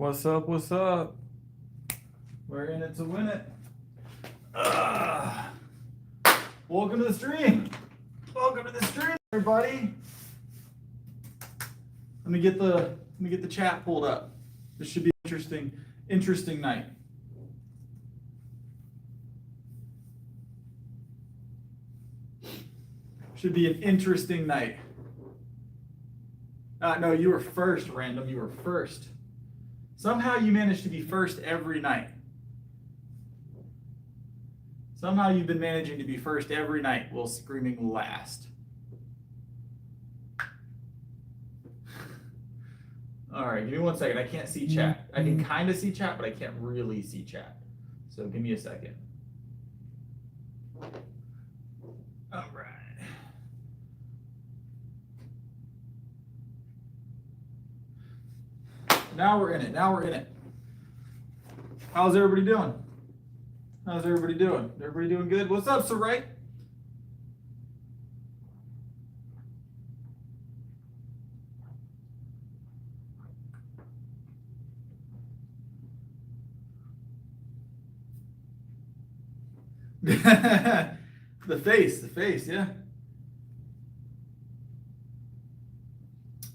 What's up? What's up? We're in it to win it. Welcome to the stream. Welcome to the stream, everybody. Let me get the chat pulled up. This should be an interesting night. Should be an interesting night. No, you were first, Random. You were first. Somehow you managed to be first every night. Somehow you've been managing to be first every night while screaming last. All right, give me 1 second. I can't see chat. I can kind of see chat, but I can't really see chat. So give me a second. All right. Now we're in it. Now we're in it. How's everybody doing? How's everybody doing? Everybody doing good? What's up, Saray? the face, yeah.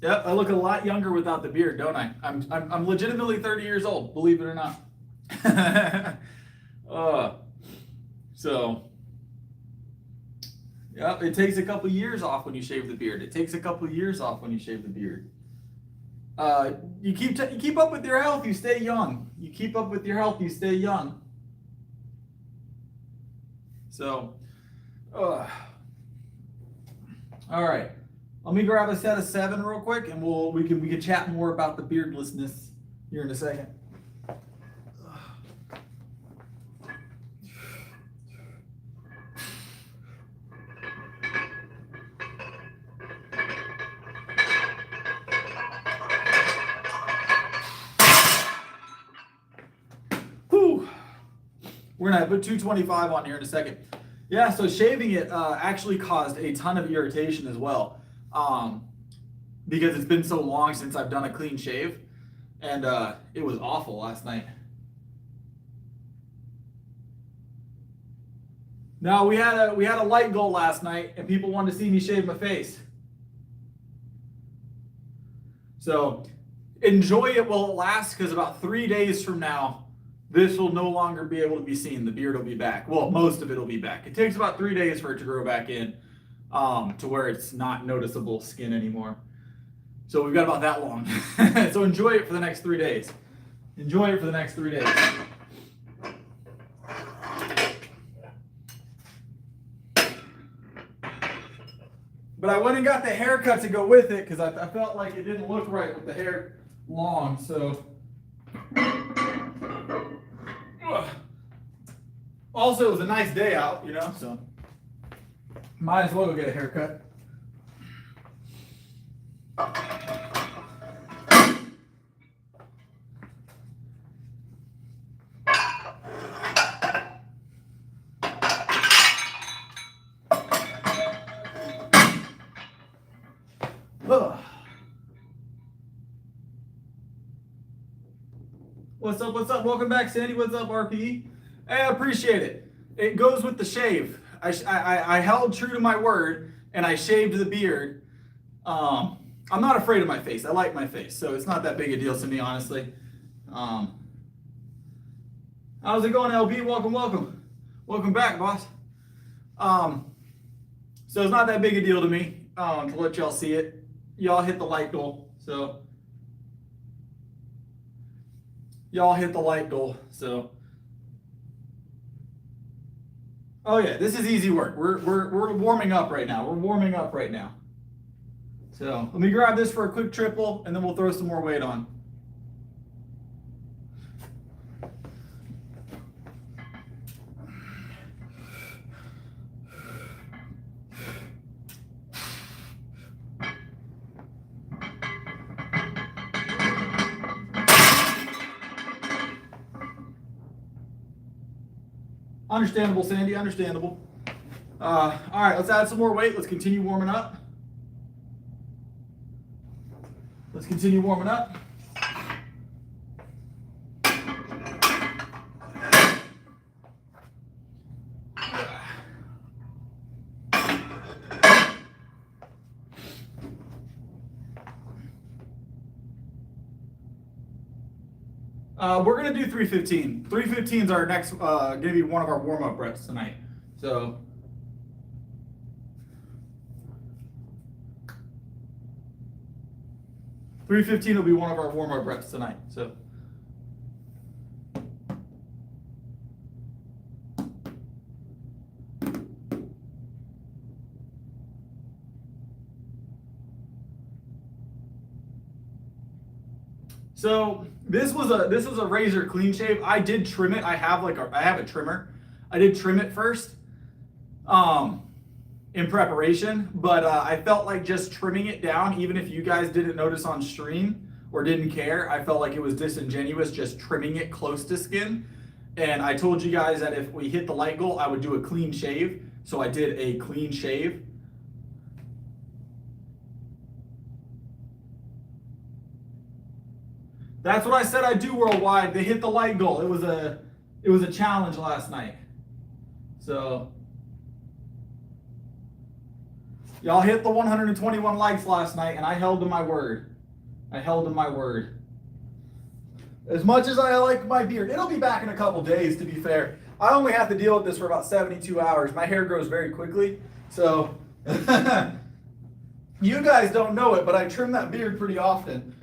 Yep, I look a lot younger without the beard, don't I? I'm legitimately 30 years old, believe it or not. Yep, it takes a couple years off when you shave the beard. It takes a couple years off when you shave the beard. You keep up with your health, you stay young. You keep up with your health, you stay young. So, all right. Let me grab a set of 7 real quick, and we can chat more about the beardlessness here in a second. Whew. We're gonna put 225 on here in a second. Yeah, so shaving it actually caused a ton of irritation as well. Because it's been so long since I've done a clean shave, and it was awful last night. Now we had a light goal last night, and people wanted to see me shave my face. So enjoy it while it lasts, because about 3 days from now, this will no longer be able to be seen. The beard will be back. Well, most of it will be back. It takes about 3 days for it to grow back in. To where it's not noticeable skin anymore. So we've got about that long. So enjoy it for the next 3 days. Enjoy it for the next 3 days. But I went and got the haircut to go with it because I felt like it didn't look right with the hair long. So also it was a nice day out, you know, so might as well go get a haircut. What's up? What's up? Welcome back, Sandy. What's up, RP? Hey, I appreciate it. It goes with the shave. I held true to my word and I shaved the beard. I'm not afraid of my face. I like my face, so it's not that big a deal to me, honestly. How's it going, LB? Welcome back, boss. So it's not that big a deal to me to let y'all see it. Y'all hit the like goal, so oh yeah, this is easy work. We're warming up right now. So let me grab this for a quick triple, and then we'll throw some more weight on. Understandable, Sandy, understandable. All right, let's add some more weight. Let's continue warming up. We're gonna do 315. 315 is our next, gonna be one of our warm-up reps tonight. So 315 will be one of our warm-up reps tonight. So this was a razor clean shave. I did trim it. I have a trimmer. I did trim it first in preparation, but I felt like just trimming it down, even if you guys didn't notice on stream or didn't care, I felt like it was disingenuous just trimming it close to skin. And I told you guys that if we hit the light goal, I would do a clean shave. So I did a clean shave. That's what I said I'd do worldwide. They hit the light goal. It was a challenge last night. So y'all hit the 121 likes last night, and I held to my word. I held to my word. As much as I like my beard, it'll be back in a couple days, to be fair. I only have to deal with this for about 72 hours. My hair grows very quickly, so you guys don't know it, but I trim that beard pretty often.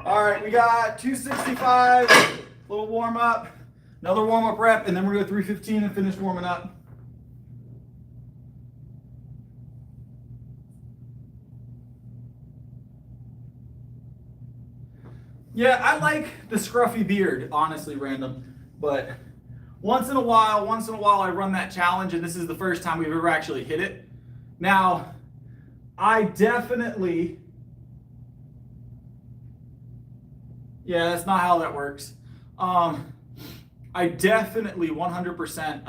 All right, we got 265, little warm up, another warm up rep, and then we're going to go 315 and finish warming up. Yeah, I like the scruffy beard, honestly, random, but once in a while I run that challenge, and this is the first time we've ever actually hit it. Now, I definitely, yeah, that's not how that works. I definitely 100%,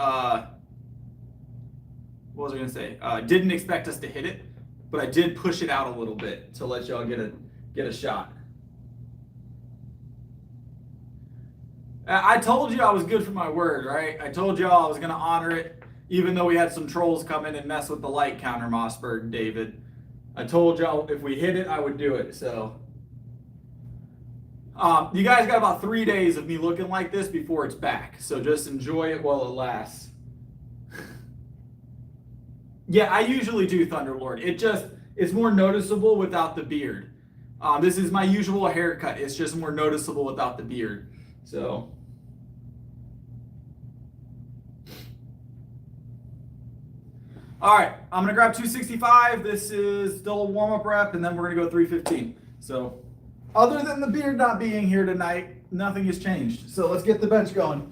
what was I gonna say? Didn't expect us to hit it, but I did push it out a little bit to let y'all get a shot. I told you I was good for my word, right? I told y'all I was gonna honor it, even though we had some trolls come in and mess with the light counter, Mossberg and David. I told y'all if we hit it, I would do it, so. You guys got about 3 days of me looking like this before it's back, so just enjoy it while it lasts. Yeah, I usually do Thunderlord. It's more noticeable without the beard. This is my usual haircut. It's just more noticeable without the beard. So. All right, I'm gonna grab 265. This is still a warm-up rep, and then we're gonna go 315. So. Other than the beard not being here tonight, nothing has changed. So let's get the bench going.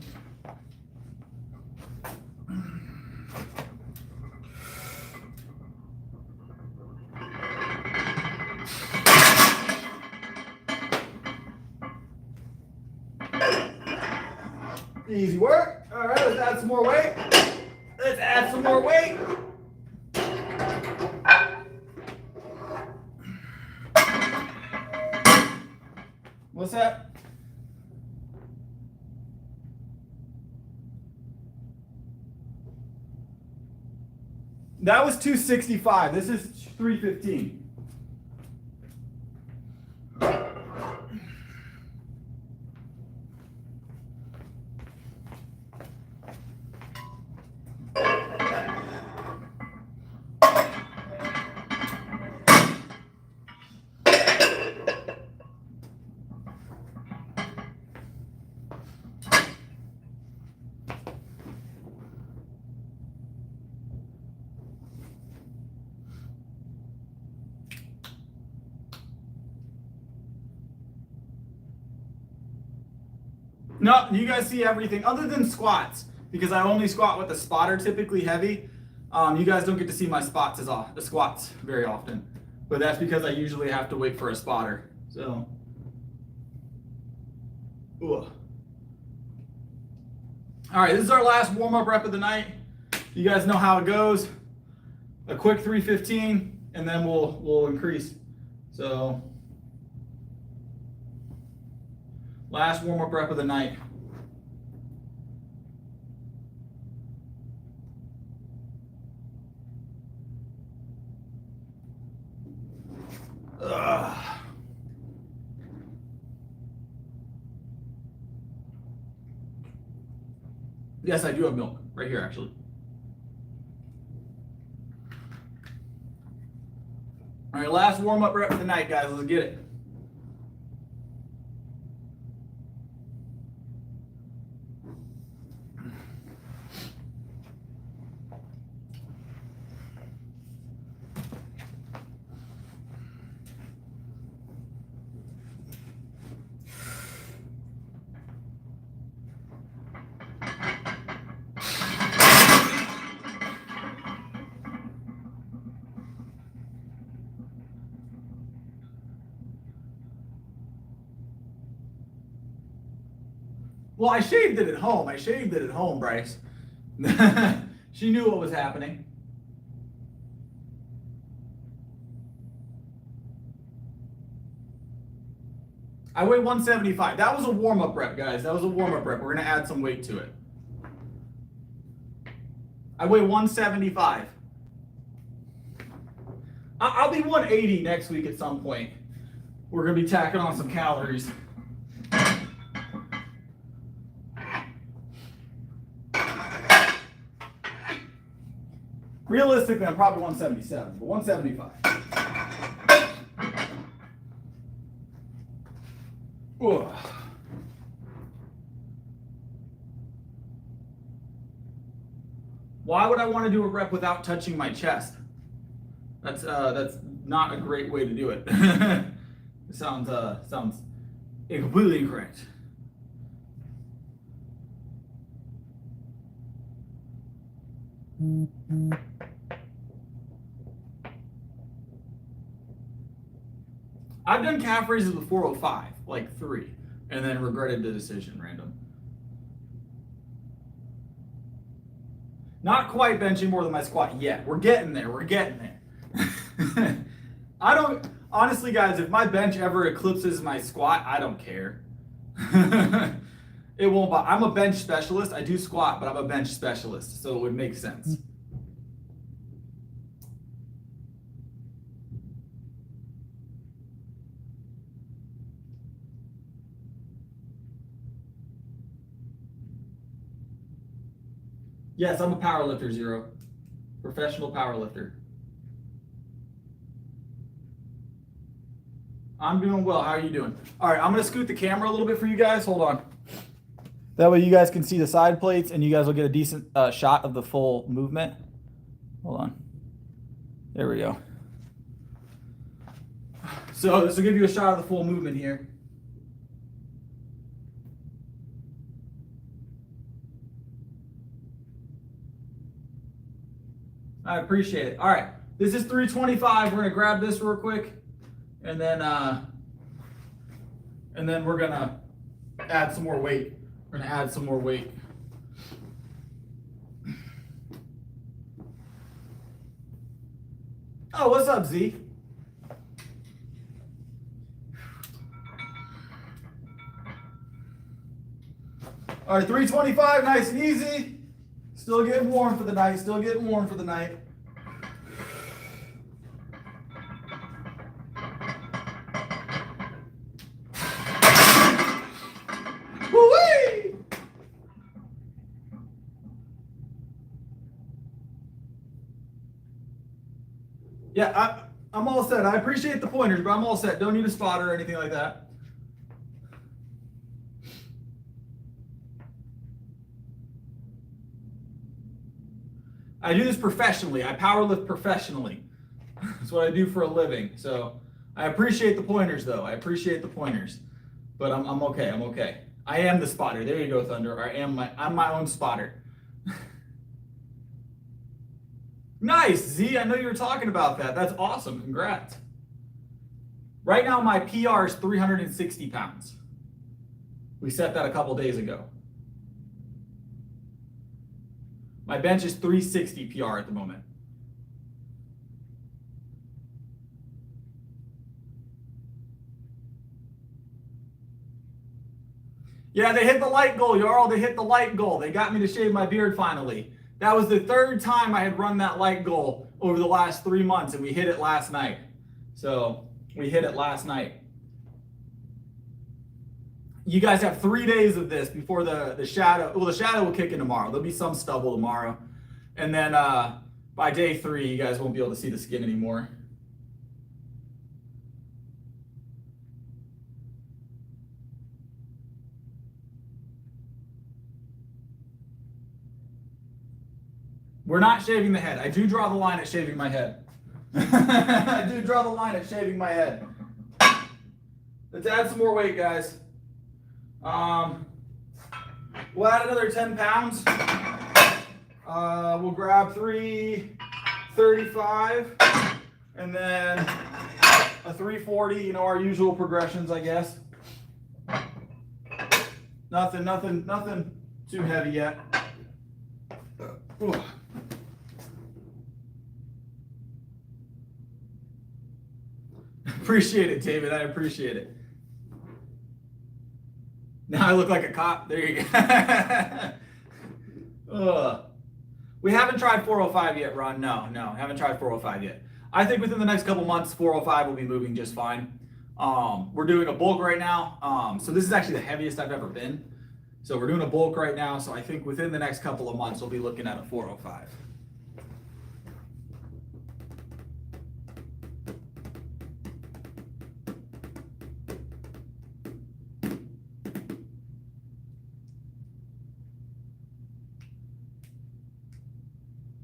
Easy work. All right, let's add some more weight. Let's add some more weight. What's that? That was 265. This is 315. No, you guys see everything other than squats, because I only squat with the spotter, typically heavy. You guys don't get to see my squats very often, but that's because I usually have to wait for a spotter. So, all right, this is our last warm-up rep of the night. You guys know how it goes. A quick 315, and then we'll increase. So. Last warm-up rep of the night. Ugh. Yes, I do have milk right here, actually. All right, last warm-up rep of the night, guys. Let's get it. Well, I shaved it at home. I shaved it at home, Bryce. She knew what was happening. I weigh 175. That was a warm-up rep, guys. That was a warm-up rep. We're going to add some weight to it. I weigh 175. I'll be 180 next week at some point. We're going to be tacking on some calories. Realistically, I'm probably 177, but 175. Ugh. Why would I want to do a rep without touching my chest? That's not a great way to do it. It sounds completely incorrect. I've done calf raises with 405, like 3, and then regretted the decision, random. Not quite benching more than my squat yet. We're getting there. We're getting there. I don't, honestly, guys, if my bench ever eclipses my squat, I don't care. It won't bother. I'm a bench specialist. I do squat, but I'm a bench specialist, so it would make sense. Yes, I'm a powerlifter, Zero. Professional powerlifter. I'm doing well. How are you doing? All right, I'm going to scoot the camera a little bit for you guys. Hold on. That way you guys can see the side plates and you guys will get a decent shot of the full movement. Hold on. There we go. So this will give you a shot of the full movement here. I appreciate it. All right, this is 325. We're gonna grab this real quick, and then we're gonna add some more weight. We're gonna add some more weight. Oh, what's up, Z? All right, 325, nice and easy. Still getting warm for the night, still getting warm for the night. Woo-wee! Yeah, I'm all set. I appreciate the pointers, but I'm all set. Don't need a spotter or anything like that. I do this professionally. I powerlift professionally. That's what I do for a living. So I appreciate the pointers, though. I appreciate the pointers, but I'm okay. I'm okay. I am the spotter. There you go, Thunder. I'm my own spotter. Nice, Z. I know you were talking about that. That's awesome. Congrats. Right now, my PR is 360 pounds. We set that a couple days ago. My bench is 360 PR at the moment. Yeah, they hit the light goal, Jarl. They hit the light goal. They got me to shave my beard finally. That was the third time I had run that light goal over the last 3 months, and we hit it last night. So we hit it last night. You guys have 3 days of this before the shadow. Well, the shadow will kick in tomorrow. There'll be some stubble tomorrow. And then by day 3, you guys won't be able to see the skin anymore. We're not shaving the head. I do draw the line at shaving my head. I do draw the line at shaving my head. Let's add some more weight, guys. We'll add another 10 pounds. We'll grab 335 and then a 340, you know, our usual progressions, I guess. Nothing too heavy yet. Ooh. Appreciate it, David. I appreciate it. Now I look like a cop. There you go. We haven't tried 405 yet, Ron. No, haven't tried 405 yet. I think within the next couple months, 405 will be moving just fine. We're doing a bulk right now. So this is actually the heaviest I've ever been. So we're doing a bulk right now. So I think within the next couple of months, we'll be looking at a 405.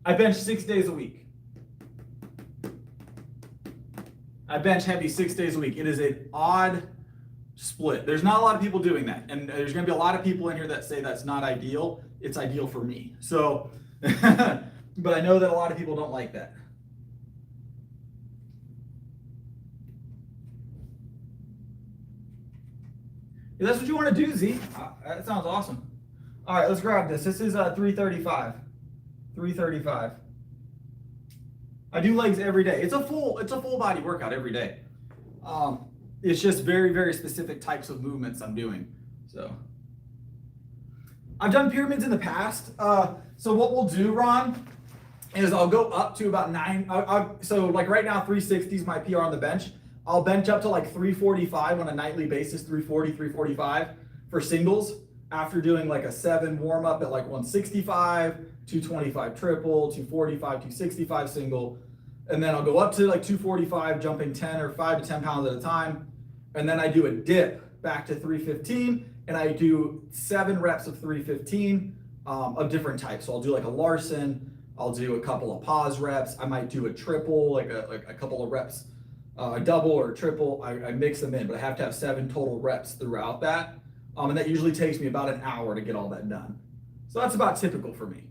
I bench 6 days a week. I bench heavy 6 days a week. It is an odd split. There's not a lot of people doing that. And there's going to be a lot of people in here that say that's not ideal. It's ideal for me. So, but I know that a lot of people don't like that. If that's what you want to do, Z, that sounds awesome. All right, let's grab this. This is 335. 335. I do legs every day. It's a full body workout every day. It's just very, very specific types of movements I'm doing. So I've done pyramids in the past. So what we'll do, Ron, is I'll go up to about 9. So like right now, 360 is my PR on the bench. I'll bench up to like 345 on a nightly basis, 340, 345 for singles after doing like a 7 warm up at like 165, 225 triple, 245, 265 single. And then I'll go up to like 245, jumping 10 or 5 to 10 pounds at a time. And then I do a dip back to 315, and I do 7 reps of 315 of different types. So I'll do like a Larson, I'll do a couple of pause reps. I might do a triple, like a couple of reps, a double or a triple. I mix them in, but I have to have 7 total reps throughout that. And that usually takes me about an hour to get all that done. So that's about typical for me.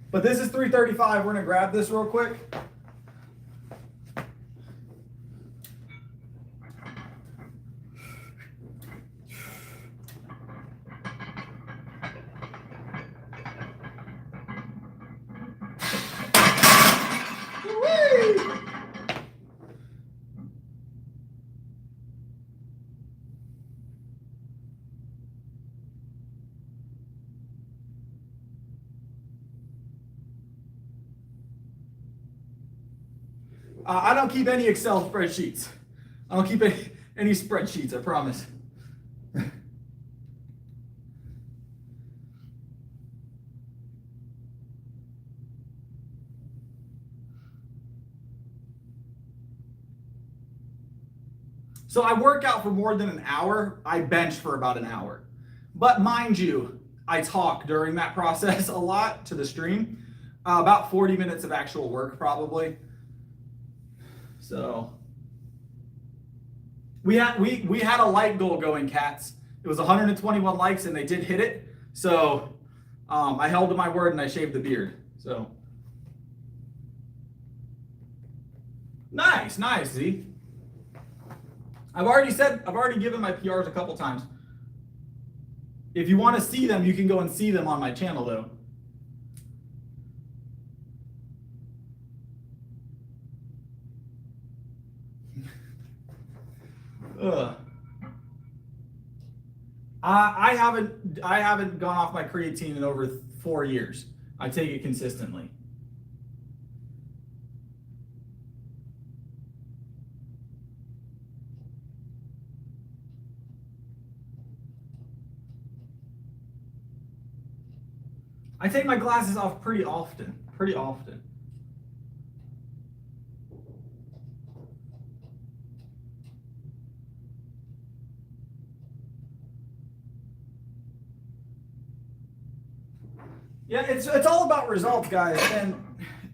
But this is 335. We're gonna grab this real quick. I don't keep any Excel spreadsheets. I don't keep any spreadsheets, I promise. So I work out for more than an hour. I bench for about an hour. But mind you, I talk during that process a lot to the stream. About 40 minutes of actual work probably. So we had a like goal going, cats. It was 121 likes and they did hit it. So I held to my word and I shaved the beard. So nice, Z. I've already given my PRs a couple times. If you want to see them, you can go and see them on my channel though. I haven't gone off my creatine in over 4 years. I take it consistently. I take my glasses off pretty often. Yeah, it's all about results, guys. And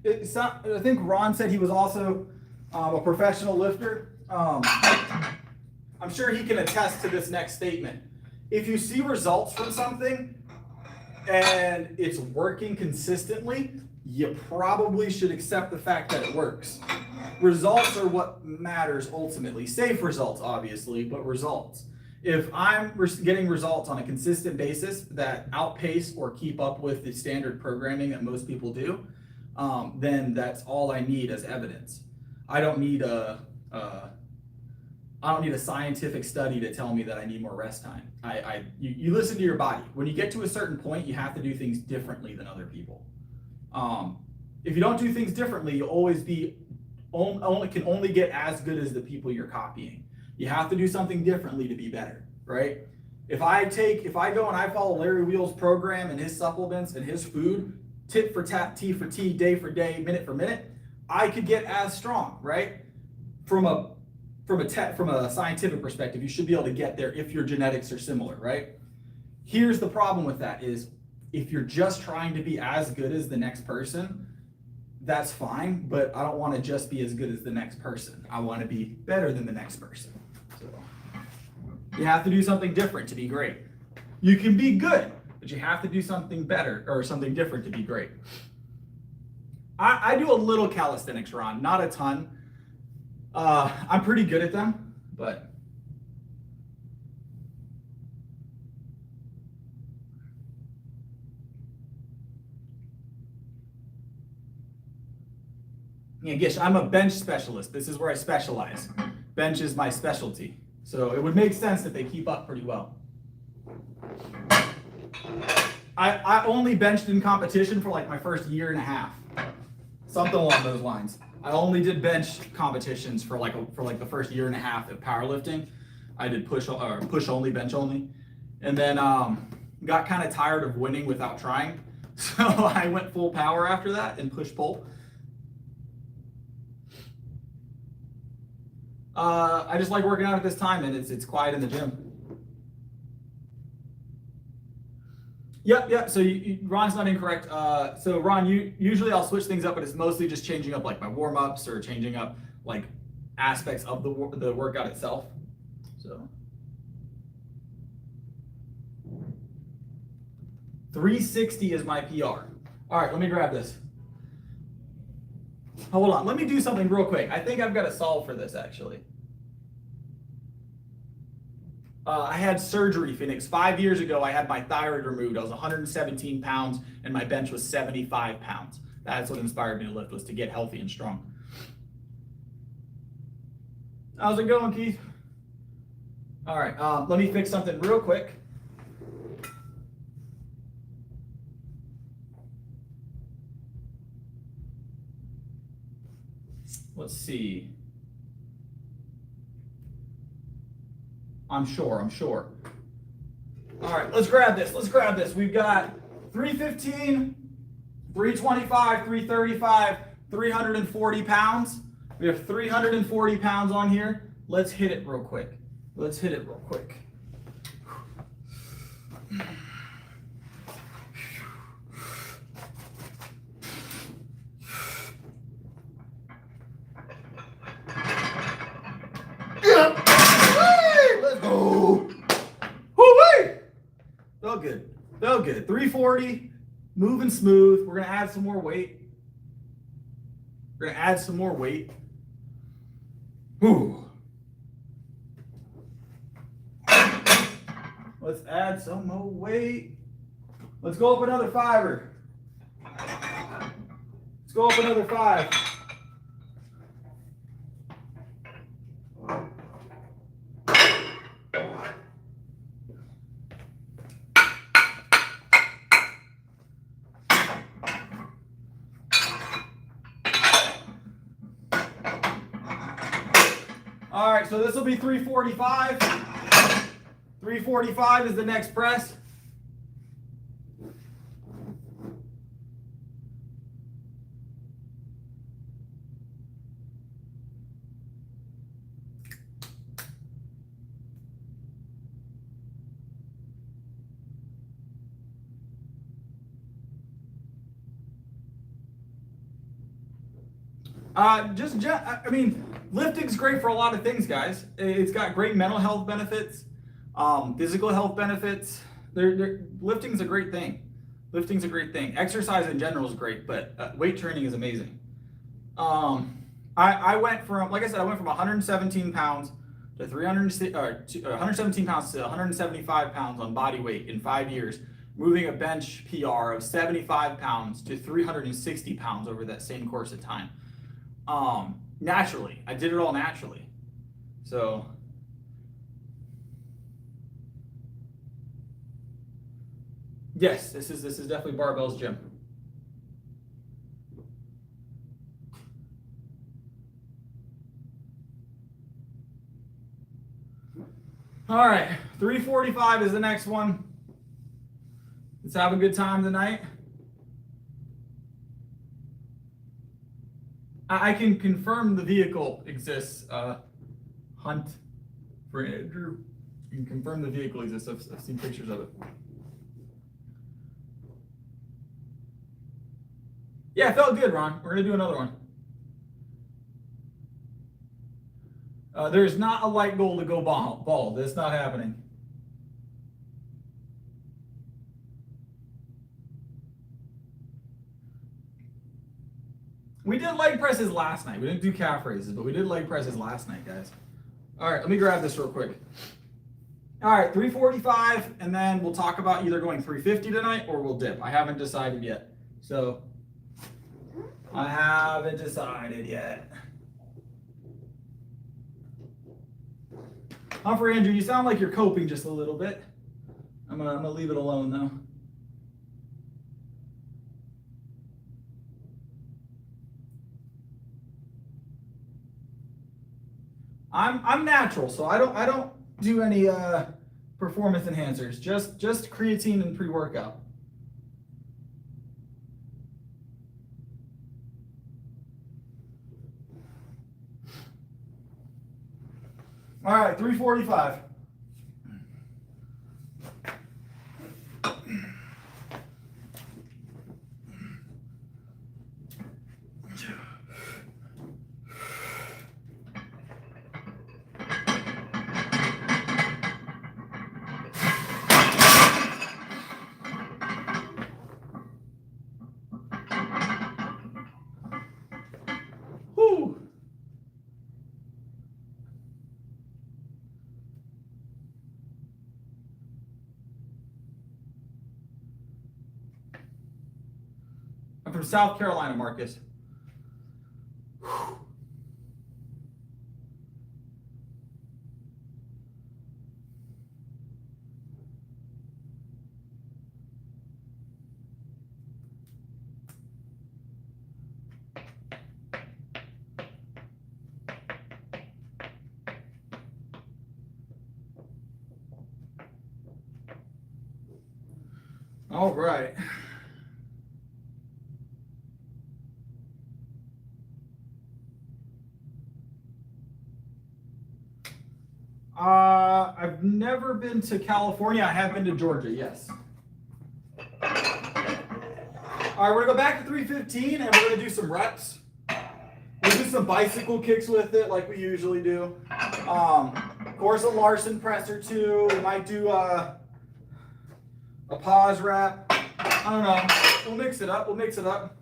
it's not, I think Ron said he was also a professional lifter. I'm sure he can attest to this next statement. If you see results from something and it's working consistently, you probably should accept the fact that it works. Results are what matters ultimately. Safe results, obviously, but results. If I'm getting results on a consistent basis that outpace or keep up with the standard programming that most people do, then that's all I need as evidence. I don't need a scientific study to tell me that I need more rest time. You listen to your body. When you get to a certain point, you have to do things differently than other people. If you don't do things differently, you'll always be can only get as good as the people you're copying. You have to do something differently to be better, right? If I go and I follow Larry Wheel's program and his supplements and his food, tit for tat, T for T, day for day, minute for minute, I could get as strong, right? From a scientific perspective, you should be able to get there if your genetics are similar, right? Here's the problem with that is if you're just trying to be as good as the next person, that's fine, but I don't want to just be as good as the next person. I want to be better than the next person. So you have to do something different to be great. You can be good, but you have to do something better or something different to be great. I do a little calisthenics, Ron, not a ton. I'm pretty good at them, but yeah, Gish, I'm a bench specialist. This is where I specialize. Bench is my specialty. So it would make sense that they keep up pretty well. I only benched in competition for like my first year and a half. Something along those lines. I only did bench competitions for like the first year and a half of powerlifting. I did push only, bench only. And then got kind of tired of winning without trying. So I went full power after that and push pull. I just like working out at this time, and it's quiet in the gym. Yep. So Ron's not incorrect. So Ron, usually I'll switch things up, but it's mostly just changing up like my warm-ups or changing up like aspects of the workout itself. So 360 is my PR. All right, let me grab this. Hold on, let me do something real quick. I think I've got a solve for this actually. I had surgery, Phoenix. 5 years ago, I had my thyroid removed. I was 117 pounds and my bench was 75 pounds. That's what inspired me to lift, was to get healthy and strong. How's it going, Keith? All right, let me fix something real quick. Let's see. I'm sure. All right, let's grab this. We've got 315, 325, 335, 340 pounds. We have 340 pounds on here. Let's hit it real quick. Let's go. Woo-wee! Felt good. 340, moving smooth. We're gonna add some more weight. Ooh. Let's add some more weight. Let's go up another fiver. Let's go up another 5. right, so this will be 345. 345 is the next press. I mean, lifting's great for a lot of things, guys. It's got great mental health benefits, physical health benefits. Lifting's a great thing. Lifting's a great thing. Exercise in general is great, but weight training is amazing. I went from, like I said, I went from 117 pounds to 117 pounds to 175 pounds on body weight in 5 years, moving a bench PR of 75 pounds to 360 pounds over that same course of time. Naturally. I did it all naturally. So yes, this is definitely Barbell's gym. All right, 345 is the next one. Let's have a good time tonight. I can confirm the vehicle exists. Hunt for Andrew. You can confirm the vehicle exists. I've seen pictures of it. Yeah, it felt good, Ron. We're gonna do another one. There's not a light goal to go bald. That's not happening. We did leg presses last night. We didn't do calf raises, but we did leg presses last night, guys. All right, let me grab this real quick. All right, 345, and then we'll talk about either going 350 tonight or we'll dip. I haven't decided yet. So, I haven't decided yet. For Andrew, you sound like you're coping just a little bit. I'm gonna leave it alone though. I'm natural, so I don't do any performance enhancers. Just creatine and pre-workout. All right, 345. Whew. I'm from South Carolina, Marcus. Whew. All right. I've never been to California. I have been to Georgia, yes. All right, we're gonna go back to 315 and we're gonna do some reps. We'll do some bicycle kicks with it like we usually do. Of course, a Larson press or two. We might do a pause rep. I don't know. We'll mix it up.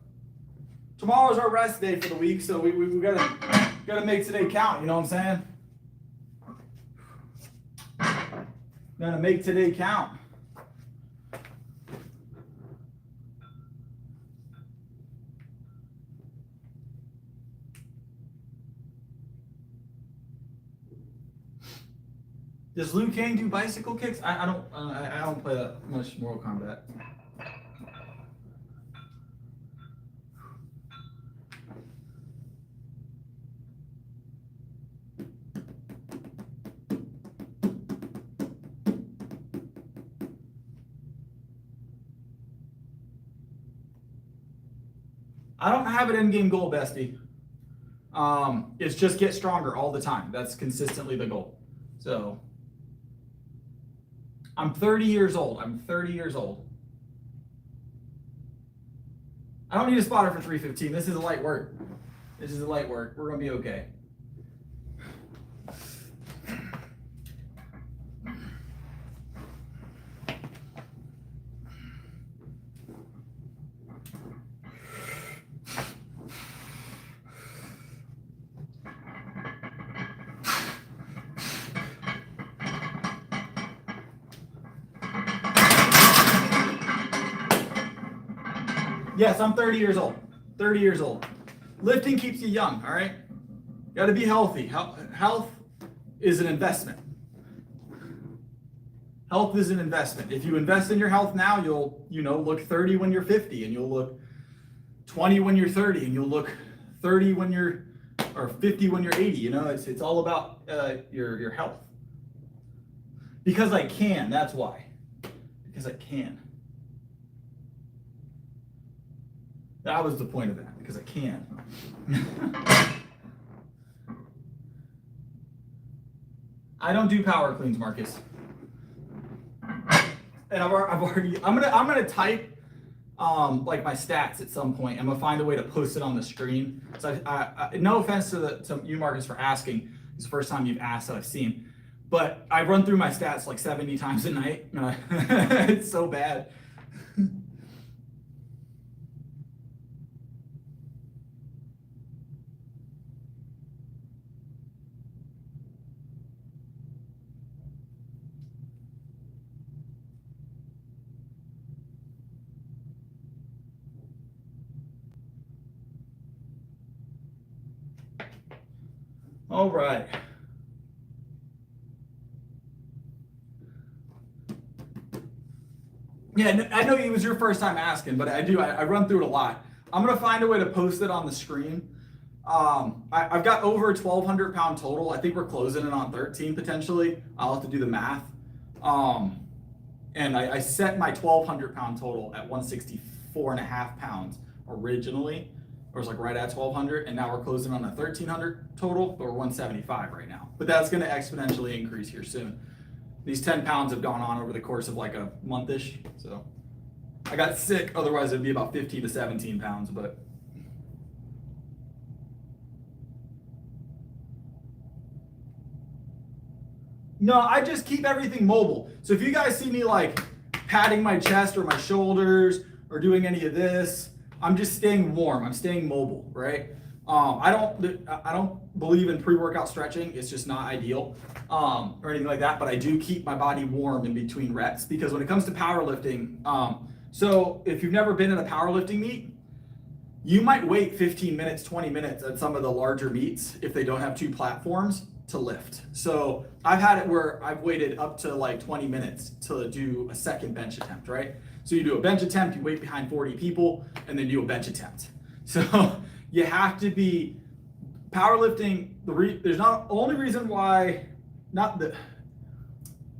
Tomorrow's our rest day for the week, so we gotta make today count. You know what I'm saying? Gotta make today count. Does Liu Kang do bicycle kicks? I don't play that much Mortal Kombat. I don't have an end game goal, bestie. It's just get stronger all the time. That's consistently the goal. So I'm 30 years old. I'm 30 years old. I don't need a spotter for 315. This is a light work. This is a light work. We're going to be okay. Yes, I'm 30 years old. 30 years old. Lifting keeps you young, all right? Got to be healthy. Health is an investment. Health is an investment. If you invest in your health now, you'll, look 30 when you're 50, and you'll look 20 when you're 30, and you'll look 30 when you're, or 50 when you're 80. It's all about your health. Because I can, that's why. Because I can. That was the point of that, because I can. I don't do power cleans, Marcus. And I'm gonna type like my stats at some point. I'm gonna find a way to post it on the screen. So I no offense to you, Marcus, for asking. It's the first time you've asked that I've seen. But I run through my stats like 70 times a night. It's so bad. All right. Yeah, I know it was your first time asking, but I run through it a lot. I'm going to find a way to post it on the screen. I've got over 1,200 pound total. I think we're closing in on 13 potentially. I'll have to do the math. And I set my 1,200 pound total at 164.5 pounds originally. It was like right at 1,200, and now we're closing on a 1,300 total, but we're 175 right now. But that's going to exponentially increase here soon. These 10 pounds have gone on over the course of like a month-ish. So I got sick, otherwise it'd be about 15 to 17 pounds, but. No, I just keep everything mobile. So if you guys see me like patting my chest or my shoulders or doing any of this, I'm just staying warm. I'm staying mobile, right? I don't believe in pre-workout stretching. It's just not ideal or anything like that. But I do keep my body warm in between reps, because when it comes to powerlifting, so if you've never been in a powerlifting meet, you might wait 15 minutes, 20 minutes at some of the larger meets if they don't have two platforms to lift. So I've had it where I've waited up to like 20 minutes to do a second bench attempt, right? So you do a bench attempt, you wait behind 40 people, and then do a bench attempt. So you have to be powerlifting. There's not only reason why,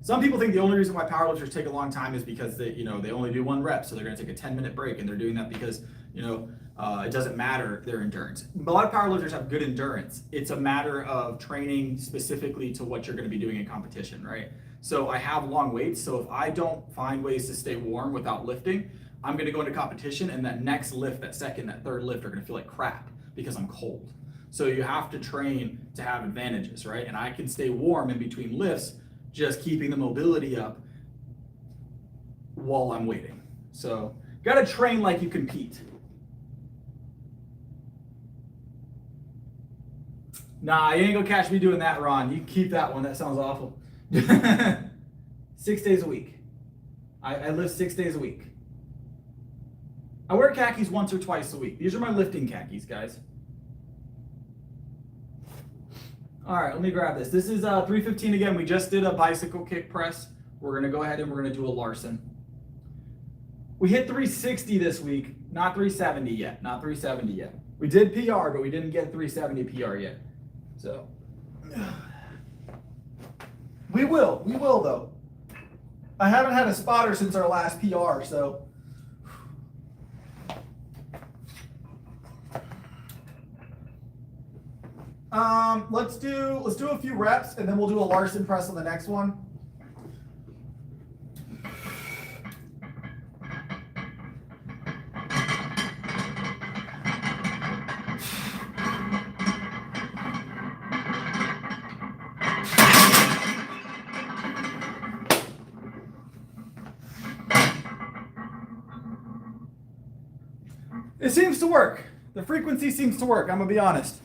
some people think the only reason why powerlifters take a long time is because they only do one rep, so they're going to take a 10-minute break, and they're doing that because it doesn't matter their endurance. A lot of powerlifters have good endurance. It's a matter of training specifically to what you're going to be doing in competition, right? So I have long weights, so if I don't find ways to stay warm without lifting, I'm going to go into competition, and that next lift, that second, that third lift are going to feel like crap because I'm cold. So you have to train to have advantages, right? And I can stay warm in between lifts, just keeping the mobility up while I'm waiting. So you got to train like you compete. Nah, you ain't gonna catch me doing that, Ron. You keep that one. That sounds awful. 6 days a week. I lift 6 days a week. I wear khakis once or twice a week. These are my lifting khakis, guys. All right, let me grab this. This is 315 again. We just did a bicycle kick press. We're gonna go ahead and we're gonna do a Larson. We hit 360 this week, not 370 yet. Not 370 yet. We did PR, but we didn't get 370 PR yet. So we will though. I haven't had a spotter since our last PR, so Let's do a few reps and then we'll do a Larson press on the next one. It seems to work. The frequency seems to work, I'm gonna be honest.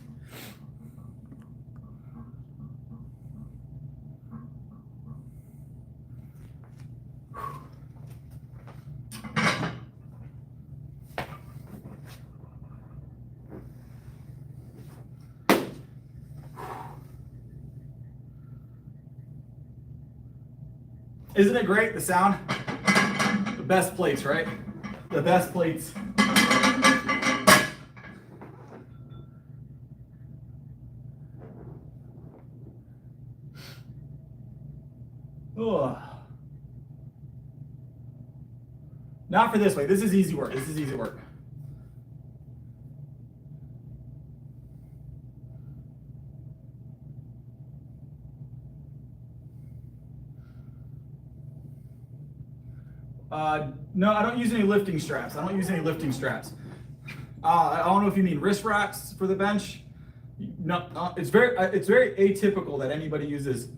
Isn't it great, the sound? The best plates, right? The best plates. Ugh. Not for this way. This is easy work. This is easy work. No, I don't use any lifting straps. I don't use any lifting straps. I don't know if you mean wrist wraps for the bench. No, it's very atypical that anybody uses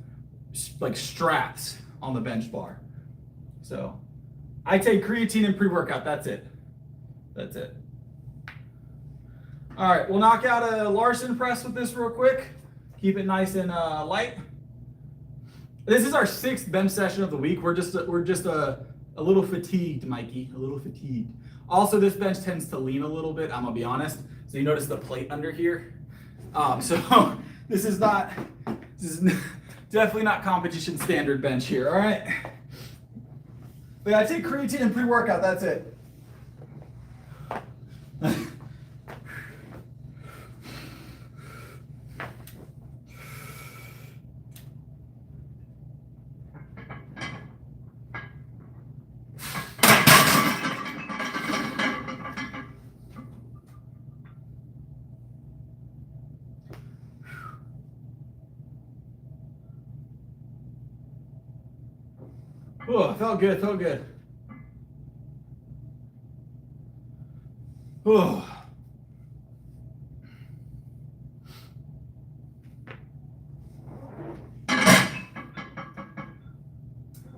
like straps on the bench bar. So I take creatine and pre-workout. That's it. That's it. All right, we'll knock out a Larson press with this real quick. Keep it nice and light. This is our 6th bench session of the week. We're just a little fatigued, Mikey. A little fatigued. Also, this bench tends to lean a little bit. I'm gonna be honest. So you notice the plate under here. So this is definitely not competition standard bench here. All right. But yeah, I take creatine and pre-workout. That's it. Oh, felt good, felt good. Oh.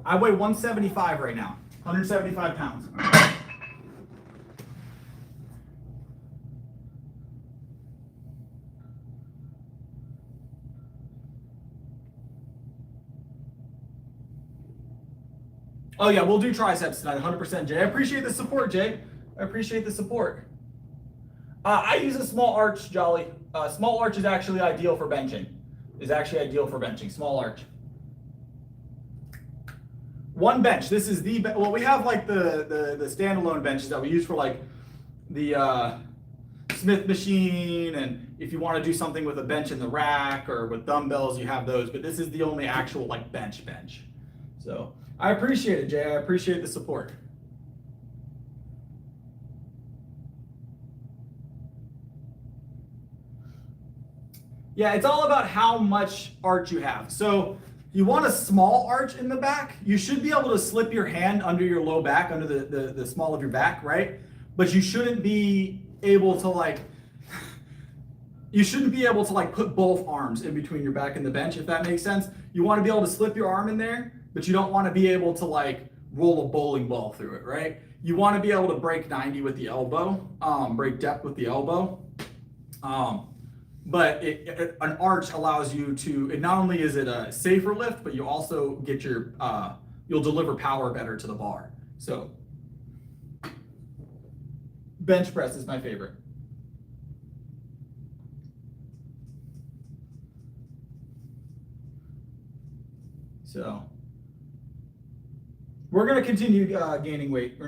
I weigh 175 right now, 175 pounds. Oh yeah, we'll do triceps tonight, 100%, Jay. I appreciate the support, Jay. I appreciate the support. I use a small arch, Jolly. Small arch is actually ideal for benching. Small arch. One bench. This is the well. We have like the standalone benches that we use for like the Smith machine, and if you want to do something with a bench in the rack or with dumbbells, you have those. But this is the only actual like bench. So I appreciate it, Jay. I appreciate the support. Yeah, it's all about how much arch you have. So you want a small arch in the back. You should be able to slip your hand under your low back, under the small of your back, right? But you shouldn't be able to like, put both arms in between your back and the bench, if that makes sense. You want to be able to slip your arm in there, but you don't want to be able to like roll a bowling ball through it, right? You want to be able to break 90 with the elbow, break depth with the elbow. But an arch allows you to, not only is it a safer lift, but you also get your, you'll deliver power better to the bar. So bench press is my favorite. So we're going to continue gaining weight.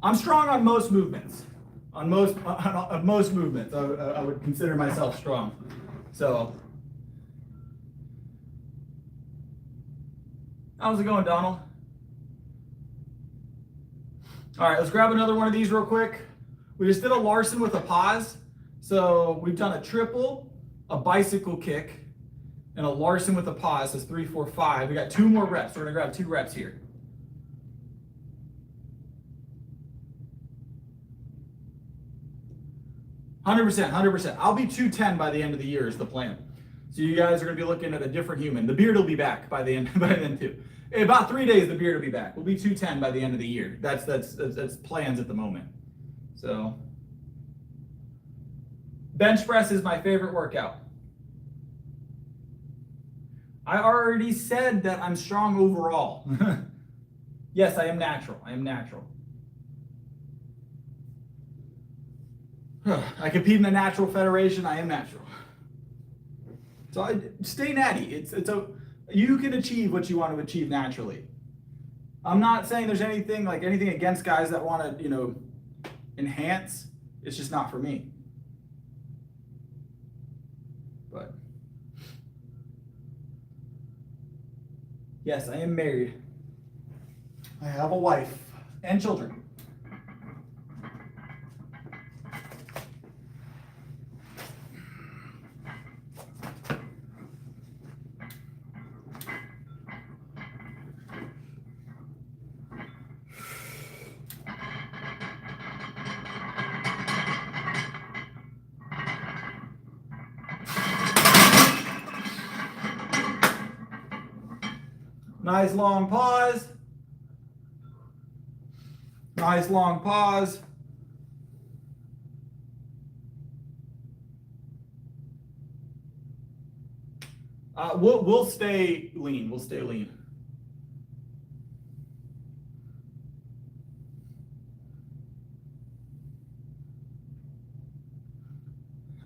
I'm strong on most movements. On most movements, I would consider myself strong. So, how's it going, Donald? All right, let's grab another one of these real quick. We just did a Larson with a pause. So we've done a triple, a bicycle kick, and a Larson with a pause. That's 3, 4, 5. We got 2 more reps. We're gonna grab 2 reps here. $100%. I'll be 210 by the end of the year is the plan. So you guys are gonna be looking at a different human. The beard will be back by the end too. In about 3 days, the beard will be back. We'll be 210 by the end of the year. That's plans at the moment. So bench press is my favorite workout. I already said that I'm strong overall. Yes, I am natural. I compete in the natural federation. I am natural. So stay natty. You can achieve what you want to achieve naturally. I'm not saying there's anything against guys that want to, enhance. It's just not for me. But yes, I am married. I have a wife and children. Nice long pause. Nice long pause. We'll stay lean. We'll stay lean.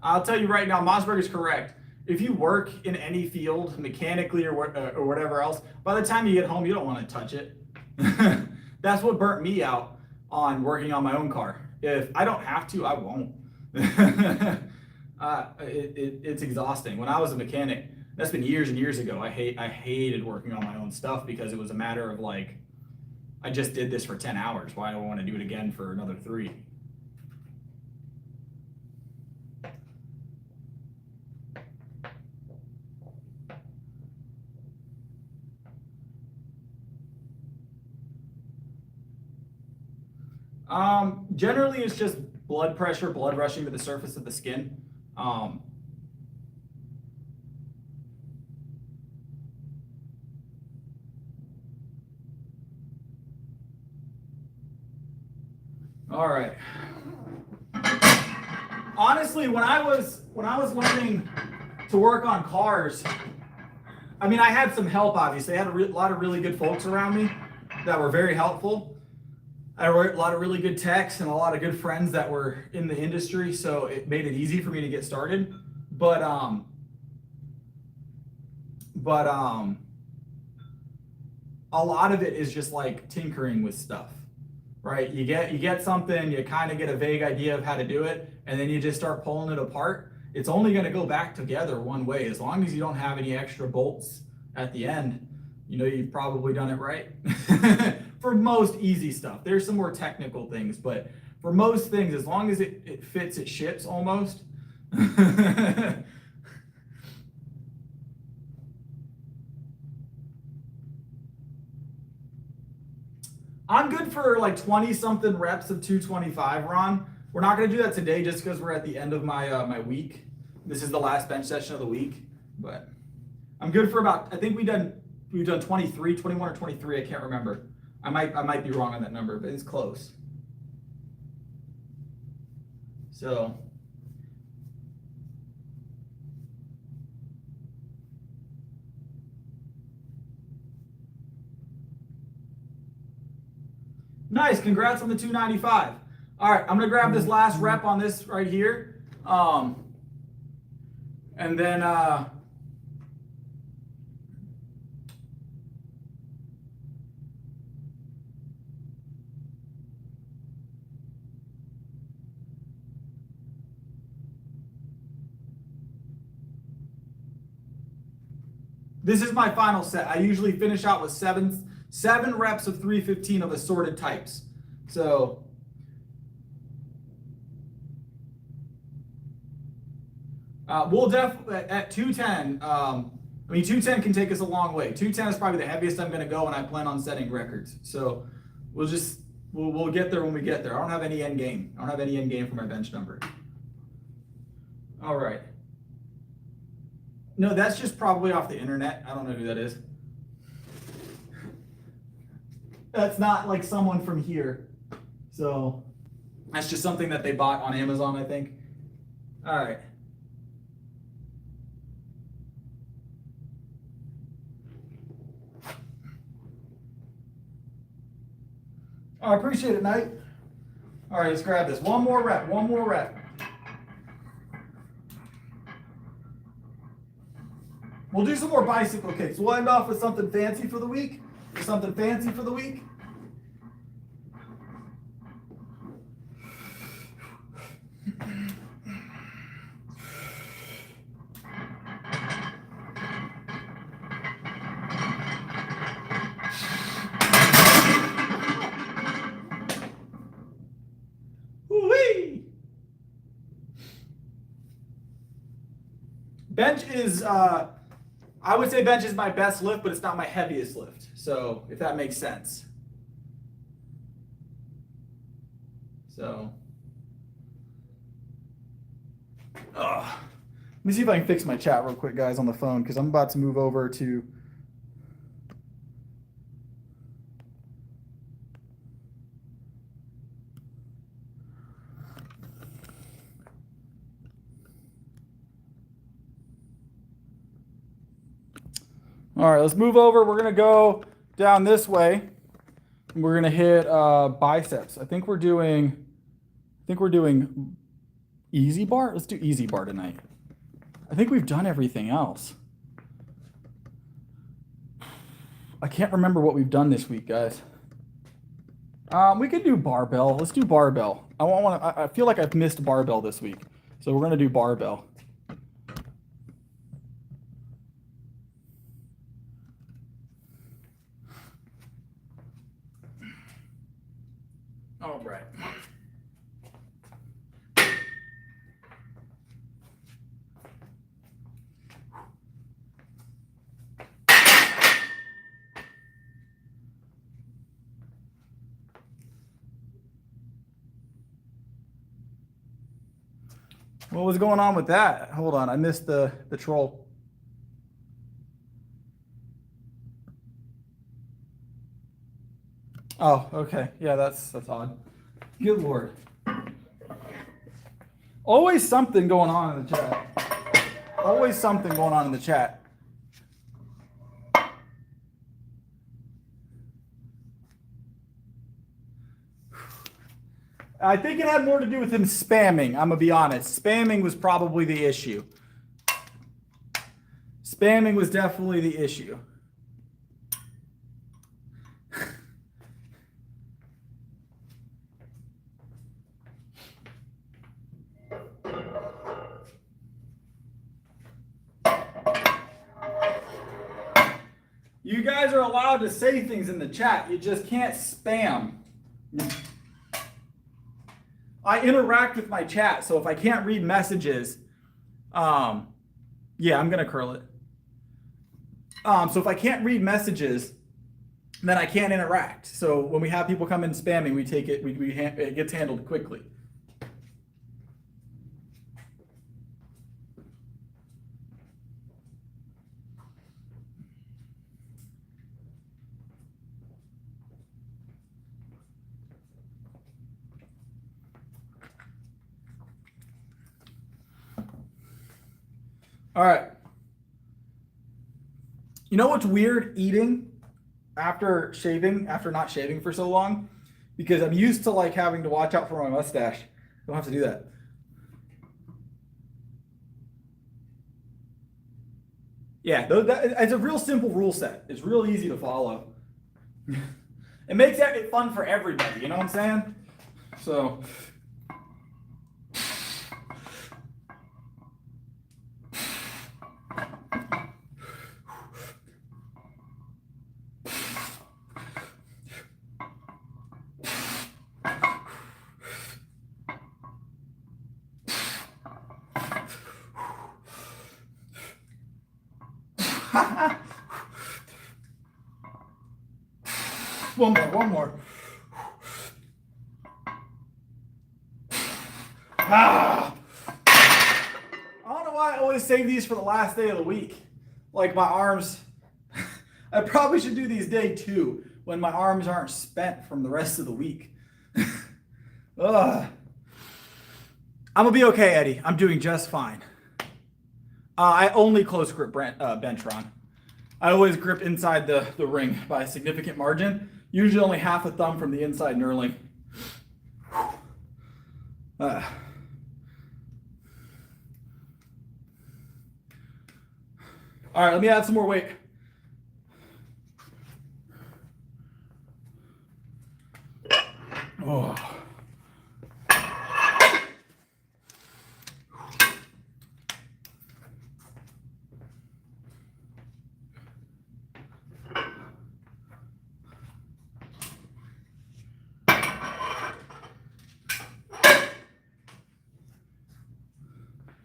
I'll tell you right now, Mossberg is correct. If you work in any field, mechanically or whatever else, by the time you get home, you don't want to touch it. That's what burnt me out on working on my own car. If I don't have to, I won't. It's exhausting. When I was a mechanic, that's been years and years ago. I hated working on my own stuff because it was a matter of I just did this for 10 hours. Why do I want to do it again for another 3? Generally, it's just blood pressure, blood rushing to the surface of the skin. All right. Honestly, when I was learning to work on cars, I mean, I had some help. Obviously, I had a lot of really good folks around me that were very helpful. I had a lot of really good techs and a lot of good friends that were in the industry, so it made it easy for me to get started. But a lot of it is just tinkering with stuff, right? You get something, you kind of get a vague idea of how to do it, and then you just start pulling it apart. It's only going to go back together one way. As long as you don't have any extra bolts at the end, you've probably done it right. For most easy stuff. There's some more technical things, but for most things, as long as it fits, it ships almost. I'm good for 20 something reps of 225, Ron. We're not going to do that today just because we're at the end of my my week. This is the last bench session of the week, but I'm good for about, I think we've done 23, 21 or 23, I can't remember. I might be wrong on that number, but it's close. So nice, congrats on the 295. All right, I'm gonna grab this last rep on this right here. And then this is my final set. I usually finish out with seven reps of 315 of assorted types. So We'll definitely at 210. I mean, 210 can take us a long way. 210 is probably the heaviest I'm going to go, and I plan on setting records. So we'll get there when we get there. I don't have any end game. I don't have any end game for my bench number. All right. No, that's just probably off the internet. I don't know who that is. That's not like someone from here. So that's just something that they bought on Amazon, I think. All right. I appreciate it, Knight. All right, let's grab this. One more rep, one more rep. We'll do some more bicycle kicks. We'll end off with something fancy for the week. Something fancy for the week. Woo-wee! Bench is, I would say bench is my best lift, but it's not my heaviest lift. So, if that makes sense. So, let me see if I can fix my chat real quick, guys, on the phone, because I'm about to move over to all right, let's move over. We're going to go down this way. And we're going to hit biceps. I think we're doing easy bar. Let's do easy bar tonight. I think we've done everything else. I can't remember what we've done this week, guys. We could do barbell. Let's do barbell. I feel like I've missed barbell this week. So we're going to do barbell. All right. What was going on with that? Hold on, I missed the troll. Oh, okay. Yeah, that's odd. Good Lord. Always something going on in the chat. Always something going on in the chat. I think it had more to do with him spamming, I'm going to be honest. Spamming was probably the issue. Spamming was definitely the issue. You guys are allowed to say things in the chat. You just can't spam. I interact with my chat, so if I can't read messages, yeah, I'm going to curl it. So if I can't read messages, then I can't interact. So when we have people come in spamming, we take it, it gets handled quickly. All right. You know what's weird eating after not shaving for so long? Because I'm used to like having to watch out for my mustache. I don't have to do that. Yeah, it's a real simple rule set. It's real easy to follow. It makes it fun for everybody, you know what I'm saying? So... One more. Ah. I don't know why I always save these for the last day of the week. Like my arms, I probably should do these day 2 when my arms aren't spent from the rest of the week. Ugh. I'm gonna be okay, Eddie. I'm doing just fine. I only close grip bench, Ron. I always grip inside the ring by a significant margin, usually only half a thumb from the inside knurling. All right, let me add some more weight. Oh.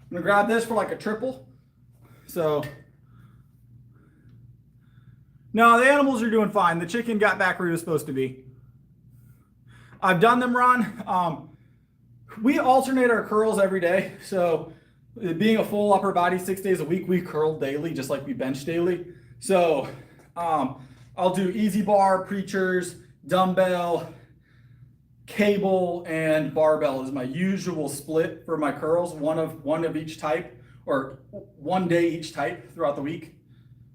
I'm gonna grab this for like a triple. So, no, the animals are doing fine. The chicken got back where he was supposed to be. I've done them, Ron. We alternate our curls every day. So, being a full upper body 6 days a week, we curl daily, just like we bench daily. So, I'll do easy bar, preachers, dumbbell, cable, and barbell is my usual split for my curls. One of each type, or one day each type throughout the week.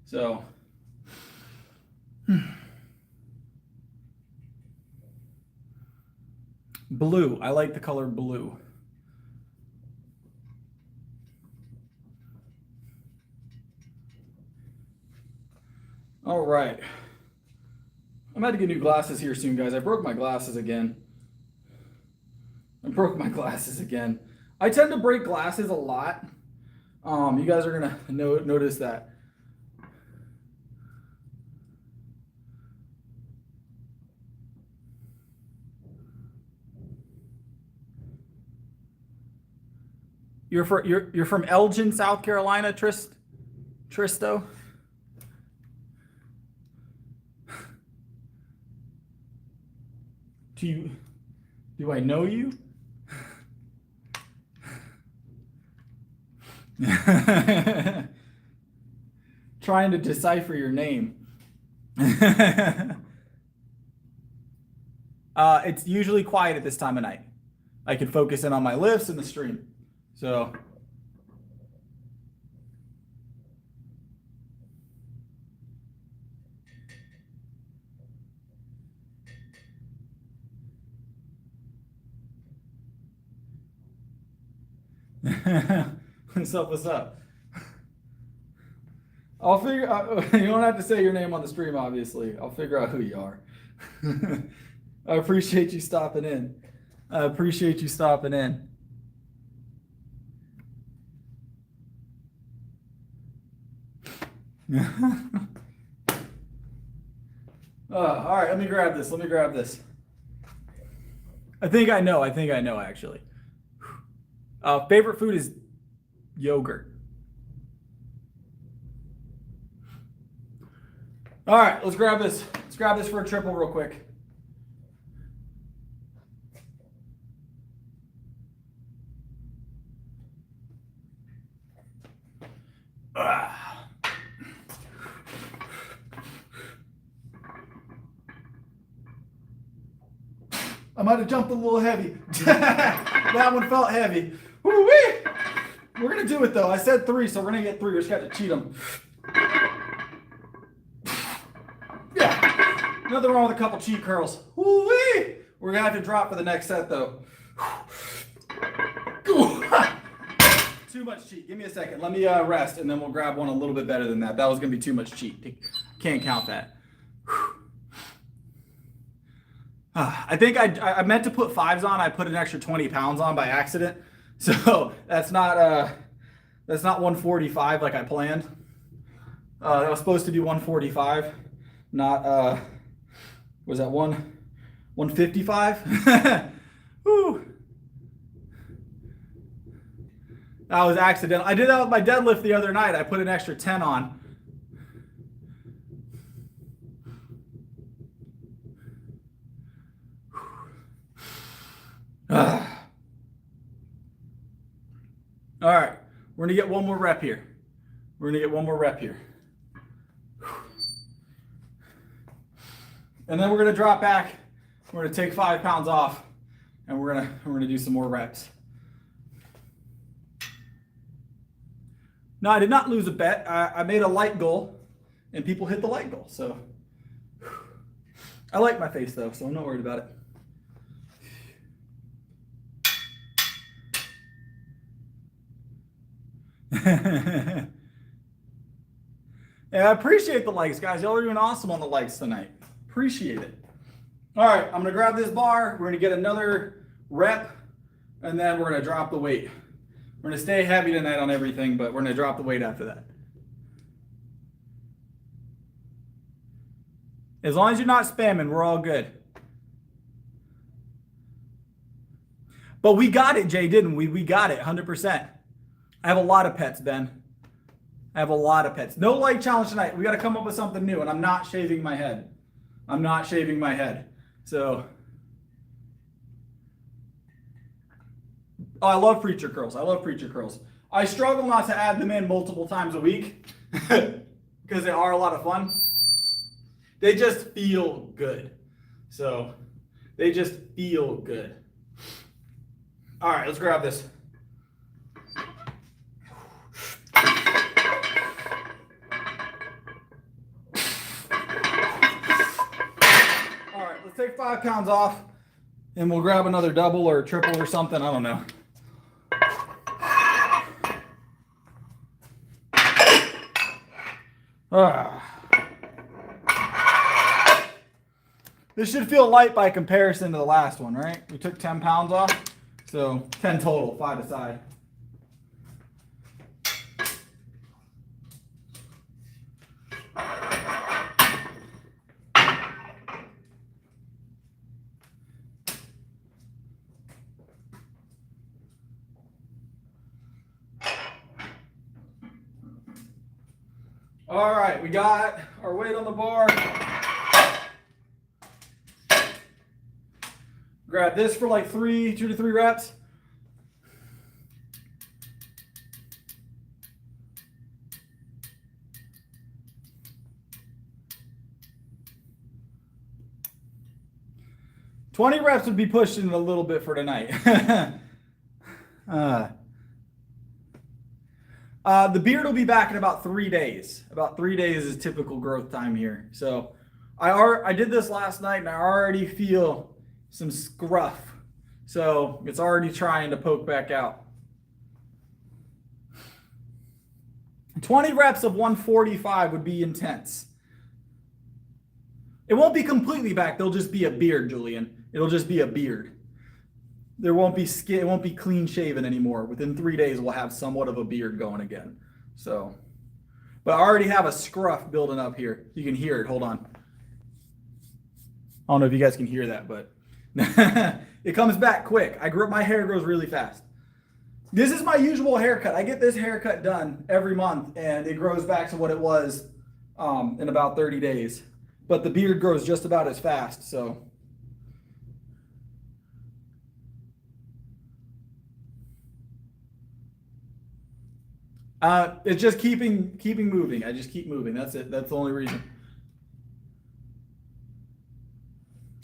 So. Blue. I like the color blue. All right. I'm about to get new glasses here soon, guys. I broke my glasses again. I tend to break glasses a lot. You guys are gonna notice that. You're from Elgin, South Carolina, Tristo? Do I know you? Trying to decipher your name. It's usually quiet at this time of night. I can focus in on my lifts and the stream. So. What's up? I'll figure out, you don't have to say your name on the stream, obviously. I'll figure out who you are. I appreciate you stopping in. All right, let me grab this. I think I know actually. Favorite food is yogurt. All right, let's grab this. Let's grab this for a triple real quick. I might have jumped a little heavy. That one felt heavy. Woo-wee! We're going to do it, though. I said 3, so we're going to get 3. We just got to cheat them. Yeah. Nothing wrong with a couple cheat curls. Woo-wee! We're going to have to drop for the next set, though. Too much cheat. Give me a second. Let me rest, and then we'll grab one a little bit better than that. That was going to be too much cheat. Can't count that. I think I meant to put 5s on. I put an extra 20 pounds on by accident. So that's not 145 like I planned. That was supposed to be 145, not was that 155? Whew. That was accidental. I did that with my deadlift the other night. I put an extra 10 on. All right, we're gonna get one more rep here. We're gonna get one more rep here. And then we're gonna drop back. We're gonna take 5 pounds off, and we're gonna do some more reps. No, I did not lose a bet. I made a light goal, and people hit the light goal. So I like my face though, so I'm not worried about it. Yeah, I appreciate the likes, guys. Y'all are doing awesome on the likes tonight. Appreciate it. All right, I'm gonna grab this bar. We're gonna get another rep, and then we're gonna drop the weight. We're gonna stay heavy tonight on everything, but we're gonna drop the weight after that. As long as you're not spamming, we're all good. But we got it, Jay, didn't we? We got it, 100%. I have a lot of pets, Ben. I have a lot of pets. No light challenge tonight. We got to come up with something new, and I'm not shaving my head. I'm not shaving my head. So, oh, I love preacher curls. I love preacher curls. I struggle not to add them in multiple times a week because they are a lot of fun. They just feel good. So, they just feel good. All right, let's grab this. Let's take 5 pounds off, and we'll grab another double or triple or something. I don't know. This should feel light by comparison to the last one, right? We took 10 pounds off, so 10 total, 5 aside. All right, we got our weight on the bar. Grab this for like 2 to 3 reps. $20 reps would be pushing a little bit for tonight. The beard will be back in about 3 days. About 3 days is typical growth time here. So I did this last night, and I already feel some scruff. So it's already trying to poke back out. 20 reps of 145 would be intense. It won't be completely back. There'll just be a beard, Julian. It'll just be a beard. There won't be skin. It won't be clean shaven anymore. Within 3 days, we'll have somewhat of a beard going again. So, but I already have a scruff building up here. You can hear it. Hold on. I don't know if you guys can hear that, but it comes back quick. My hair grows really fast. This is my usual haircut. I get this haircut done every month, and it grows back to what it was in about 30 days. But the beard grows just about as fast, so. It's just keeping moving. I just keep moving. That's it. That's the only reason.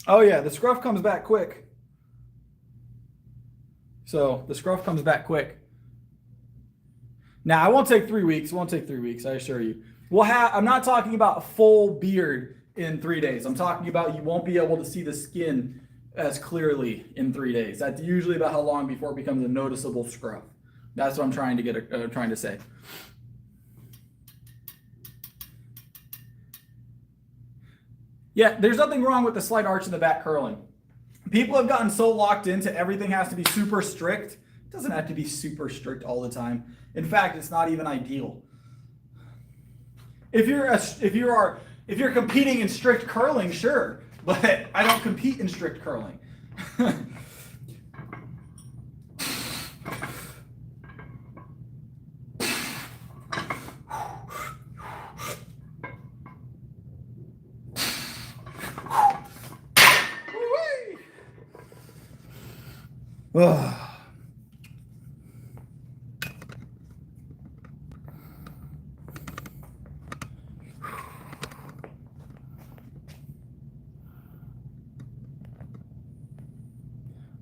Oh yeah, the scruff comes back quick. So the scruff comes back quick. Now I won't take 3 weeks. It won't take 3 weeks, I assure you. I'm not talking about a full beard in 3 days. I'm talking about you won't be able to see the skin as clearly in 3 days. That's usually about how long before it becomes a noticeable scruff. That's what I'm trying to say. Yeah, there's nothing wrong with the slight arch in the back curling. People have gotten so locked into everything has to be super strict. It doesn't have to be super strict all the time. In fact, it's not even ideal. If you're competing in strict curling, sure, but I don't compete in strict curling.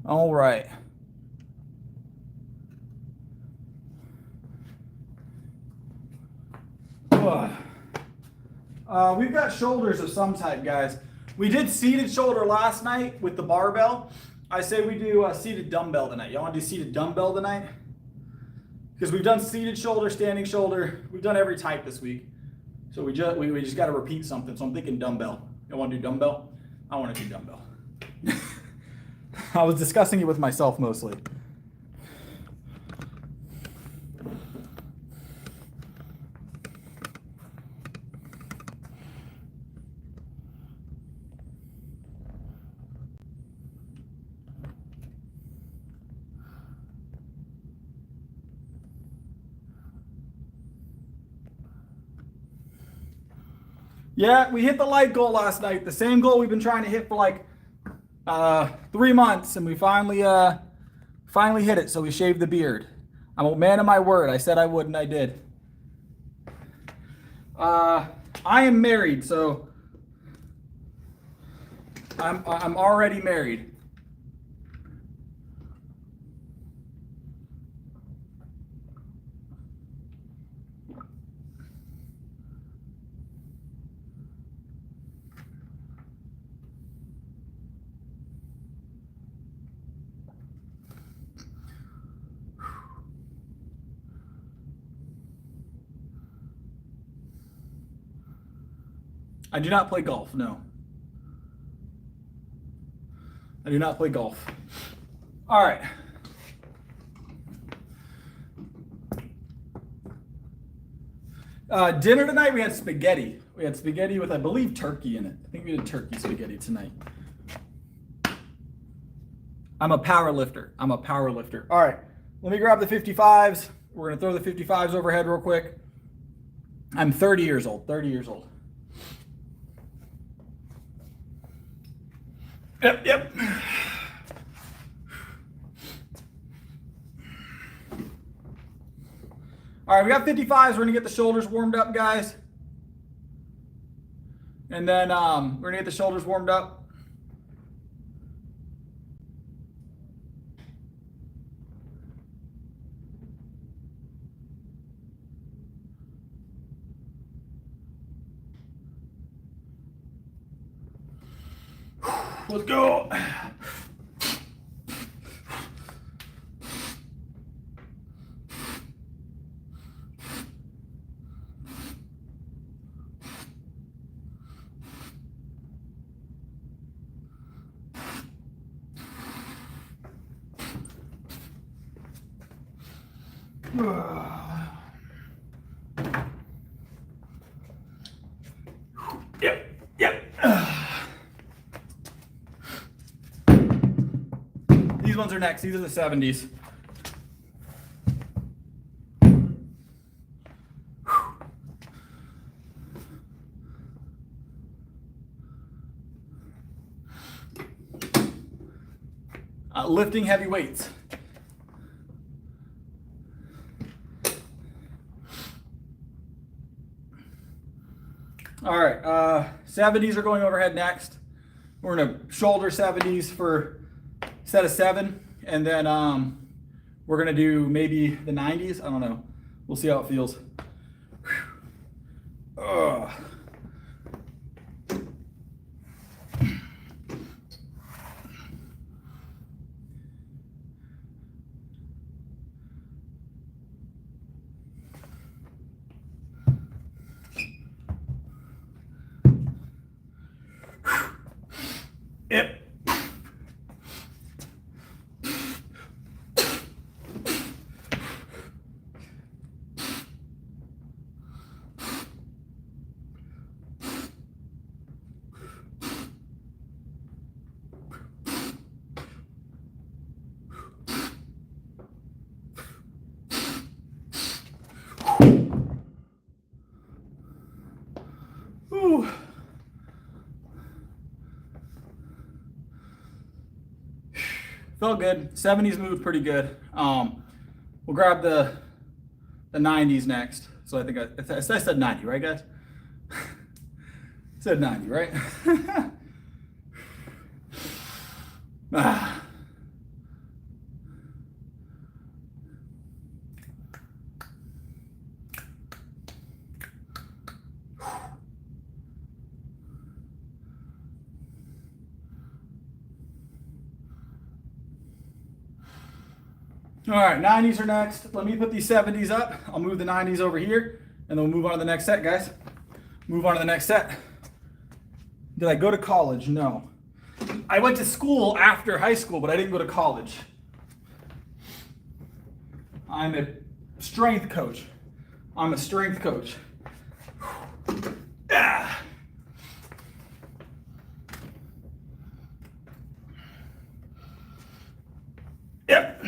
All right. We've got shoulders of some type, guys. We did seated shoulder last night with the barbell. I say we do a seated dumbbell tonight. Y'all want to do seated dumbbell tonight? Because we've done seated shoulder, standing shoulder. We've done every type this week. So we just got to repeat something. So I'm thinking dumbbell. You want to do dumbbell? I want to do dumbbell. I was discussing it with myself mostly. Yeah, we hit the light goal last night. The same goal we've been trying to hit for like 3 months, and we finally hit it. So we shaved the beard. I'm a man of my word. I said I would, and I did. I am married, so I'm already married. I do not play golf, no. I do not play golf. All right. Dinner tonight, we had spaghetti. We had spaghetti with, I believe, turkey in it. I think we did turkey spaghetti tonight. I'm a power lifter. I'm a power lifter. All right, let me grab the 55s. We're going to throw the 55s overhead real quick. I'm 30 years old, 30 years old. Yep. All right, we got 55s. We're gonna get the shoulders warmed up, guys. And then we're gonna get the shoulders warmed up. Let's go. Yep. These ones are next. These are the 70s. Lifting heavy weights. All right, 70s are going overhead next. We're gonna shoulder 70s for a set of 7, and then we're gonna do maybe the 90s. I don't know. We'll see how it feels. Yep. Ooh. Felt good. 70s moved pretty good. We'll grab the 90s next. So I think I said 90, right, guys? Said 90, right? All right, 90s are next. Let me put these 70s up. I'll move the 90s over here, and then we'll move on to the next set, guys. Move on to the next set. Did I go to college? No. I went to school after high school, but I didn't go to college. I'm a strength coach. I'm a strength coach. Ah. Yep.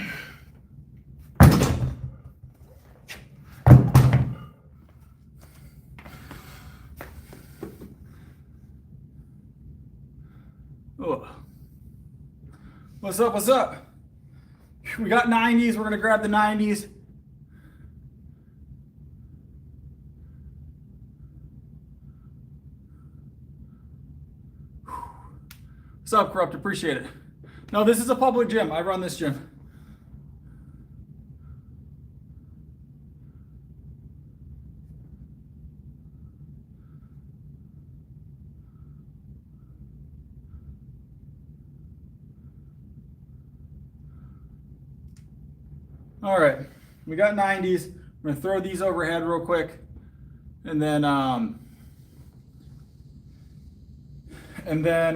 Oh. What's up? What's up? We got 90s. We're going to grab the 90s. What's up, Corrupt? Appreciate it. No, this is a public gym. I run this gym. All right, we got 90s. We're gonna throw these overhead real quick, and then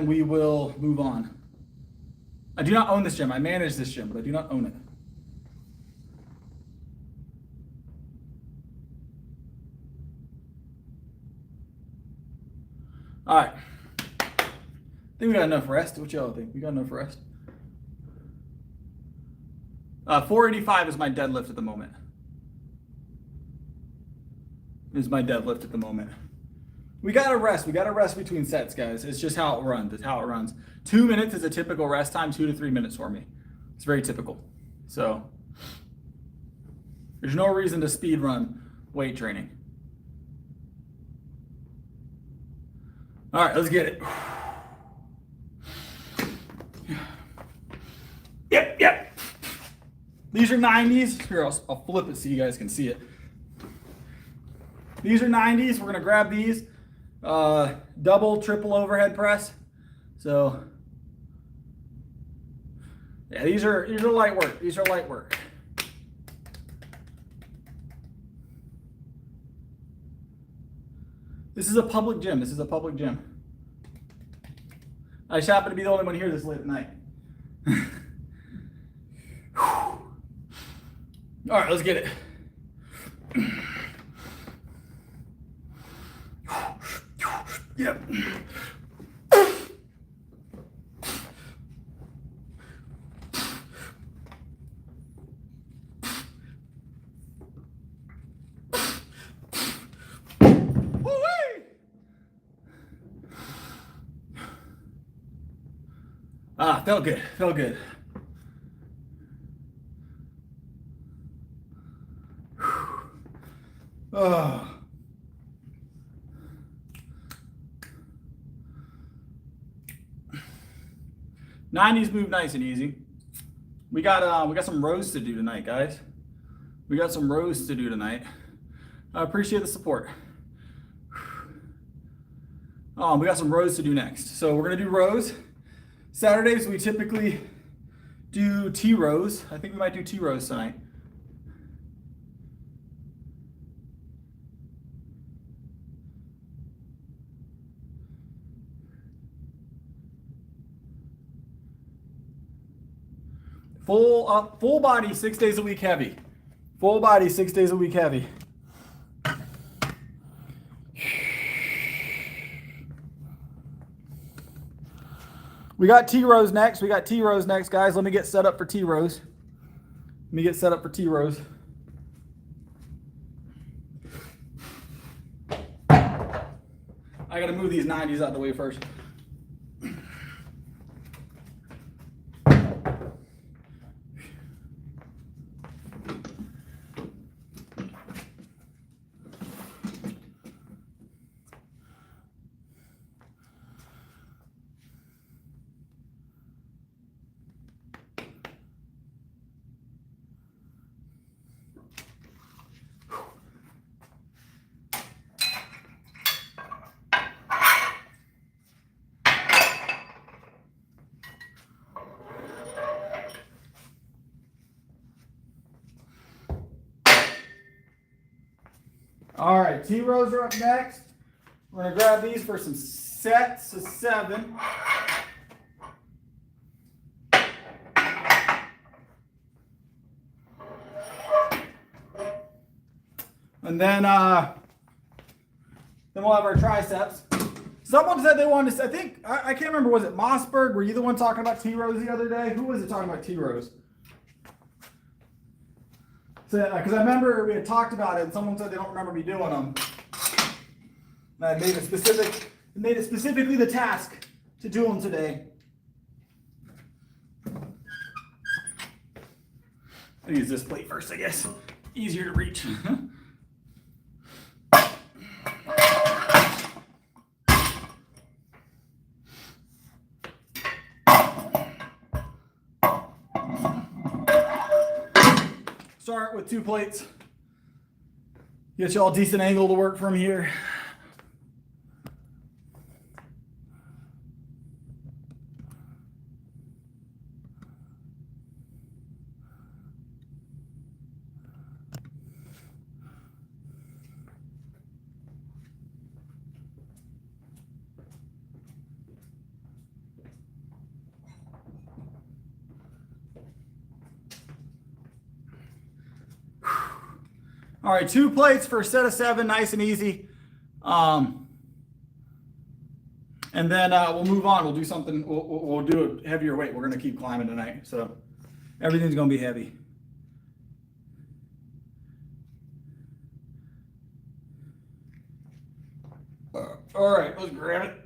we will move on. I do not own this gym. I manage this gym, but I do not own it. All right. I think we got enough rest. What y'all think? We got enough rest? 485 is my deadlift at the moment. Is my deadlift at the moment. We gotta rest. We gotta rest between sets, guys. It's just how it runs. It's how it runs. 2 minutes is a typical rest time. 2 to 3 minutes for me. It's very typical. So there's no reason to speed run weight training. All right, let's get it. Yep. These are 90s. Here, I'll flip it so you guys can see it. These are 90s. We're gonna grab these. Double, triple overhead press. So yeah, these are light work. These are light work. This is a public gym. This is a public gym. I just happen to be the only one here this late at night. All right, let's get it. Yep. Ah, felt good. Felt good. Oh. '90s move nice and easy. We got some rows to do tonight, guys. We got some rows to do tonight. I appreciate the support. We got some rows to do next. So we're gonna do rows. Saturdays we typically do T rows. I think we might do T rows tonight. Full body, 6 days a week heavy. Full body, 6 days a week heavy. We got T rows next. We got T rows next, guys. Let me get set up for T rows. Let me get set up for T rows. I gotta move these 90s out of the way first. All right, T-rows are up next. We're gonna grab these for some sets of 7. And then we'll have our triceps. Someone said they wanted to, I can't remember, was it Mossberg? Were you the one talking about T-rows the other day? Who was it talking about T-rows? Because I remember we had talked about it and someone said they don't remember me doing them. And I made it specifically the task to do them today. I'll use this plate first, I guess. Easier to reach. Start with 2 plates. Get you all decent angle to work from here. All right, 2 plates for a set of 7, nice and easy. And then we'll move on. We'll do something. We'll do a heavier weight. We're going to keep climbing tonight, so everything's going to be heavy. All right, let's grab it.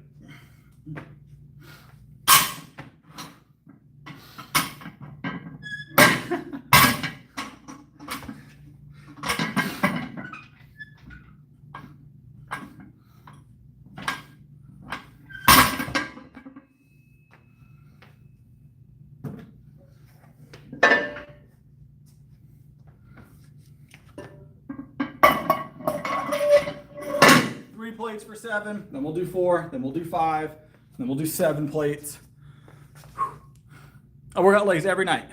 3 plates for 7, then we'll do 4, then we'll do 5, then we'll do 7 plates. I work out legs every night.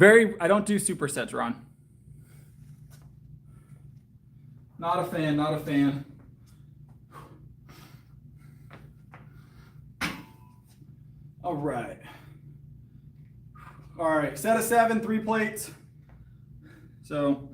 I don't do supersets, Ron. Not a fan, not a fan. All right. All right, set of 7, 3 plates. So,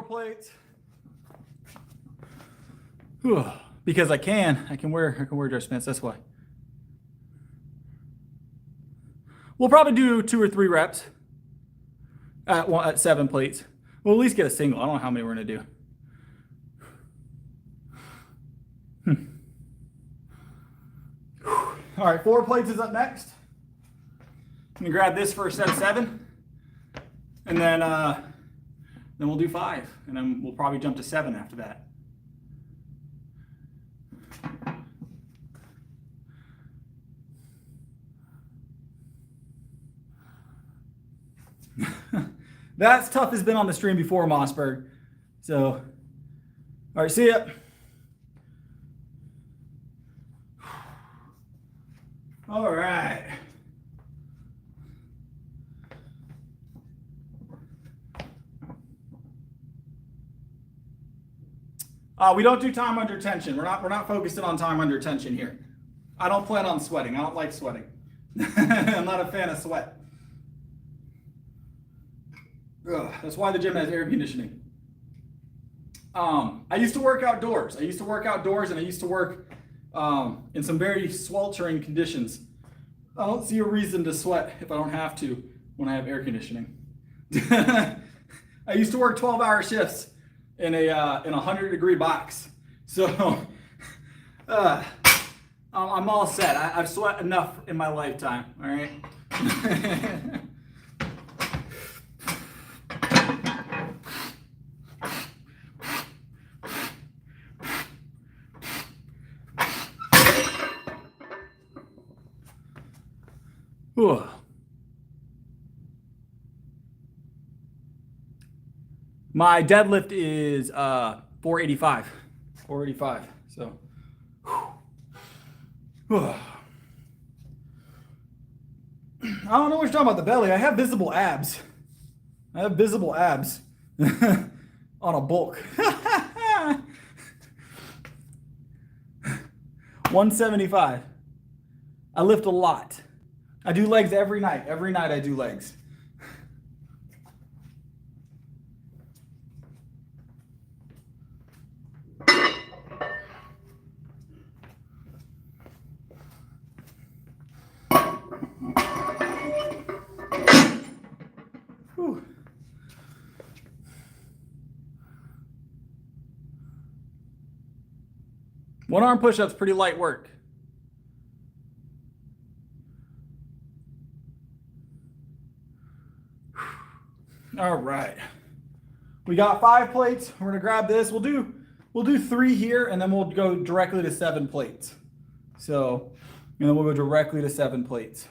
plates. Whew. Because I can wear dress pants. That's why. We'll probably do 2 or 3 reps at 7 plates. We'll at least get a single. I don't know how many we're gonna do. All right, 4 plates is up next. I'm gonna grab this for a set of 7, and then we'll do 5, and then we'll probably jump to 7 after that. That's tough has been on the stream before, Mossberg. So, all right, see ya. All right. We don't do time under tension. We're not focusing on time under tension here. I don't plan on sweating. I don't like sweating. I'm not a fan of sweat. Ugh, that's why the gym has air conditioning. I used to work outdoors. And I used to work in some very sweltering conditions. I don't see a reason to sweat if I don't have to when I have air conditioning. I used to work 12-hour shifts in a 100-degree box. So I'm all set. I've sweat enough in my lifetime, all right? Whew. My deadlift is 485. 485. So I don't know what you're talking about the belly. I have visible abs. I have visible abs on a bulk. 175. I lift a lot. I do legs every night. Every night I do legs. Whew. One arm push-up's pretty light work. All right. We got 5 plates. We're gonna grab this. We'll do 3 here, and then we'll go directly to 7 plates. So, and then we'll go directly to 7 plates.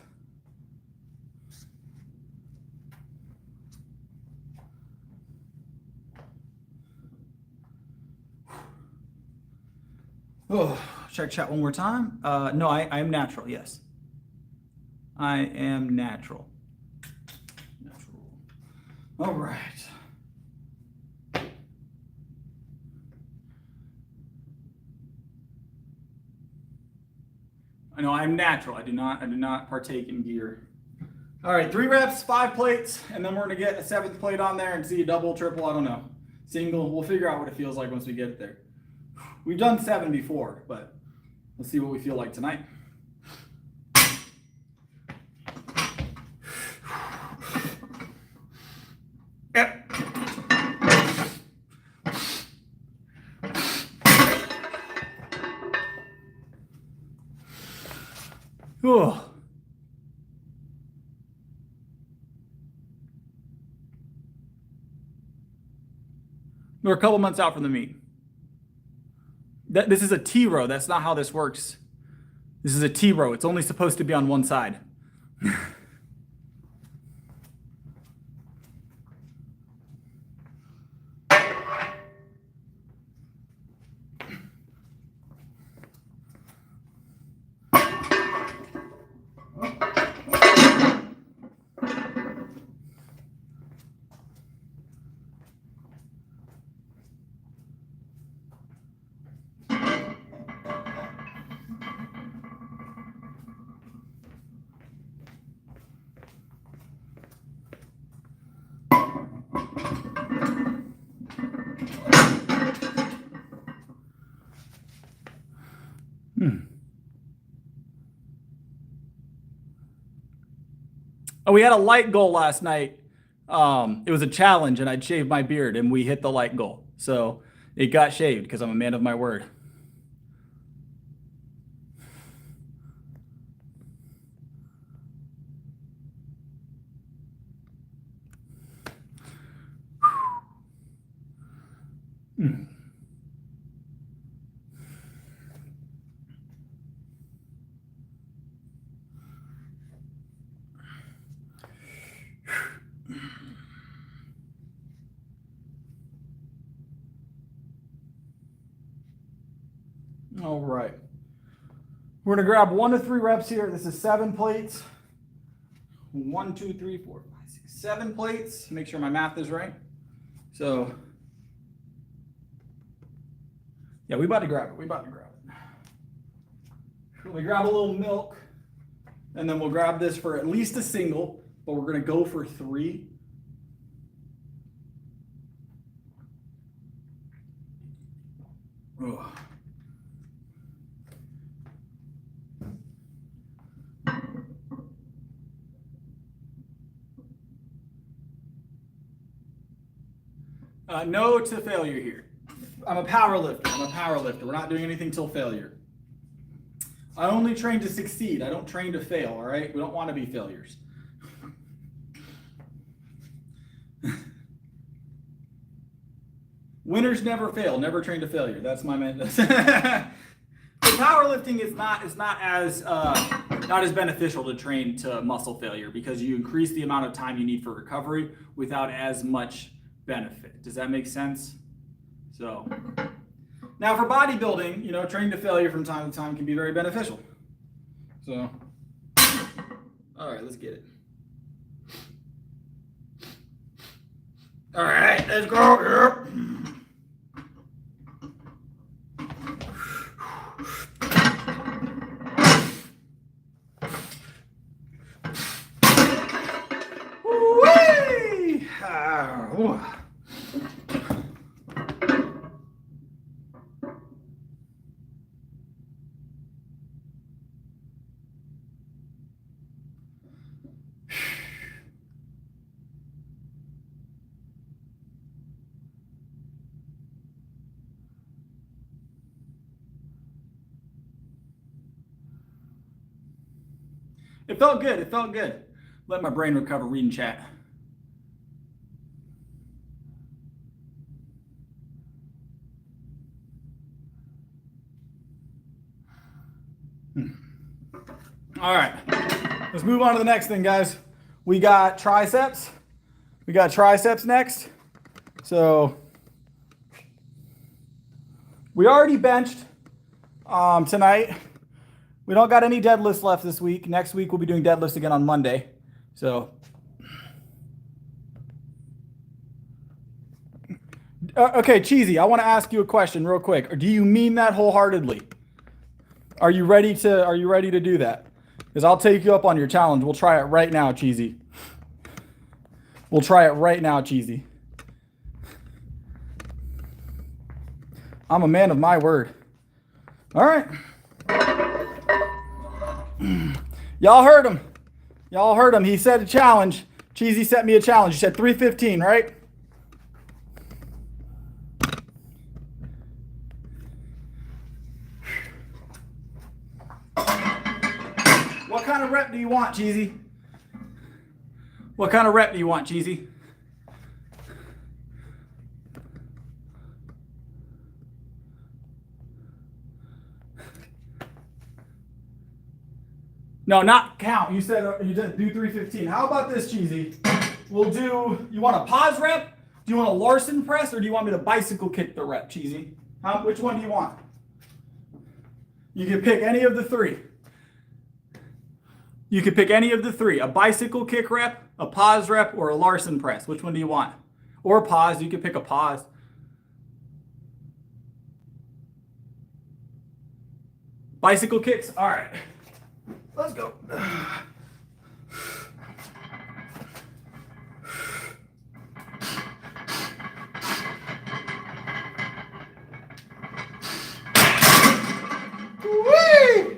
Oh, check chat one more time. No, I am natural. Yes, I am natural. All right. I know I'm natural. I do not partake in gear. All right, 3 reps, 5 plates, and then we're gonna get a 7th plate on there and see a double, triple, I don't know. Single, we'll figure out what it feels like once we get there. We've done 7 before, but let's see what we feel like tonight. Yep. Whew. We're a couple months out from the meet. This is a T row. That's not how this works. This is a T row. It's only supposed to be on one side. Oh, we had a light goal last night. It was a challenge, and I'd shaved my beard, and we hit the light goal. So it got shaved because I'm a man of my word. All right. We're going to grab 1 to 3 reps here. This is 7 plates. 1, 2, 3, 4, 5, 6, 7 plates. Make sure my math is right. So, yeah, we about to grab it. We about to grab it. We grab a little milk, and then we'll grab this for at least a single, but we're going to go for 3. Ugh. No to failure here. I'm a powerlifter. We're not doing anything till failure. I only train to succeed. I don't train to fail, all right? We don't want to be failures. Winners never fail. Never train to failure. That's my man. Powerlifting is not as not as beneficial to train to muscle failure because you increase the amount of time you need for recovery without as much benefit. Does that make sense? So now for bodybuilding, you know, training to failure from time to time can be very beneficial. So, all right, let's get it. All right, let's go. Whee! It felt good. It felt good. Let my brain recover reading chat. All right. Let's move on to the next thing, guys. We got triceps. We got triceps next. So we already benched tonight. We don't got any deadlifts left this week. Next week, we'll be doing deadlifts again on Monday. So, okay, Cheesy, I want to ask you a question real quick. Do you mean that wholeheartedly? Are you ready to do that? Because I'll take you up on your challenge. We'll try it right now, Cheesy. We'll try it right now, Cheesy. I'm a man of my word. All right. Y'all heard him. Y'all heard him. He said a challenge. Cheesy set me a challenge. He said 315, right? What kind of rep do you want, Cheesy? What kind of rep do you want, Cheesy? No, not count. You said you did do 315. How about this, Cheesy? We'll do, you want a pause rep? Do you want a Larson press or do you want me to bicycle kick the rep, Cheesy? Which one do you want? You can pick any of the three. You can pick any of the three. A bicycle kick rep, a pause rep, or a Larson press. Which one do you want? Or pause. You can pick a pause. Bicycle kicks? All right. Let's go. Whee!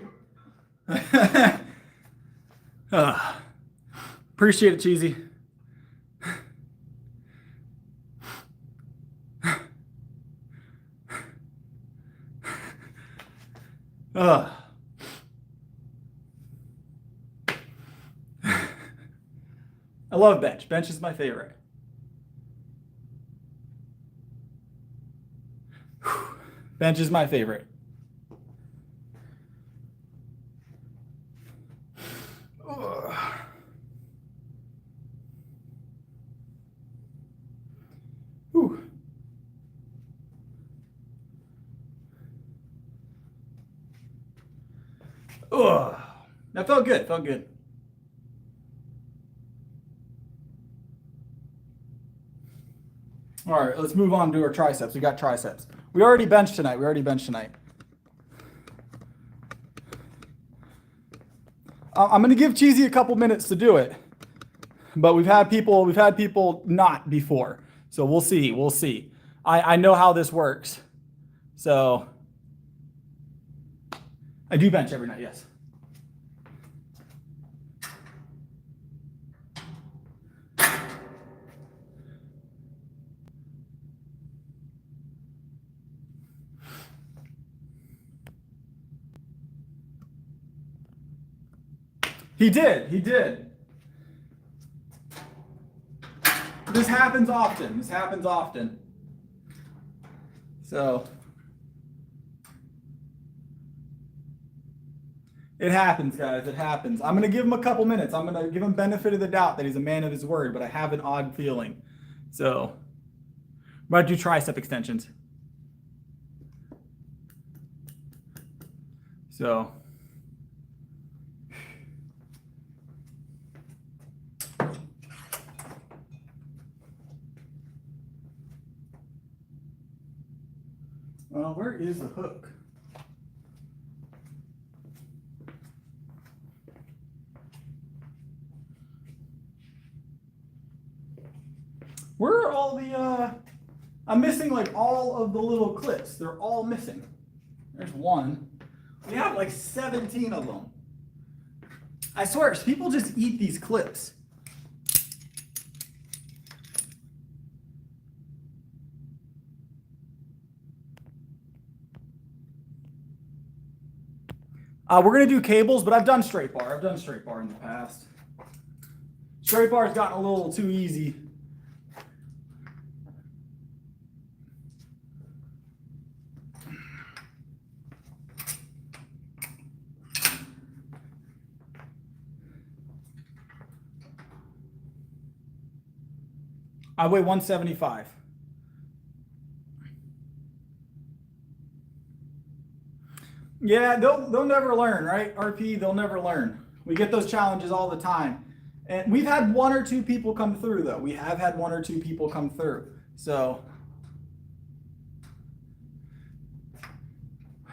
Appreciate it, Cheesy. I love bench. Bench is my favorite. Bench is my favorite. That felt good. Felt good. All right, let's move on to our triceps. We got triceps. We already benched tonight. I'm going to give Cheesy a couple minutes to do it, but we've had people not before, so we'll see. I know how this works, so I do bench every night. Yes. He did. This happens often. So, It happens, guys. It happens. I'm going to give him a couple minutes. I'm going to give him benefit of the doubt that he's a man of his word, but I have an odd feeling. So, I'm about to do tricep extensions. So, where is the hook? Where are all the, I'm missing like all of the little clips. They're all missing. There's one. We have like 17 of them. I swear, people just eat these clips. We're going to do cables, but I've done straight bar. I've done straight bar in the past. Straight bar's gotten a little too easy. I weigh 175. Yeah, they'll never learn, right? RP, they'll never learn. We get those challenges all the time. And we've had one or two people come through, though. We have had one or two people come through. So,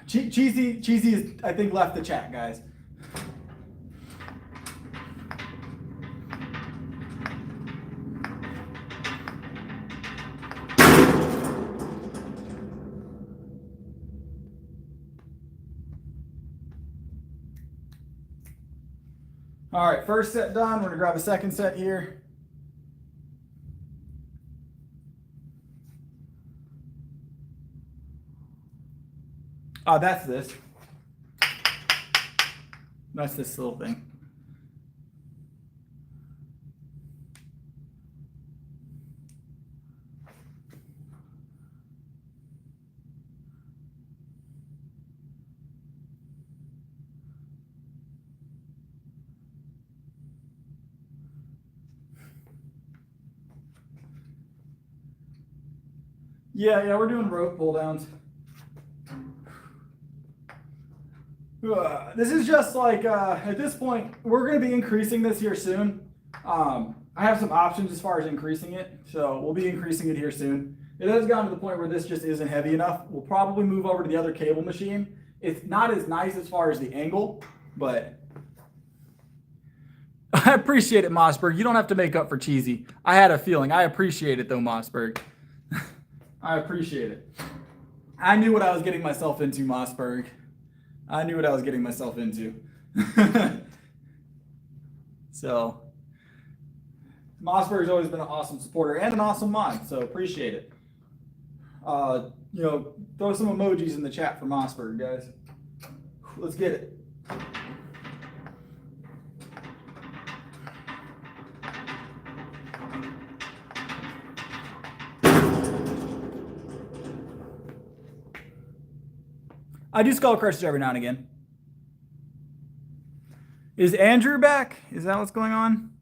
Cheesy is, I think, left the chat, guys. All right, first set done. We're gonna grab a second set here. Oh, that's this. That's this little thing. Yeah, we're doing rope pull downs. This is just like, at this point, we're going to be increasing this here soon. I have some options as far as increasing it, so we'll be increasing it here soon. It has gotten to the point where this just isn't heavy enough. We'll probably move over to the other cable machine. It's not as nice as far as the angle, but I appreciate it, Mossberg. You don't have to make up for Cheesy. I had a feeling. I appreciate it, though, Mossberg. I appreciate it. I knew what I was getting myself into, Mossberg. I knew what I was getting myself into. So, Mossberg's always been an awesome supporter and an awesome mod, so appreciate it. You know, throw some emojis in the chat for Mossberg, guys. Let's get it. I do skull crushes every now and again. Is Andrew back? Is that what's going on?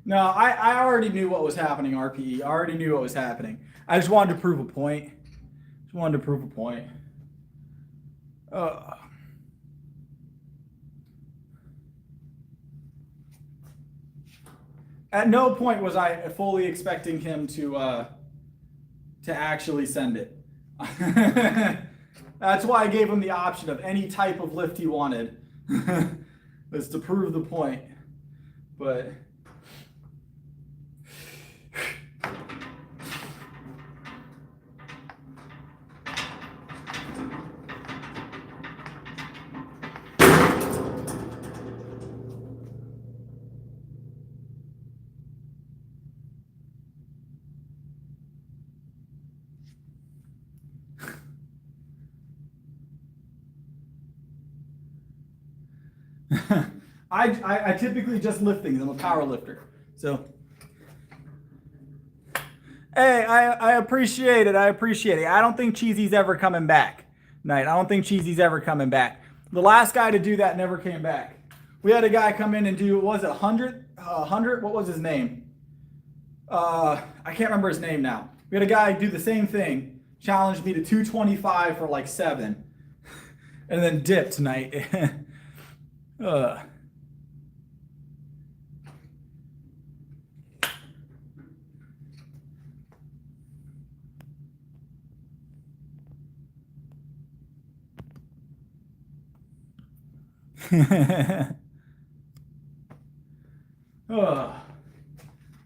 No, I already knew what was happening, RPE. I already knew what was happening. I just wanted to prove a point. Just wanted to prove a point. At no point was I fully expecting him to actually send it. That's why I gave him the option of any type of lift he wanted. Was to prove the point. But I typically just lift things. I'm a power lifter. So, hey, I appreciate it. I appreciate it. I don't think Cheesy's ever coming back. Night. I don't think Cheesy's ever coming back. The last guy to do that never came back. We had a guy come in and do, what was it, 100? 100? What was his name? I can't remember his name now. We had a guy do the same thing, challenged me to 225 for like 7, and then dipped tonight.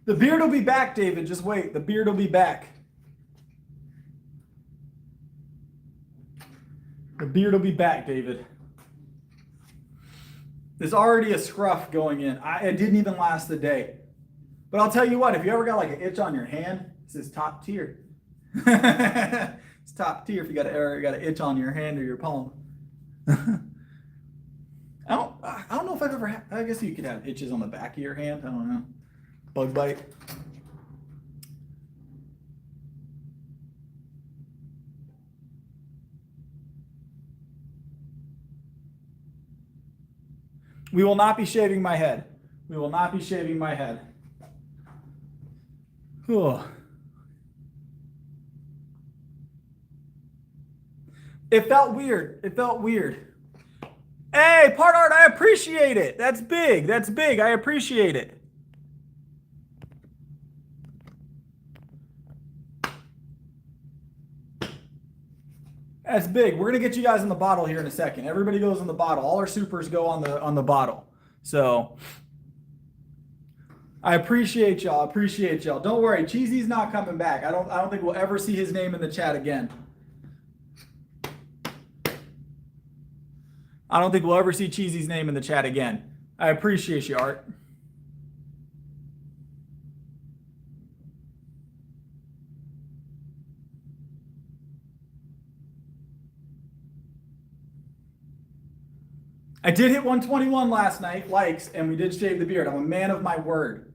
The beard will be back, David. Just wait. The beard will be back. The beard will be back, David. There's already a scruff going in. It didn't even last the day. But I'll tell you what, if you ever got like an itch on your hand, this is top tier. It's top tier if you got an itch on your hand or your palm. I don't know if I've ever had, I guess you could have itches on the back of your hand. I don't know. Bug bite. We will not be shaving my head. We will not be shaving my head. Oh. It felt weird. It felt weird. Hey, Part Art, I appreciate it. That's big. That's big. I appreciate it. That's big. We're gonna get you guys in the bottle here in a second. Everybody goes in the bottle. All our supers go on the bottle. So I appreciate y'all. Appreciate y'all. Don't worry, Cheesy's not coming back. I don't think we'll ever see his name in the chat again. I don't think we'll ever see Cheesy's name in the chat again. I appreciate you, Art. I did hit 121 last night, likes, and we did shave the beard. I'm a man of my word.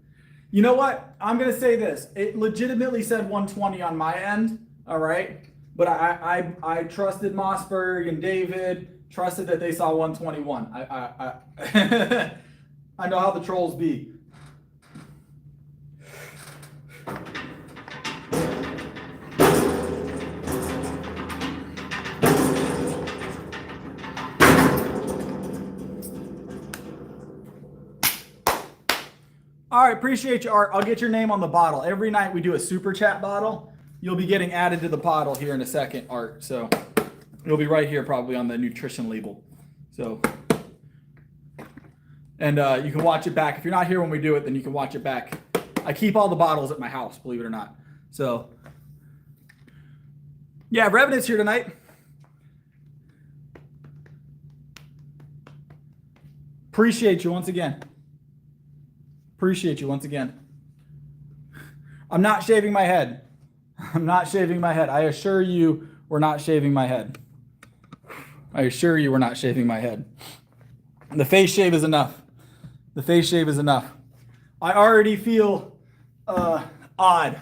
You know what? I'm going to say this. It legitimately said 120 on my end, all right? But I trusted Mossberg and David, trusted that they saw 121. I know how the trolls be. All right, appreciate you, Art. I'll get your name on the bottle. Every night we do a super chat bottle. You'll be getting added to the bottle here in a second, Art. So it'll be right here probably on the nutrition label. So, and you can watch it back. If you're not here when we do it, then you can watch it back. I keep all the bottles at my house, believe it or not. So, yeah, Revenant's here tonight. Appreciate you once again. Appreciate you once again. I'm not shaving my head. I'm not shaving my head. I assure you we're not shaving my head. I assure you we're not shaving my head. The face shave is enough. The face shave is enough. I already feel odd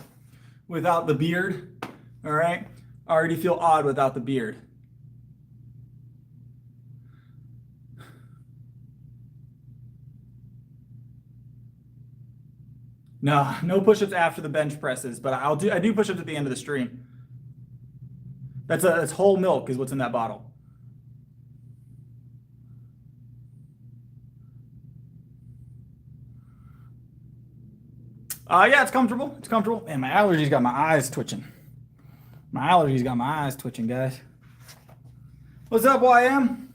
without the beard. All right? I already feel odd without the beard. No push-ups after the bench presses, but I do push-ups at the end of the stream. That's whole milk is what's in that bottle. Yeah, it's comfortable. It's comfortable. Man, my allergies got my eyes twitching. My allergies got my eyes twitching, guys. What's up, YM?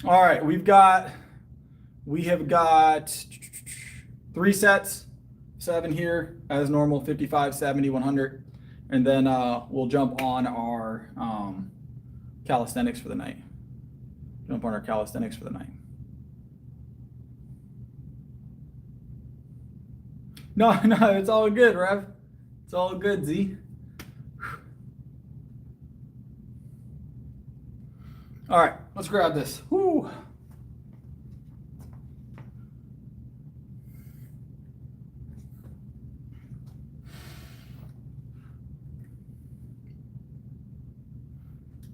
All right, we have got 3 sets, 7 here as normal, 55, 70, 100. And then we'll jump on our calisthenics for the night. Jump on our calisthenics for the night. No, it's all good, Rev. It's all good, Z. All right, let's grab this. Woo.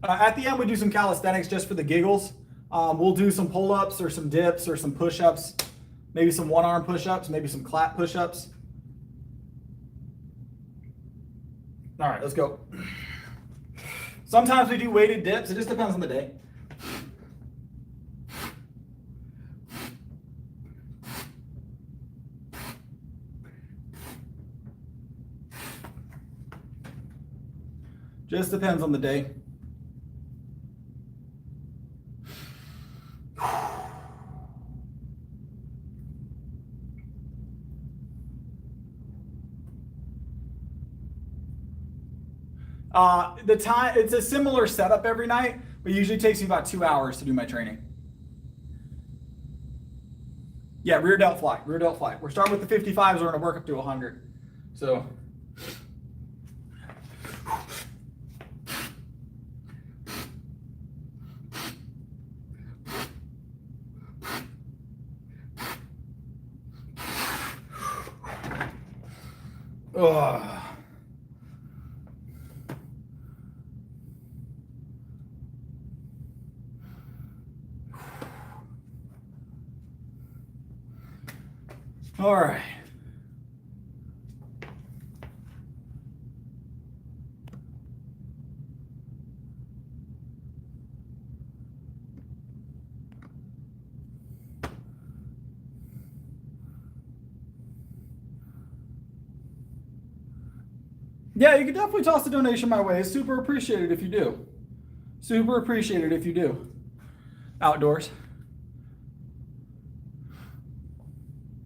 At the end, we do some calisthenics just for the giggles. We'll do some pull-ups or some dips or some push-ups, maybe some one-arm push-ups, maybe some clap push-ups. All right, let's go. Sometimes we do weighted dips. It just depends on the day. Just depends on the day. It's a similar setup every night, but it usually takes me about 2 hours to do my training. Yeah, rear delt fly, rear delt fly. We're starting with the 55s, we're gonna work up to 100. So. Ugh. All right. Yeah, you can definitely toss a donation my way. It's super appreciated if you do. Super appreciated if you do. Outdoors.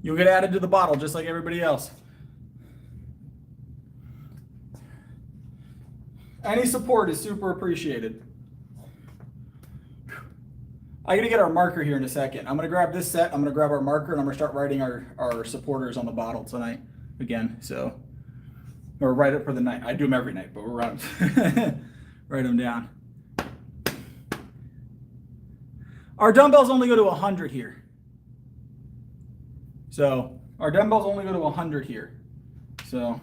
You'll get added to the bottle just like everybody else. Any support is super appreciated. I'm gonna get our marker here in a second. I'm gonna grab this set, I'm gonna grab our marker, and I'm gonna start writing our supporters on the bottle tonight again. So, or write it for the night. I do them every night, but we're write them down. Our dumbbells only go to 100 here. So our dumbbells only go to 100 here. So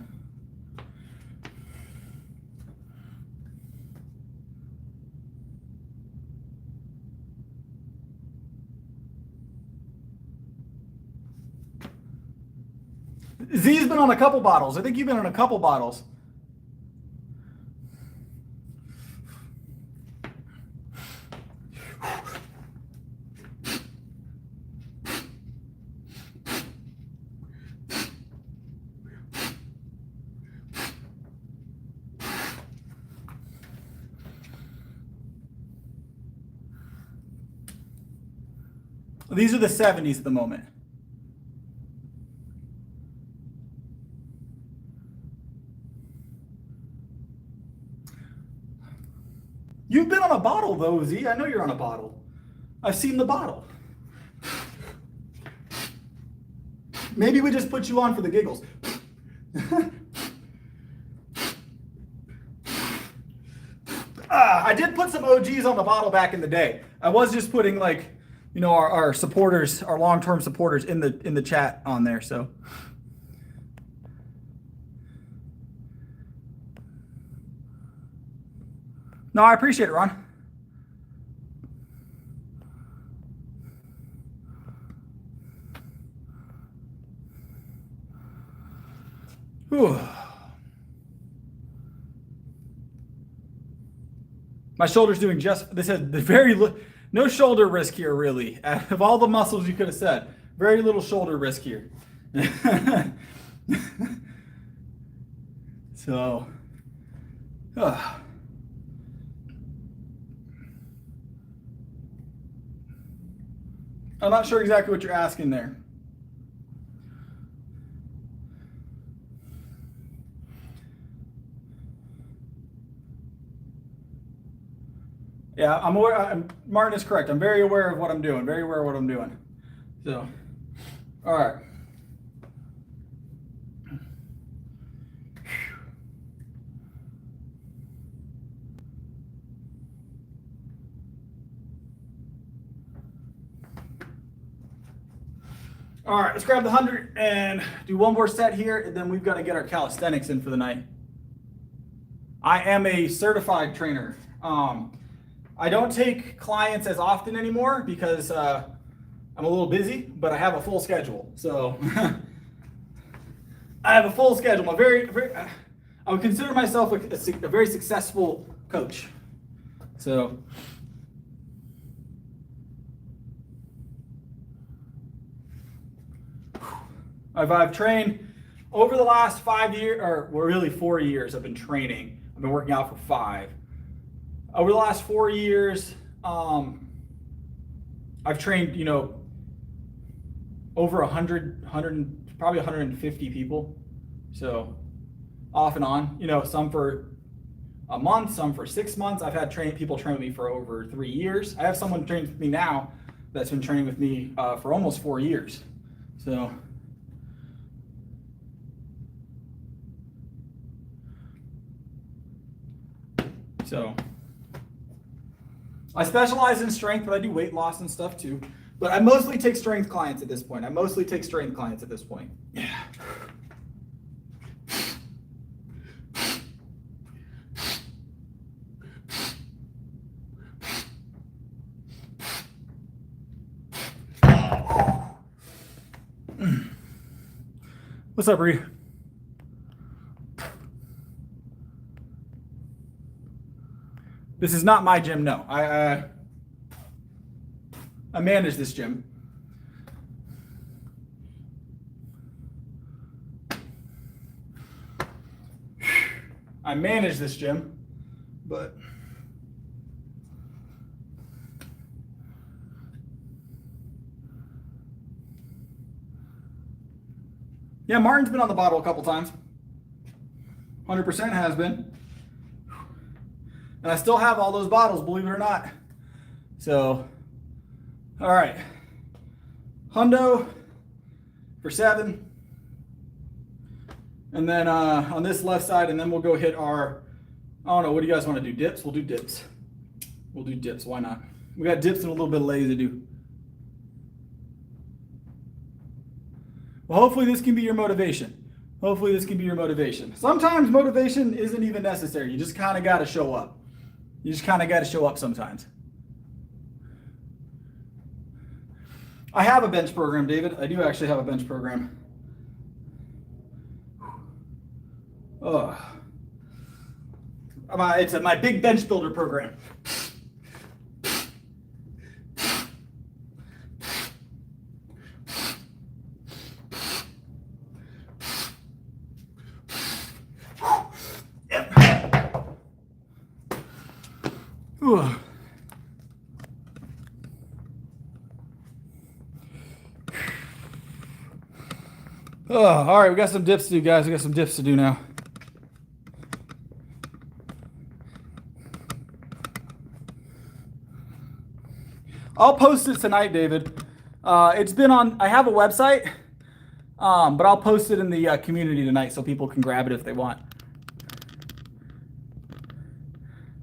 Z's been on a couple bottles. I think you've been on a couple bottles. These are the 70s at the moment. You've been on a bottle though, Z. I know you're on a bottle. I've seen the bottle. Maybe we just put you on for the giggles. I did put some OGs on the bottle back in the day. I was just putting like, you know, our supporters, our long-term supporters in the chat on there. So no, I appreciate it, Ron. Whew. My shoulder's doing just, they said the very no shoulder risk here, really. Of all the muscles you could have said, very little shoulder risk here. So, I'm not sure exactly what you're asking there. Yeah, I'm aware. Martin is correct. I'm very aware of what I'm doing. Very aware of what I'm doing. So, all right. All right, let's grab the 100 and do one more set here, and then we've got to get our calisthenics in for the night. I am a certified trainer. I don't take clients as often anymore because I'm a little busy, but I have a full schedule. So I have a full schedule. I would consider myself a very successful coach. So I've trained over the last 5 years, or well, really 4 years. I've been training. I've been working out for 5. Over the last 4 years, I've trained, over 100, probably 150 people. So off and on, some for a month, some for 6 months. I've had people train with me for over 3 years. I have someone trained with me now that's been training with me for almost 4 years. So I specialize in strength, but I do weight loss and stuff too. But I mostly take strength clients at this point. Yeah. What's up, Reed? This is not my gym, no. I manage this gym. I manage this gym, but yeah, Martin's been on the bottle a couple times. 100% has been. And I still have all those bottles, believe it or not. So, all right. Hundo for 7. And then on this left side, and then we'll go hit our, I don't know, what do you guys want to do? Dips? We'll do dips. We'll do dips, why not? We got dips and a little bit of legs to do. Well, hopefully this can be your motivation. Sometimes motivation isn't even necessary. You just kind of got to show up. Sometimes. I have a bench program, David. I do actually have a bench program. It's my big bench builder program. All right, we got some dips to do, guys. We got some dips to do now. I'll post it tonight, David. It's been on, I have a website, but I'll post it in the community tonight so people can grab it if they want.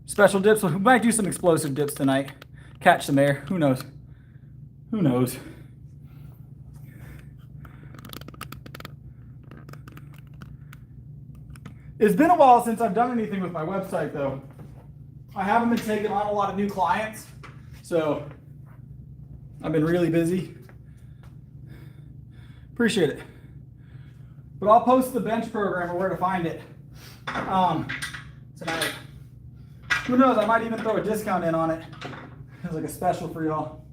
Special dips. We might do some explosive dips tonight. Catch some air. Who knows? It's been a while since I've done anything with my website, though. I haven't been taking on a lot of new clients, so I've been really busy. Appreciate it. But I'll post the bench program or where to find it tonight. Who knows? I might even throw a discount in on it. It's like a special for y'all.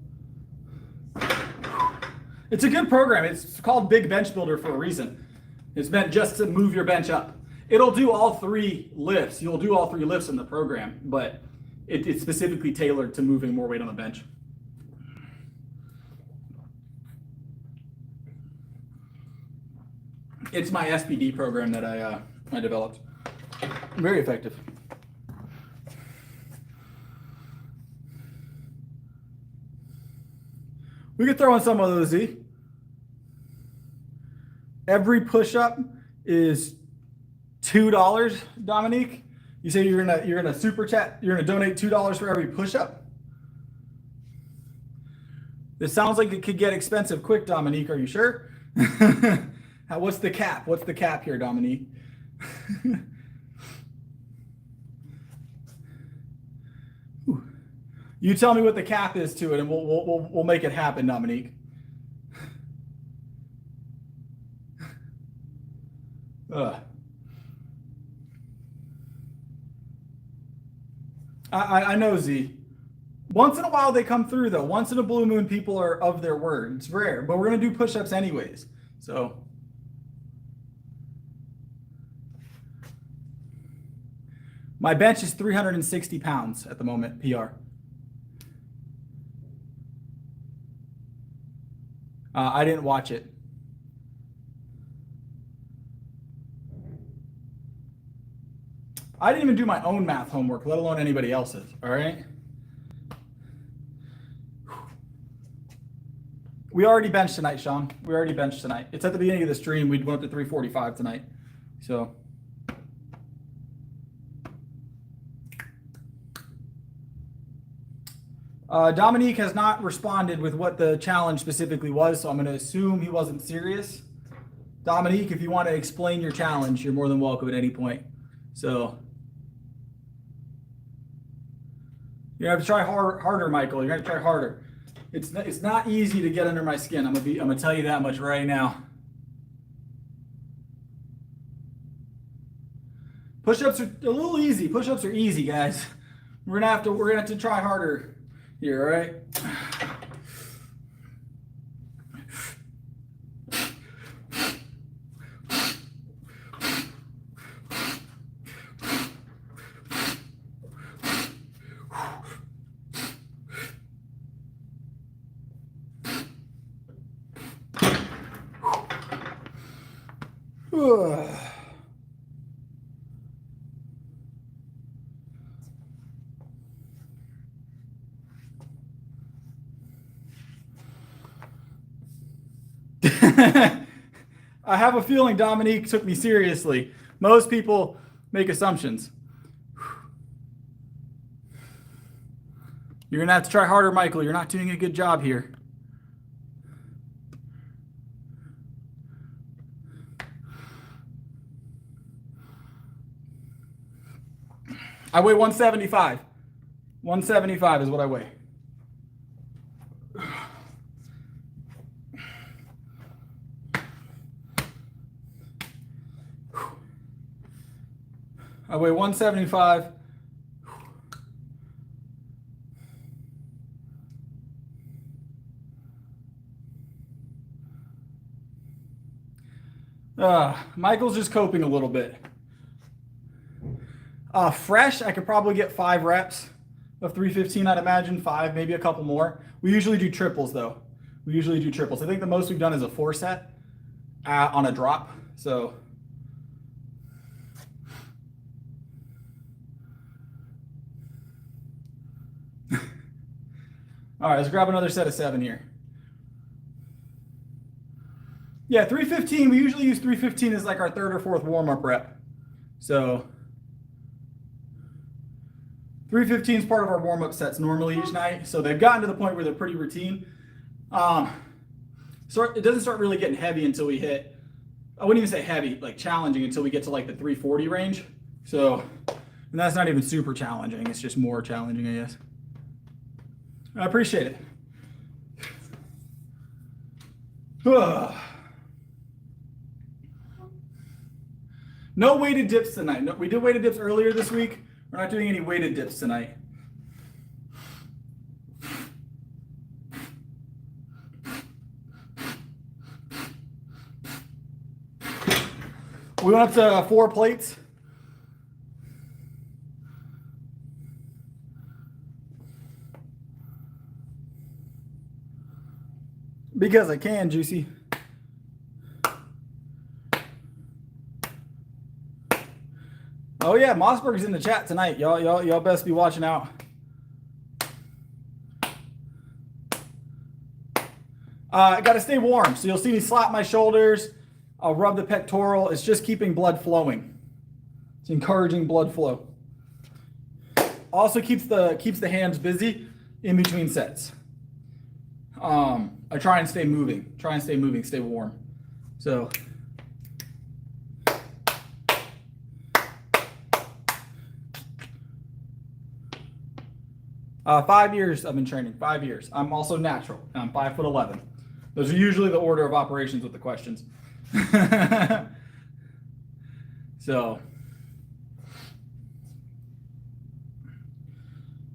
It's a good program. It's called Big Bench Builder for a reason. It's meant just to move your bench up. It'll do all 3 lifts. You'll do all 3 lifts in the program, but it's specifically tailored to moving more weight on the bench. It's my SPD program that I developed. Very effective. We could throw in some of those, Z. Every push-up is $2, Dominique. You say you're gonna super chat. You're gonna donate $2 for every push-up. This sounds like it could get expensive quick, Dominique. Are you sure? What's the cap? What's the cap here, Dominique? You tell me what the cap is to it, and we'll make it happen, Dominique. I know, Z. Once in a while they come through, though. Once in a blue moon, people are of their word. It's rare, but we're going to do push-ups anyways. So, my bench is 360 pounds at the moment, PR. I didn't watch it. I didn't even do my own math homework, let alone anybody else's, all right? We already benched tonight, Sean. We already benched tonight. It's at the beginning of the stream. We went up to 345 tonight. So. Dominique has not responded with what the challenge specifically was, so I'm going to assume he wasn't serious. Dominique, if you want to explain your challenge, you're more than welcome at any point. So. You have to try harder, Michael. You're going to try harder. It's not easy to get under my skin. I'm gonna tell you that much right now. Push-ups are a little easy. Push-ups are easy, guys. We're gonna have to try harder here, all right? I have a feeling Dominique took me seriously. Most people make assumptions. You're going to have to try harder, Michael. You're not doing a good job here. I weigh 175. 175 is what I weigh. I weigh 175. Michael's just coping a little bit. Fresh, I could probably get 5 reps of 315, I'd imagine. 5, maybe a couple more. We usually do triples, though. We usually do triples. I think the most we've done is a 4 set on a drop. So, all right, let's grab another set of 7 here. Yeah, 315, we usually use 315 as like our 3rd or 4th warm-up rep. So 315 is part of our warm-up sets normally each night. So they've gotten to the point where they're pretty routine. So it doesn't start really getting heavy until we hit, I wouldn't even say heavy, like challenging until we get to like the 340 range. So, and that's not even super challenging. It's just more challenging, I guess. I appreciate it. No weighted dips tonight. No, we did weighted dips earlier this week. We're not doing any weighted dips tonight. We went up to 4 plates. Because I can, Juicy. Oh yeah, Mossberg's in the chat tonight. Y'all best be watching out. I gotta stay warm. So you'll see me slap my shoulders. I'll rub the pectoral. It's just keeping blood flowing. It's encouraging blood flow. Also keeps the hands busy in between sets. I try and stay moving. Stay warm. So. 5 years I've been training, 5 years. I'm also natural. I'm 5'11". Those are usually the order of operations with the questions. So,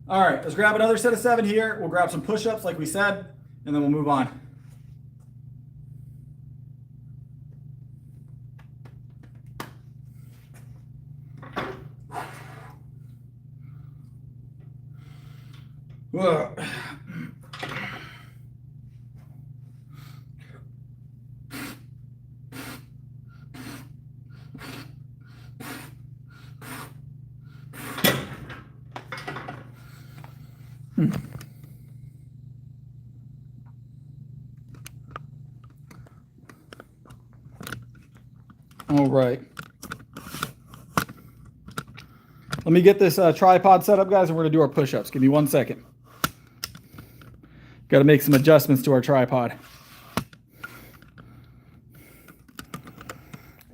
all right, let's grab another set of 7 here. We'll grab some push-ups like we said, and then we'll move on. Whoa. All right. Let me get this tripod set up, guys, and we're going to do our push-ups. Give me 1 second. Got to make some adjustments to our tripod.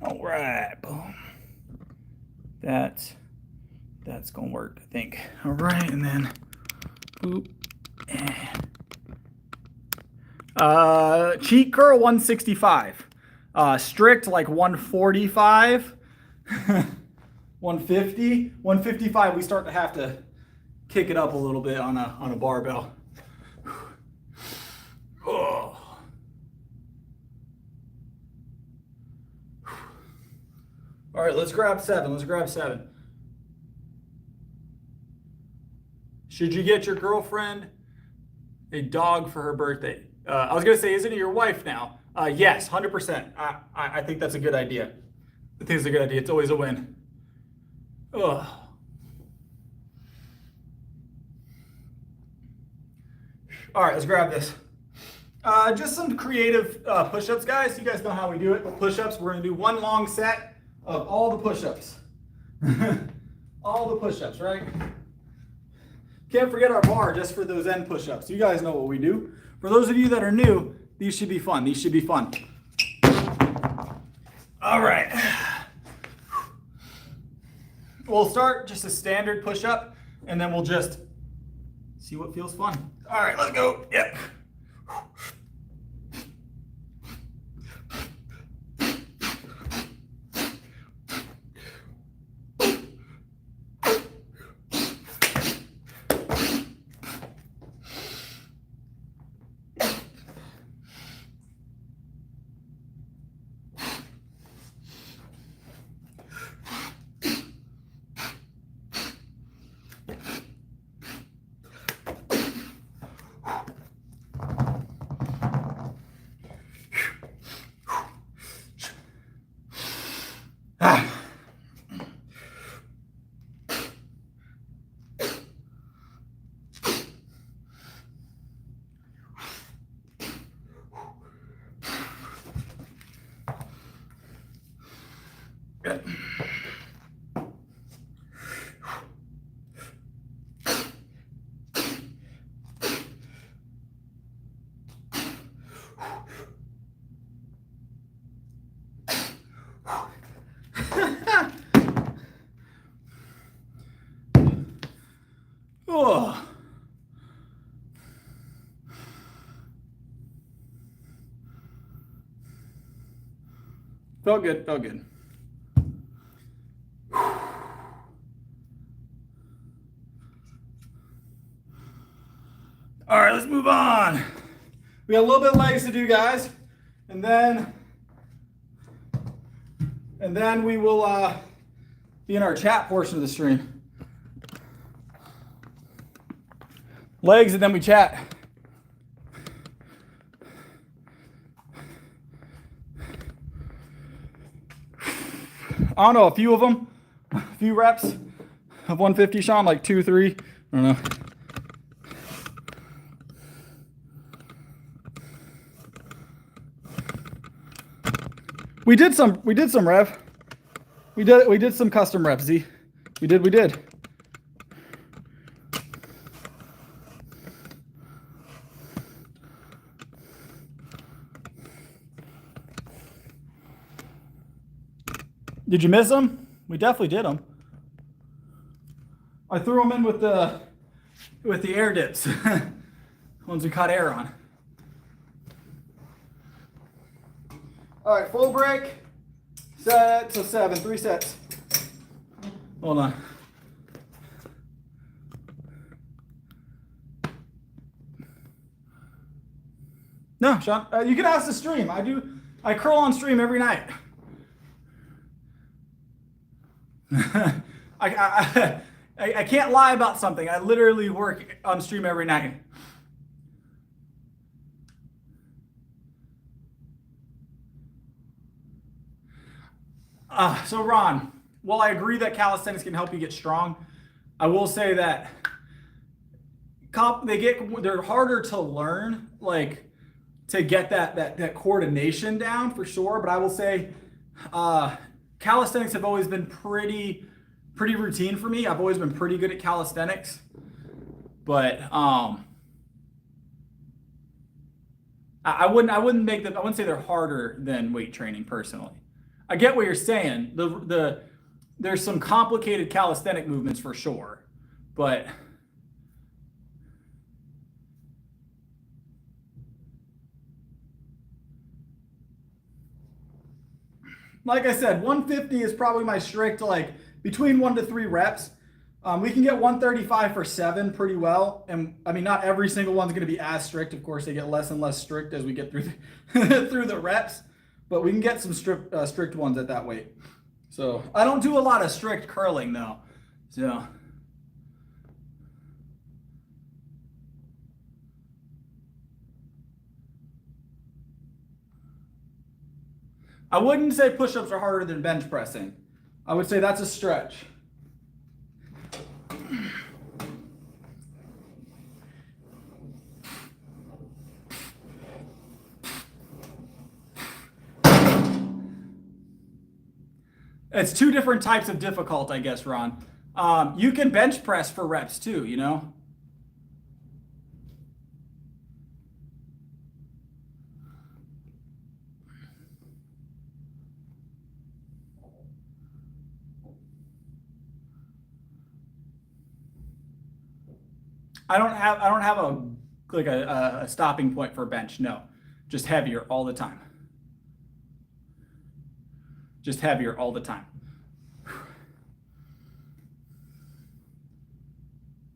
All right, boom. That's going to work, I think. All right, and then boop. Cheat curl 165. Strict like 145. 150. 155, we start to have to kick it up a little bit on a barbell. Oh. All right, let's grab 7. Should you get your girlfriend a dog for her birthday? I was going to say, isn't it your wife now? Yes, 100%. I think that's a good idea. I think it's a good idea. It's always a win. Ugh. All right, let's grab this. Just some creative push-ups, guys. You guys know how we do it with push-ups. We're going to do one long set of all the push-ups. All the push-ups, right? Can't forget our bar just for those end push-ups. You guys know what we do. For those of you that are new, these should be fun. All right. We'll start just a standard push-up, and then we'll just see what feels fun. All right, let's go. Yep. Good. Oh. Felt good. All right, let's move on. We got a little bit of legs to do, guys. And then we will be in our chat portion of the stream. Legs, and then we chat. I don't know, a few of them, a few reps of 150, Sean, like 2, 3, I don't know. We did some rev. We did some custom reps, Z. We did. Did you miss them? We definitely did them. I threw them in with the air dips. Ones we caught air on. All right, full break. Set to 7, 3 sets. Hold on. No, Sean, you can ask the stream. I curl on stream every night. I can't lie about something. I literally work on stream every night. So Ron, while I agree that calisthenics can help you get strong, I will say that they're harder to learn, like to get that coordination down for sure. But I will say calisthenics have always been pretty routine for me. I've always been pretty good at calisthenics, but I wouldn't say they're harder than weight training personally. I get what you're saying. There's some complicated calisthenic movements for sure, but like I said, 150 is probably my strict, like between 1 to 3 reps. We can get 135 for 7 pretty well. And I mean, not every single one's going to be as strict. Of course, they get less and less strict as we get through through the reps. But we can get some strict ones at that weight. So I don't do a lot of strict curling though. So I wouldn't say push-ups are harder than bench pressing. I would say that's a stretch. It's 2 different types of difficult, I guess, Ron. You can bench press for reps too, you know? I don't have a stopping point for bench. No, just heavier all the time. Just heavier all the time.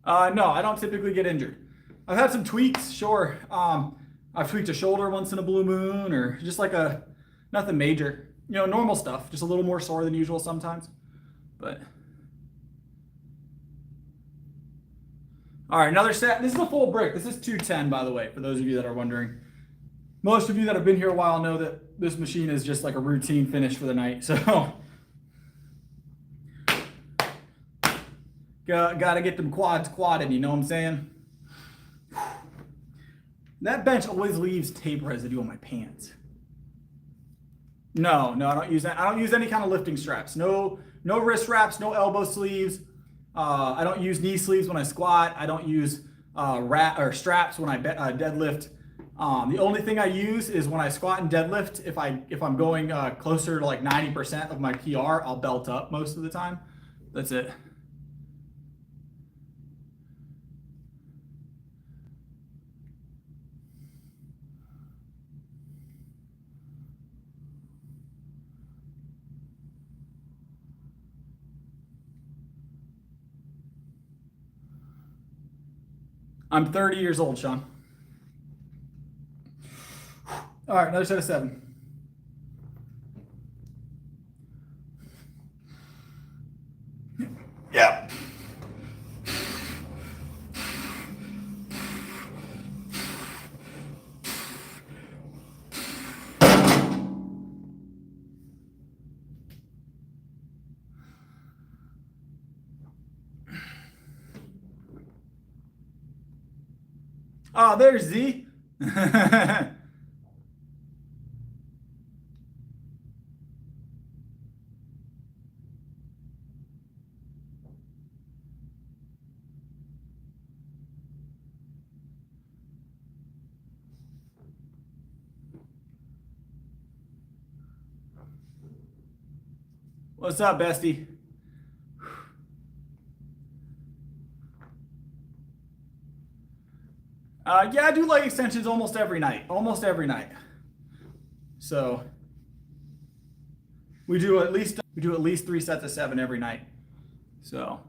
No, I don't typically get injured. I've had some tweaks, sure. I've tweaked a shoulder once in a blue moon, or just like nothing major. You know, normal stuff. Just a little more sore than usual sometimes. But all right, another set. This is a full brick. This is 210, by the way, for those of you that are wondering. Most of you that have been here a while know that this machine is just like a routine finish for the night. So gotta get them quads quadded, you know what I'm saying? That bench always leaves tape residue on my pants. No, I don't use that. I don't use any kind of lifting straps. No wrist wraps, no elbow sleeves. I don't use knee sleeves when I squat. I don't use straps when I deadlift. The only thing I use is when I squat and deadlift. If I'm going closer to like 90% of my PR, I'll belt up most of the time. That's it. I'm 30 years old, Sean. All right, another set of 7. Yeah. Oh, there's Z. What's up, bestie? Yeah, I do leg extensions almost every night. Almost every night. So we do at least 3 sets of 7 every night. So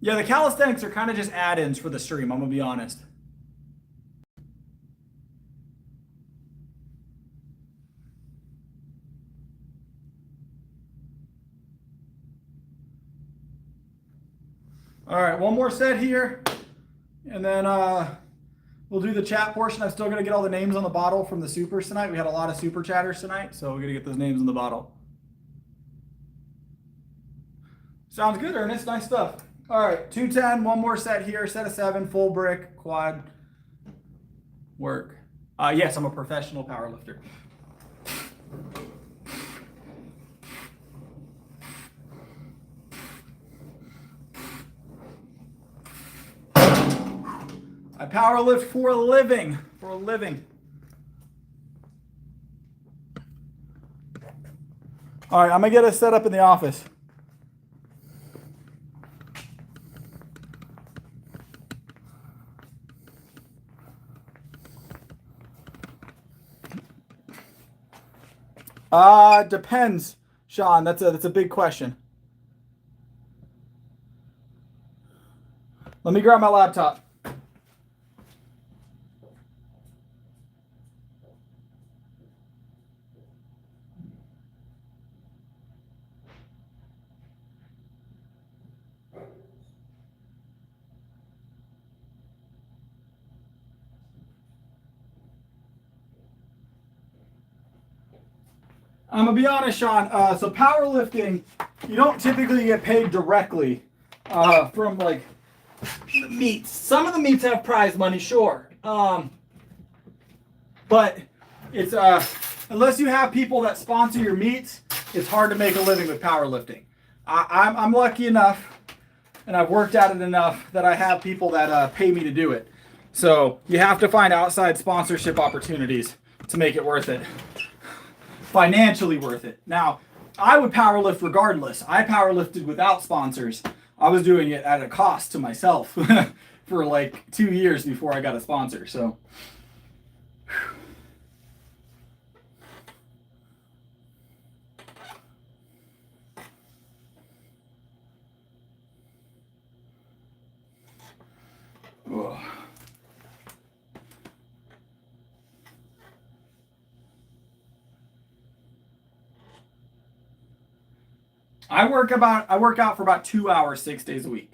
yeah, the calisthenics are kind of just add-ins for the stream, I'm gonna be honest. All right, one more set here, and then we'll do the chat portion. I'm still going to get all the names on the bottle from the supers tonight. We had a lot of super chatters tonight, so we're going to get those names on the bottle. Sounds good, Ernest. Nice stuff. All right, 210, one more set here, set of 7, full brick, quad work. Yes, I'm a professional powerlifter. I powerlift for a living. All right, I'm gonna get us set up in the office. Depends, Sean. That's a big question. Let me grab my laptop. I'm gonna be honest, Sean. So powerlifting, you don't typically get paid directly from like the meets. Some of the meets have prize money, sure, but it's unless you have people that sponsor your meets, it's hard to make a living with powerlifting. I'm lucky enough, and I've worked at it enough that I have people that pay me to do it. So you have to find outside sponsorship opportunities to make it worth it. Financially worth it. Now, I would powerlift regardless. I powerlifted without sponsors. I was doing it at a cost to myself for like 2 years before I got a sponsor. So, ugh. I work out for about 2 hours, 6 days a week.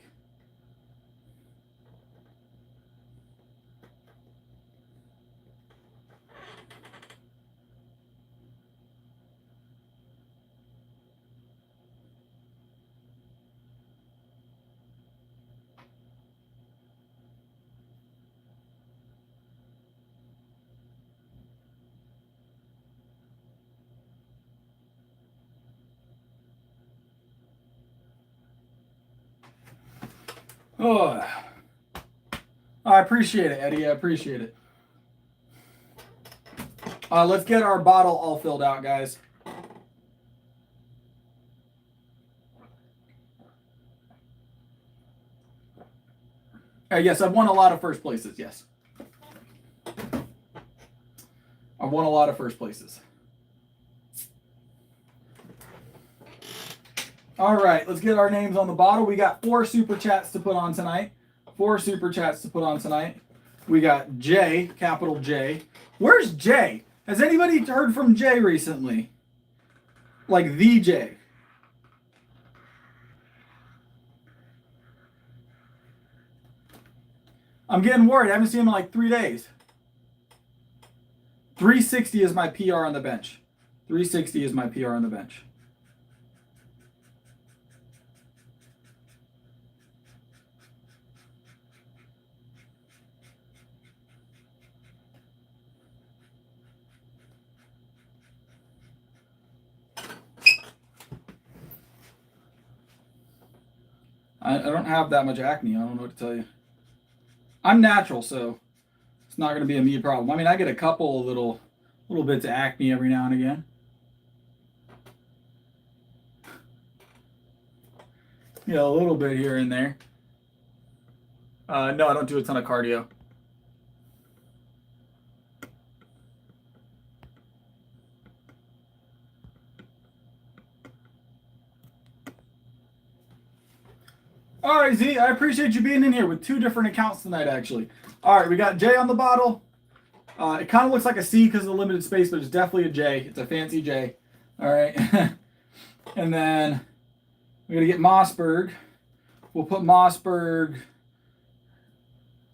Oh, I appreciate it, Eddie. I appreciate it. Let's get our bottle all filled out, guys. Yes, I've won a lot of first places. Yes, I've won a lot of first places. All right, let's get our names on the bottle. We got 4 super chats to put on tonight. 4 super chats to put on tonight. We got Jay, capital J. Where's Jay? Has anybody heard from Jay recently? Like the Jay. I'm getting worried. I haven't seen him in like 3 days. 360 is my PR on the bench. 360 is my PR on the bench. I don't have that much acne. I don't know what to tell you. I'm natural, so It's not going to be a me problem. I mean, I get a couple of little bits of acne every now and again. You know, a little bit here and there. No, I don't do a ton of cardio. All right, Z, I appreciate you being in here with 2 different accounts tonight, actually. All right, we got J on the bottle. It kind of looks like a C because of the limited space, but it's definitely a J. It's a fancy J. All right. And then we're going to get Mossberg. We'll put Mossberg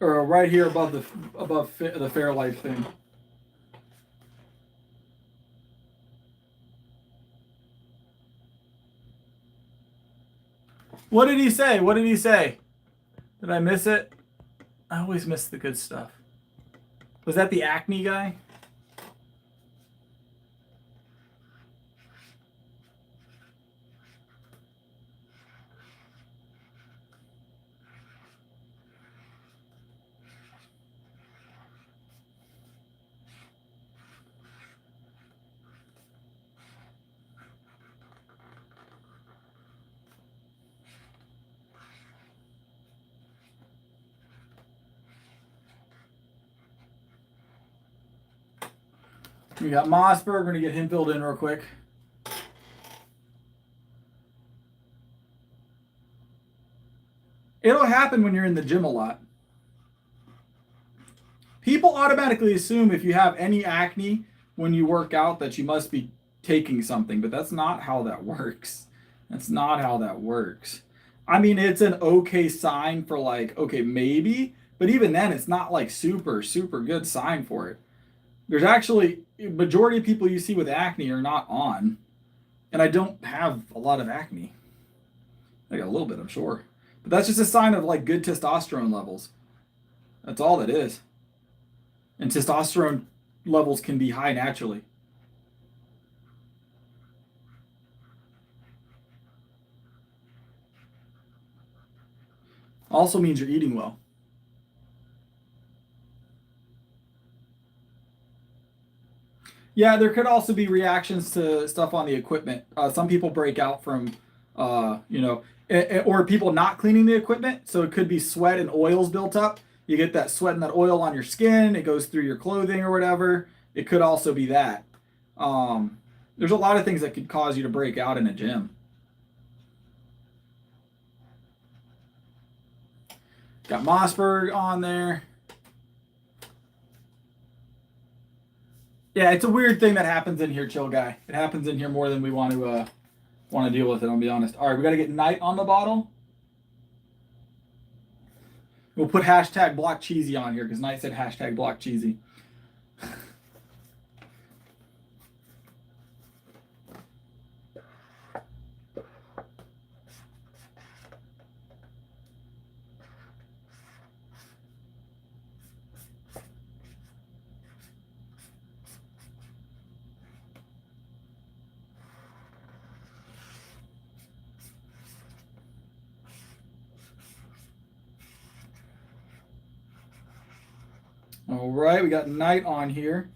or right here above the Fairlife thing. What did he say? What did he say? Did I miss it? I always miss the good stuff. Was that the acne guy? We got Mossberg. We're going to get him filled in real quick. It'll happen when you're in the gym a lot. People automatically assume if you have any acne when you work out that you must be taking something, but that's not how that works. That's not how that works. I mean, it's an okay sign for like, okay, maybe, but even then it's not like super, super good sign for it. There's actually, majority of people you see with acne are not on. And I don't have a lot of acne. I got a little bit, I'm sure. But that's just a sign of like good testosterone levels. That's all it is. And testosterone levels can be high naturally. Also means you're eating well. Yeah, there could also be reactions to stuff on the equipment. Some people break out from, or people not cleaning the equipment. So it could be sweat and oils built up. You get that sweat and that oil on your skin. It goes through your clothing or whatever. It could also be that. There's a lot of things that could cause you to break out in a gym. Got Mossberg on there. Yeah, it's a weird thing that happens in here, chill guy. It happens in here more than we want to deal with it, I'll be honest. All right, we got to get Knight on the bottle. We'll put hashtag block cheesy on here because Knight said hashtag block cheesy. All right, we got Knight on here.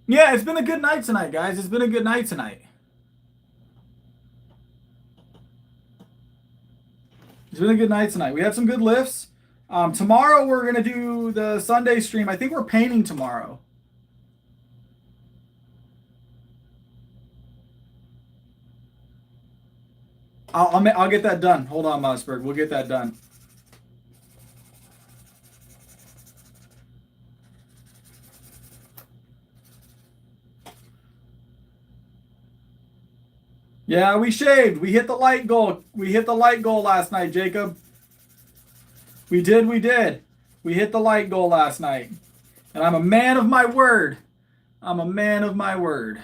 Yeah, it's been a good night tonight, guys. It's been a good night tonight. It's been a good night tonight. We had some good lifts. Tomorrow we're going to do the Sunday stream. I think we're painting tomorrow. I'll get that done. Hold on, Mossberg. We'll get that done. Yeah, we shaved. We hit the light goal. We hit the light goal last night, Jacob. We did. We hit the light goal last night. And I'm a man of my word. I'm a man of my word.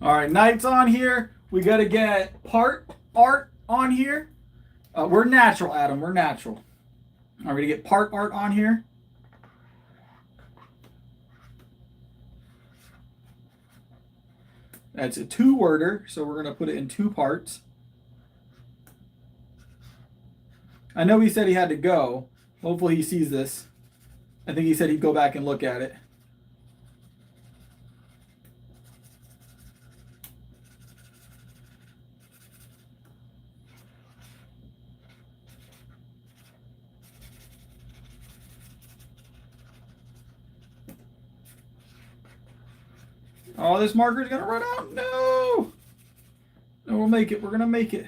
All right, Knight's on here. We got to get part art on here. We're natural, Adam. We're natural. Are we going to get part art on here? That's a 2-worder, so we're going to put it in 2 parts. I know he said he had to go. Hopefully he sees this. I think he said he'd go back and look at it. Oh, this marker's gonna run out. No! No, we'll make it. We're gonna make it.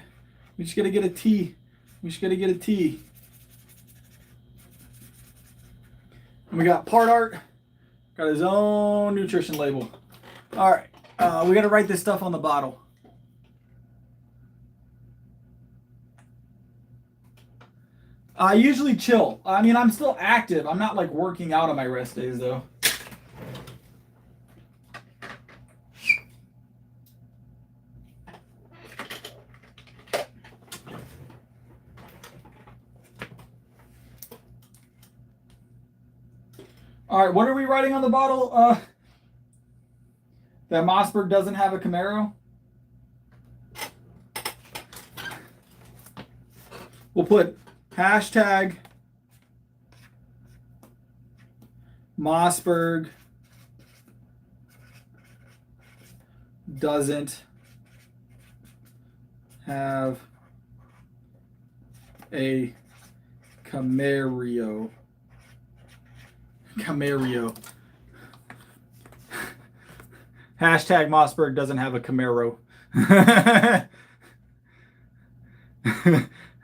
We just gotta get a T. We just gotta get a T. And we got part art. Got his own nutrition label. All right. We gotta write this stuff on the bottle. I usually chill. I mean, I'm still active. I'm not like working out on my rest days though. All right, what are we writing on the bottle? That Mossberg doesn't have a Camaro? We'll put hashtag Mossberg doesn't have a Camaro. Camaro. Hashtag Mossberg doesn't have a Camaro.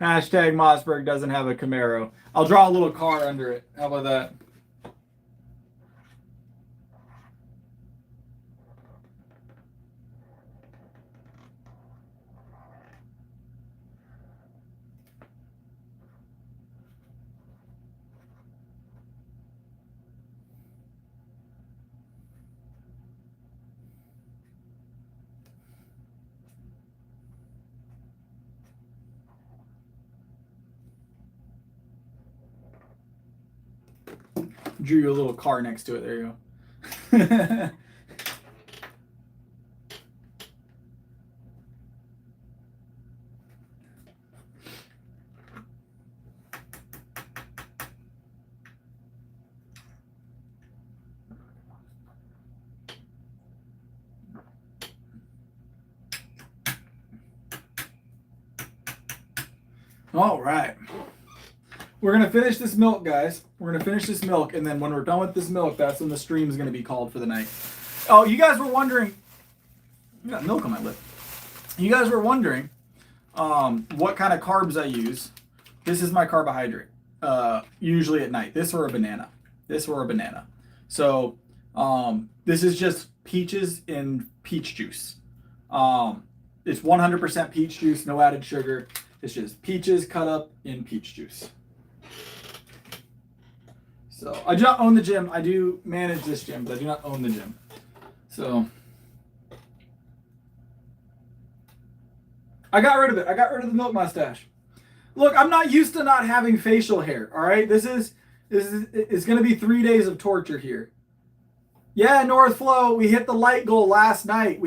Hashtag Mossberg doesn't have a Camaro. I'll draw a little car under it. How about that? Drew you a little car next to it. There you go. All right. We're going to finish this milk, guys. We're going to finish this milk, and then when we're done with this milk, that's when the stream is going to be called for the night. Oh, you guys were wondering... I got milk on my lip. You guys were wondering what kind of carbs I use. This is my carbohydrate, usually at night. This or a banana. This or a banana. So this is just peaches in peach juice. It's 100% peach juice, no added sugar. It's just peaches cut up in peach juice. So I do not own the gym. I do manage this gym, but I do not own the gym. So I got rid of it. I got rid of the milk mustache. Look, I'm not used to not having facial hair. All right, this is it's going to be 3 days of torture here. Yeah, North Flow, we hit the light goal last night.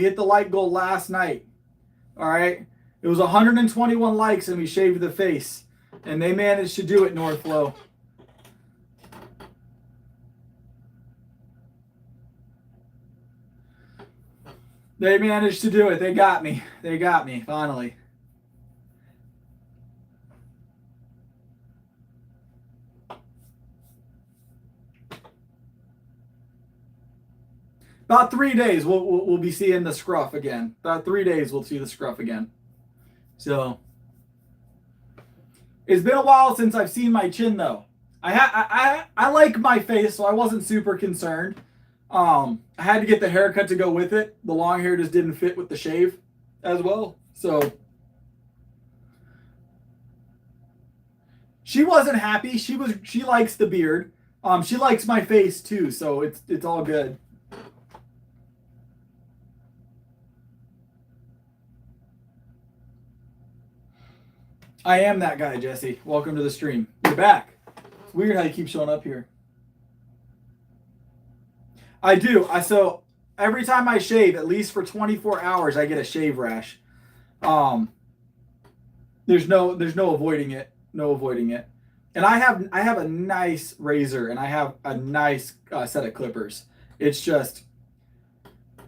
All right, it was 121 likes and we shaved the face, and they managed to do it. North Flow. They managed to do it. They got me. They got me, finally. About 3 days, we'll be seeing the scruff again. About 3 days, we'll see the scruff again. So, it's been a while since I've seen my chin, though. I like my face, so I wasn't super concerned. I had to get the haircut to go with it. The long hair just didn't fit with the shave as well. So she wasn't happy. She likes the beard. She likes my face too, so it's all good. I am that guy, Jesse. Welcome to the stream. You're back. It's weird how you keep showing up here. I do. So every time I shave, at least for 24 hours, I get a shave rash. There's no avoiding it. No avoiding it. And I have a nice razor and I have a nice set of clippers. It's just,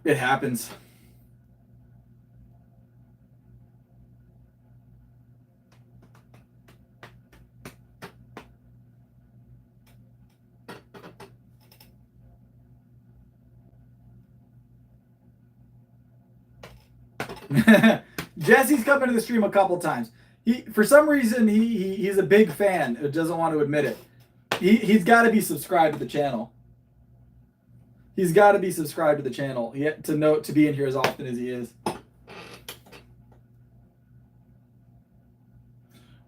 it happens. Jesse's come into the stream a couple times. For some reason he's a big fan. Who doesn't want to admit it. He's got to be subscribed to the channel. He's got to be subscribed to the channel to be in here as often as he is.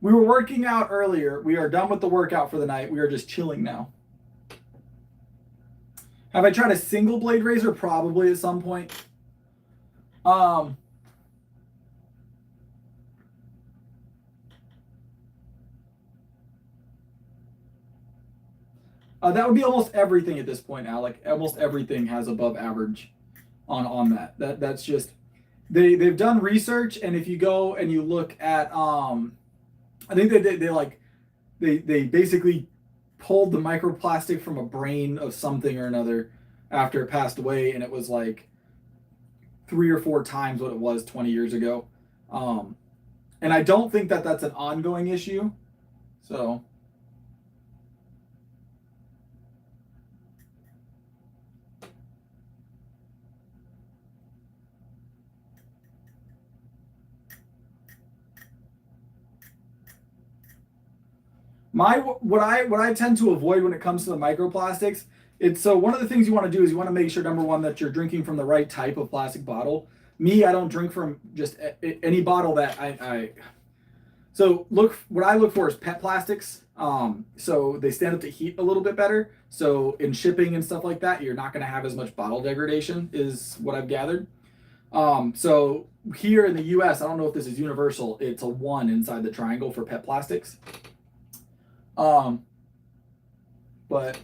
We were working out earlier. We are done with the workout for the night. We are just chilling now. Have I tried a single blade razor? Probably at some point. That would be almost everything at this point, Alec. Almost everything has above average on that. That's just they've done research, and if you go and you look at I think they basically pulled the microplastic from a brain of something or another after it passed away, and it was like 3 or 4 times what it was 20 years ago. And I don't think that that's an ongoing issue. So what I tend to avoid when it comes to the microplastics, so one of the things you want to do is you want to make sure, number one, that you're drinking from the right type of plastic bottle. Me, I don't drink from just any bottle that so what I look for is PET plastics. So they stand up to heat a little bit better. So in shipping and stuff like that, you're not going to have as much bottle degradation, is what I've gathered. So here in the US, I don't know if this is universal, it's a 1 inside the triangle for PET plastics. But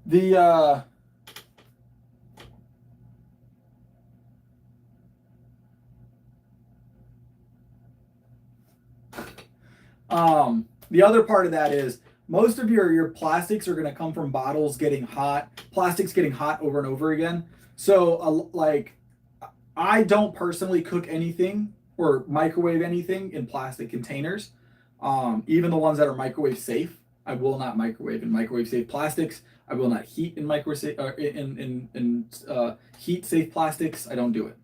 the the other part of that is most of your plastics are going to come from bottles getting hot, plastics getting hot over and over again. So like I don't personally cook anything or microwave anything in plastic containers. Even the ones that are microwave safe, I will not microwave in microwave safe plastics. I will not heat in microwave safe, heat safe plastics. I don't do it.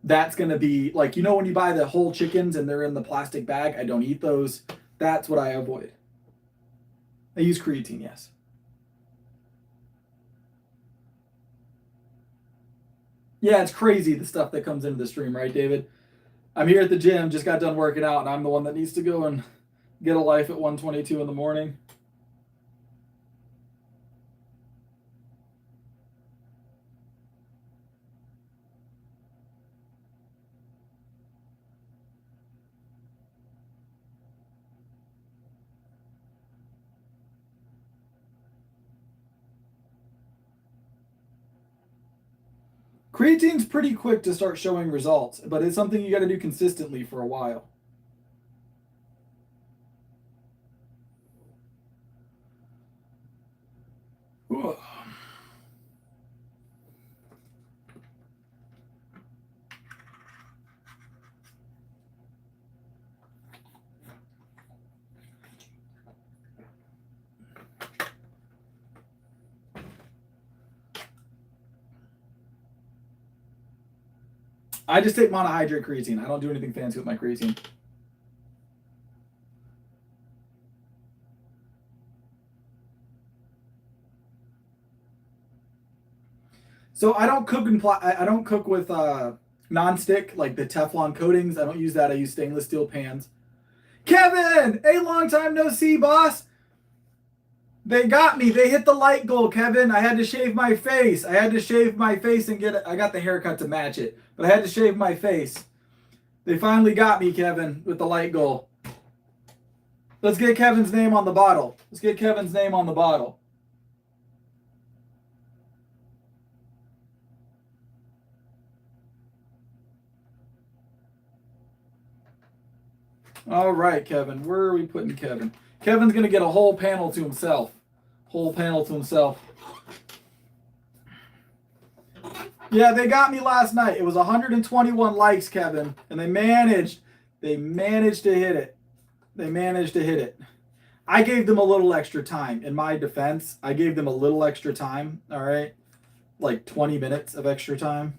That's going to be like, when you buy the whole chickens and they're in the plastic bag, I don't eat those. That's what I avoid. I use creatine, yes. Yeah, it's crazy the stuff that comes into the stream, right, David? I'm here at the gym, just got done working out, and I'm the one that needs to go and get a life at 1:22 in the morning. Creatine's pretty quick to start showing results, but it's something you got to do consistently for a while. Ooh. I just take monohydrate creatine. I don't do anything fancy with my creatine. So I don't cook with non-stick, like the Teflon coatings. I don't use that. I use stainless steel pans. Kevin, a long time no see, boss. They got me. They hit the light goal, Kevin. I had to shave my face. And I got the haircut to match it, but I had to shave my face. They finally got me, Kevin, with the light goal. Let's get Kevin's name on the bottle. Let's get Kevin's name on the bottle. All right, Kevin. Where are we putting Kevin? Kevin's going to get a whole panel to himself. Whole panel to himself. Yeah, they got me last night. It was 121 likes, Kevin, and they managed to hit it. They managed to hit it. I gave them a little extra time. In my defense, I gave them a little extra time, all right? Like 20 minutes of extra time.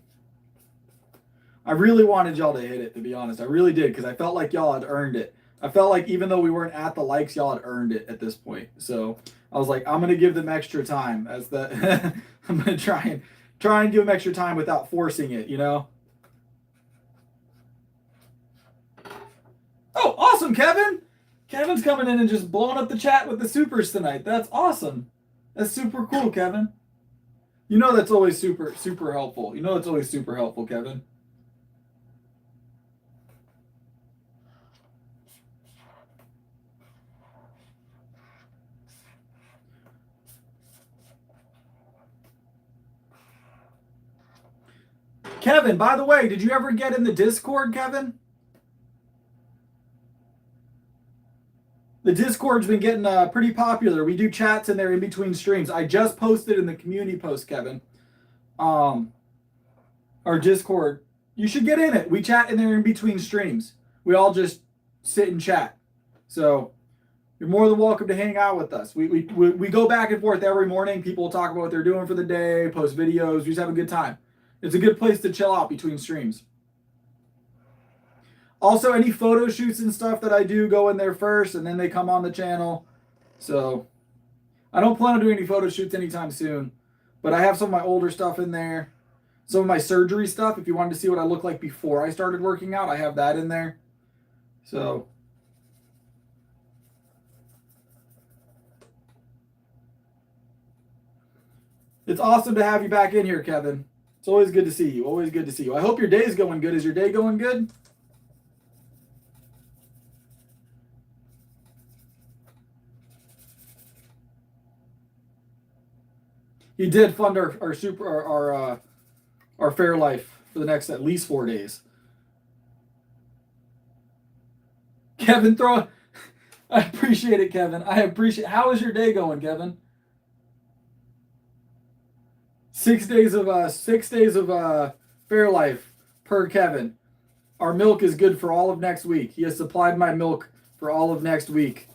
I really wanted y'all to hit it, to be honest. I really did, because I felt like y'all had earned it. I felt like even though we weren't at the likes, y'all had earned it at this point. So I was like, I'm going to give them extra time. As the I'm going to try and give them extra time without forcing it, you know? Oh, awesome, Kevin! Kevin's coming in and just blowing up the chat with the supers tonight. That's awesome. That's super cool, Kevin. You know that's always super helpful. You know that's always super helpful, Kevin. Kevin, by the way, did you ever get in the Discord, Kevin? The Discord's been getting pretty popular. We do chats in there in between streams. I just posted in the community post, Kevin. Our Discord. You should get in it. We chat in there in between streams. We all just sit and chat. So you're more than welcome to hang out with us. We go back and forth every morning. People talk about what they're doing for the day, post videos. We just have a good time. It's a good place to chill out between streams. Also, any photo shoots and stuff that I do go in there first, and then they come on the channel. So I don't plan on doing any photo shoots anytime soon, but I have some of my older stuff in there. Some of my surgery stuff, if you wanted to see what I looked like before I started working out, I have that in there. So it's awesome to have you back in here, Kevin. It's always good to see you. Always good to see you. I hope your day's going good. Is your day going good? He did fund our Fairlife for the next at least 4 days. Kevin, I appreciate it, Kevin. I appreciate. How is your day going, Kevin? 6 days of Fairlife per Kevin. Our milk is good for all of next week. He has supplied my milk for all of next week.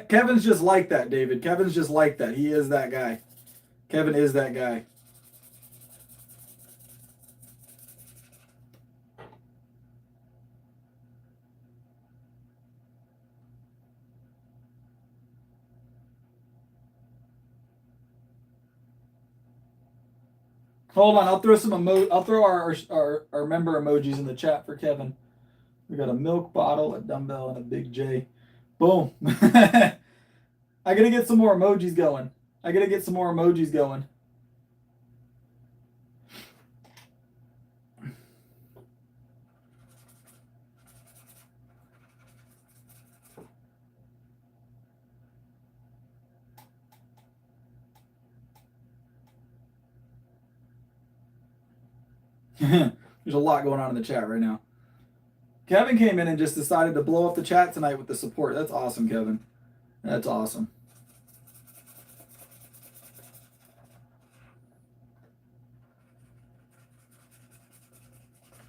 Kevin's just like that, David. Kevin's just like that. He is that guy. Kevin is that guy. Hold on, I'll throw our member emojis in the chat for Kevin. We got a milk bottle, a dumbbell, and a big J. Boom. I gotta get some more emojis going. There's a lot going on in the chat right now. Kevin came in and just decided to blow up the chat tonight with the support. That's awesome, Kevin. That's awesome.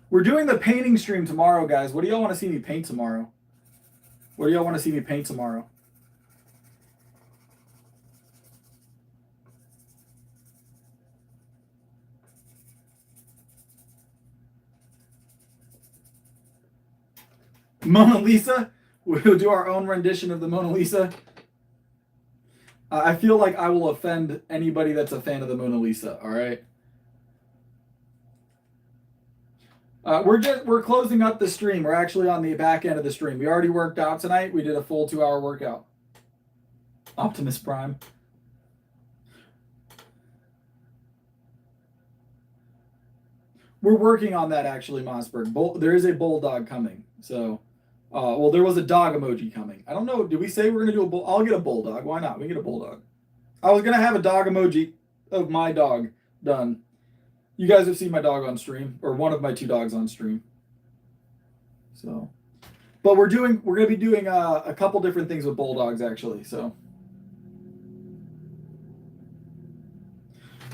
We're doing the painting stream tomorrow, guys. What do y'all want to see me paint tomorrow? Mona Lisa? We'll do our own rendition of the Mona Lisa. I feel like I will offend anybody that's a fan of the Mona Lisa, all right? We're closing up the stream. We're actually on the back end of the stream. We already worked out tonight. We did a full 2-hour workout. Optimus Prime. We're working on that actually, Mossberg. There is a bulldog coming. So, well, there was a dog emoji coming. I don't know. Did we say we're gonna do a bull? I'll get a bulldog. Why not? We get a bulldog. I was gonna have a dog emoji of my dog done. You guys have seen my dog on stream, or one of my 2 dogs on stream. So, but we're gonna be doing a couple different things with bulldogs actually. So.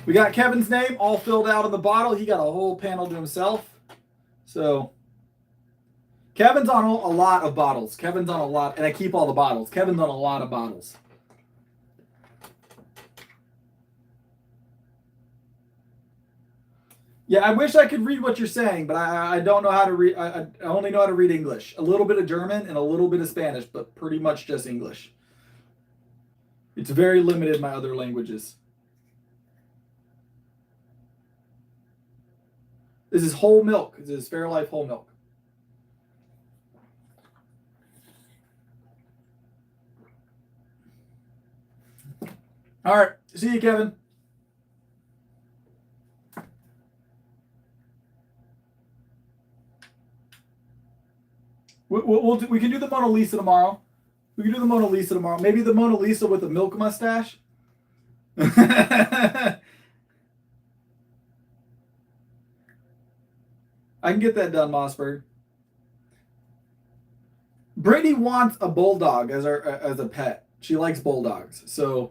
We got Kevin's name all filled out on the bottle. He got a whole panel to himself. So Kevin's on a lot of bottles. Kevin's on a lot, and I keep all the bottles. Kevin's on a lot of bottles. Yeah, I wish I could read what you're saying, but I don't know how to read. I only know how to read English. A little bit of German and a little bit of Spanish, but pretty much just English. It's very limited, my other languages. This is whole milk. This is Fairlife whole milk. All right. See you, Kevin. We can do the Mona Lisa tomorrow. We can do the Mona Lisa tomorrow. Maybe the Mona Lisa with a milk mustache. I can get that done, Mossberg. Brittany wants a bulldog as a pet. She likes bulldogs. So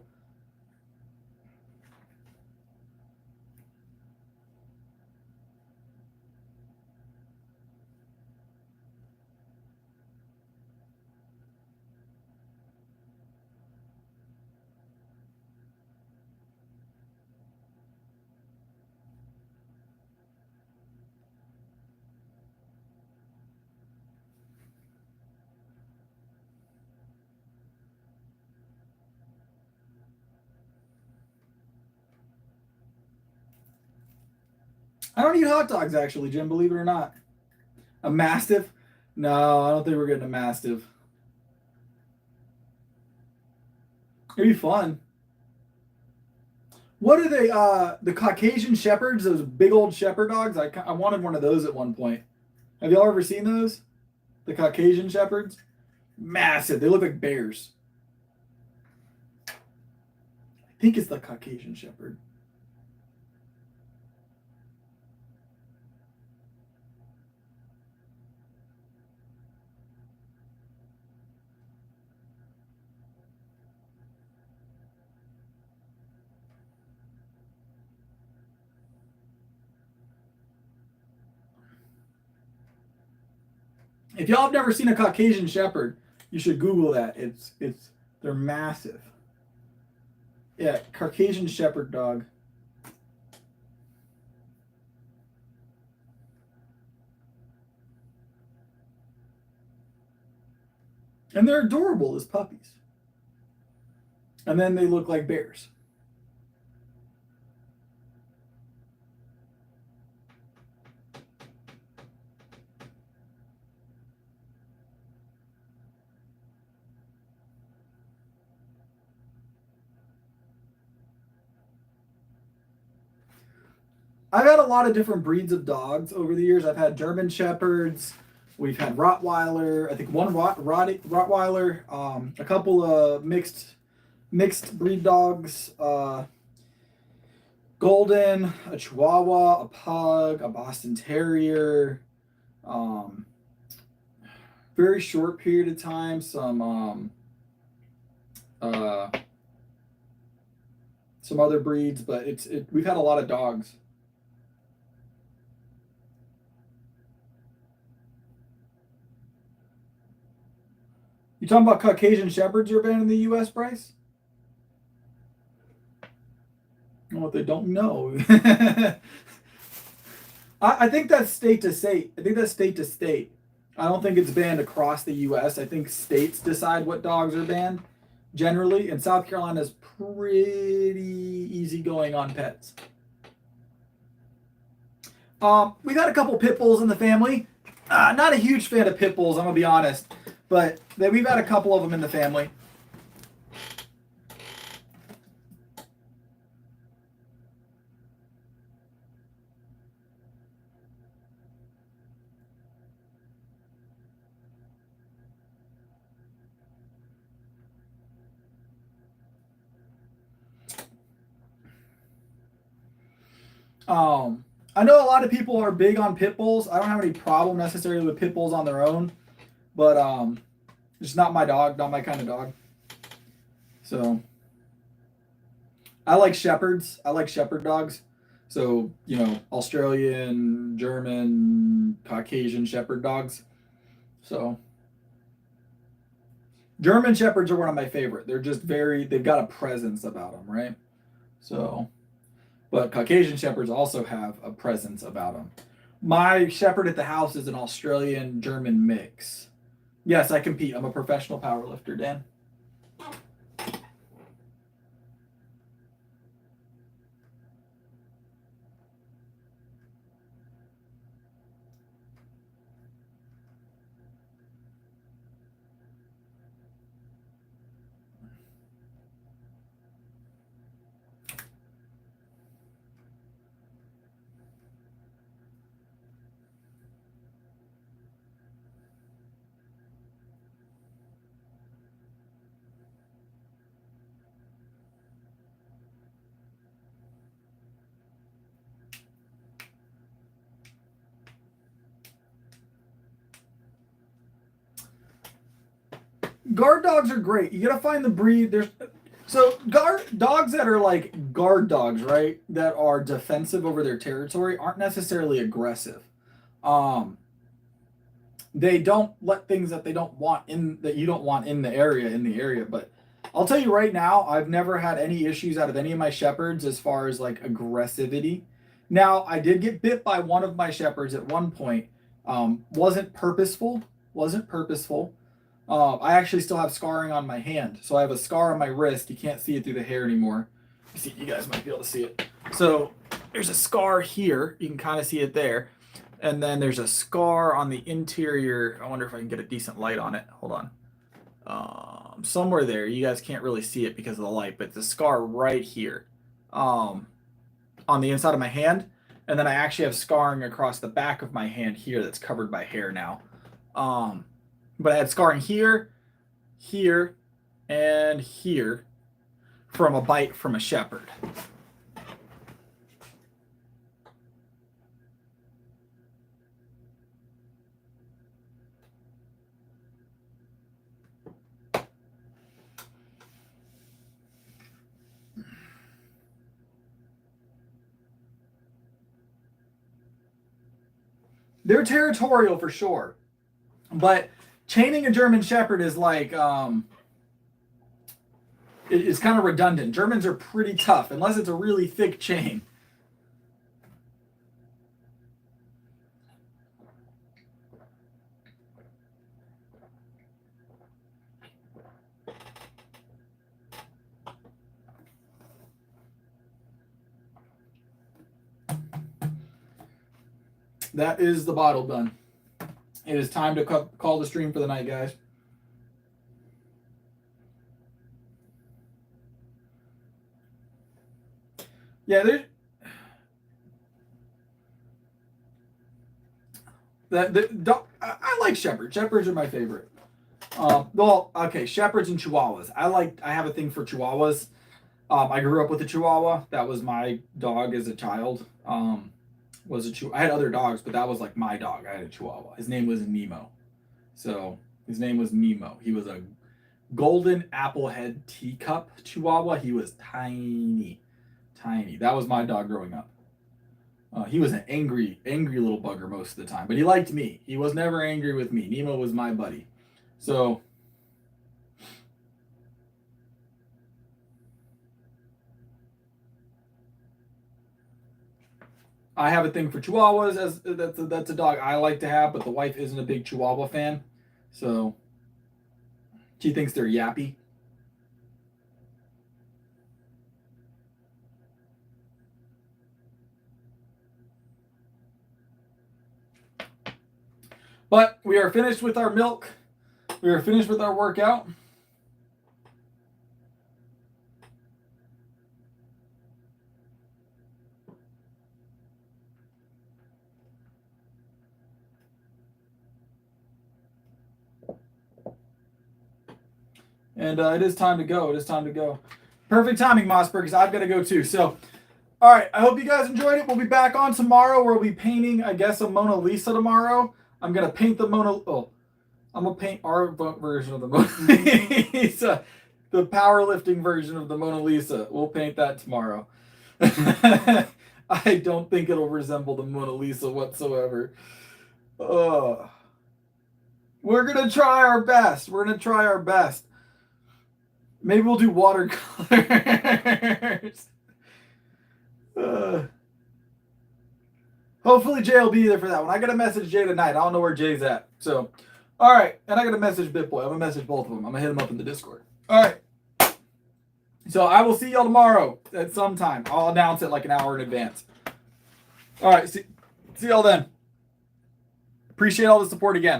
I don't eat hot dogs, actually, Jim, believe it or not. A Mastiff? No, I don't think we're getting a Mastiff. It'd be fun. What are they? The Caucasian Shepherds, those big old shepherd dogs? I wanted one of those at one point. Have y'all ever seen those? The Caucasian Shepherds? Massive. They look like bears. I think it's the Caucasian Shepherd. If y'all have never seen a Caucasian Shepherd, you should Google that. They're massive. Yeah, Caucasian Shepherd dog. And they're adorable as puppies. And then they look like bears. I've had a lot of different breeds of dogs over the years. I've had German Shepherds. We've had Rottweiler. I think one Rottweiler. A couple of mixed breed dogs. Golden, a Chihuahua, a Pug, a Boston Terrier. Very short period of time. Some other breeds, but we've had a lot of dogs. You talking about Caucasian Shepherds are banned in the U.S., Bryce? What they don't know. I think that's state to state. I think that's state to state. I don't think it's banned across the U.S. I think states decide what dogs are banned generally, and South Carolina is pretty easygoing on pets. We got a couple pit bulls in the family. Not a huge fan of pit bulls, I'm gonna be honest. But we've had a couple of them in the family. I know a lot of people are big on pit bulls. I don't have any problem necessarily with pit bulls on their own, but it's not my dog, not my kind of dog. So I like shepherds. I like shepherd dogs. So, you know, Australian, German, Caucasian shepherd dogs. So German shepherds are one of my favorite. They're just they've got a presence about them, right? So, but Caucasian shepherds also have a presence about them. My shepherd at the house is an Australian German mix. Yes, I compete. I'm a professional powerlifter, Dan. Guard dogs are great. You gotta find the breed. So guard dogs that are like guard dogs, right? That are defensive over their territory aren't necessarily aggressive. Um, they don't let things that they don't want in that you don't want in the area. But I'll tell you right now, I've never had any issues out of any of my shepherds as far as like aggressivity. Now I did get bit by one of my shepherds at one point. Wasn't purposeful. Wasn't purposeful. I actually still have scarring on my hand. So I have a scar on my wrist. You can't see it through the hair anymore. You guys might be able to see it. So there's a scar here. You can kind of see it there. And then there's a scar on the interior. I wonder if I can get a decent light on it. Hold on. Somewhere there. You guys can't really see it because of the light, but the scar right here on the inside of my hand. And then I actually have scarring across the back of my hand here that's covered by hair now. But I had scarring here, here, and here from a bite from a shepherd. They're territorial for sure, but chaining a German Shepherd is like it's kind of redundant. Germans are pretty tough unless it's a really thick chain. That is the bottle done. It is time to call the stream for the night, guys. Yeah, I like shepherds. Shepherds are my favorite. Well, okay, shepherds and chihuahuas. I have a thing for chihuahuas. I grew up with a chihuahua. That was my dog as a child. I had other dogs, but that was like my dog. I had a chihuahua. His name was Nemo. So his name was Nemo. He was a golden applehead teacup chihuahua. He was tiny. That was my dog growing up. He was an angry little bugger most of the time, but he liked me. He was never angry with me. Nemo was my buddy. So I have a thing for chihuahuas. That's a dog I like to have, but the wife isn't a big chihuahua fan, so she thinks they're yappy. But we are finished with our milk. We are finished with our workout. And it is time to go. Perfect timing, Mossberg, because I've got to go too. So All right, I hope you guys enjoyed it. We'll be back on tomorrow. We'll be painting, I guess, a Mona Lisa tomorrow. I'm gonna paint the I'm gonna paint our version of the Mona Lisa, the powerlifting version of the Mona Lisa. We'll paint that tomorrow. I don't think it'll resemble the Mona Lisa whatsoever. We're gonna try our best. We're gonna try our best. Maybe we'll do watercolors. Hopefully Jay will be there for that one. I gotta message Jay tonight. I don't know where Jay's at. So, all right. And I gotta message BitBoy. I'm gonna message both of them. I'm gonna hit them up in the Discord. All right. So I will see y'all tomorrow at some time. I'll announce it like an hour in advance. All right. See y'all then. Appreciate all the support again.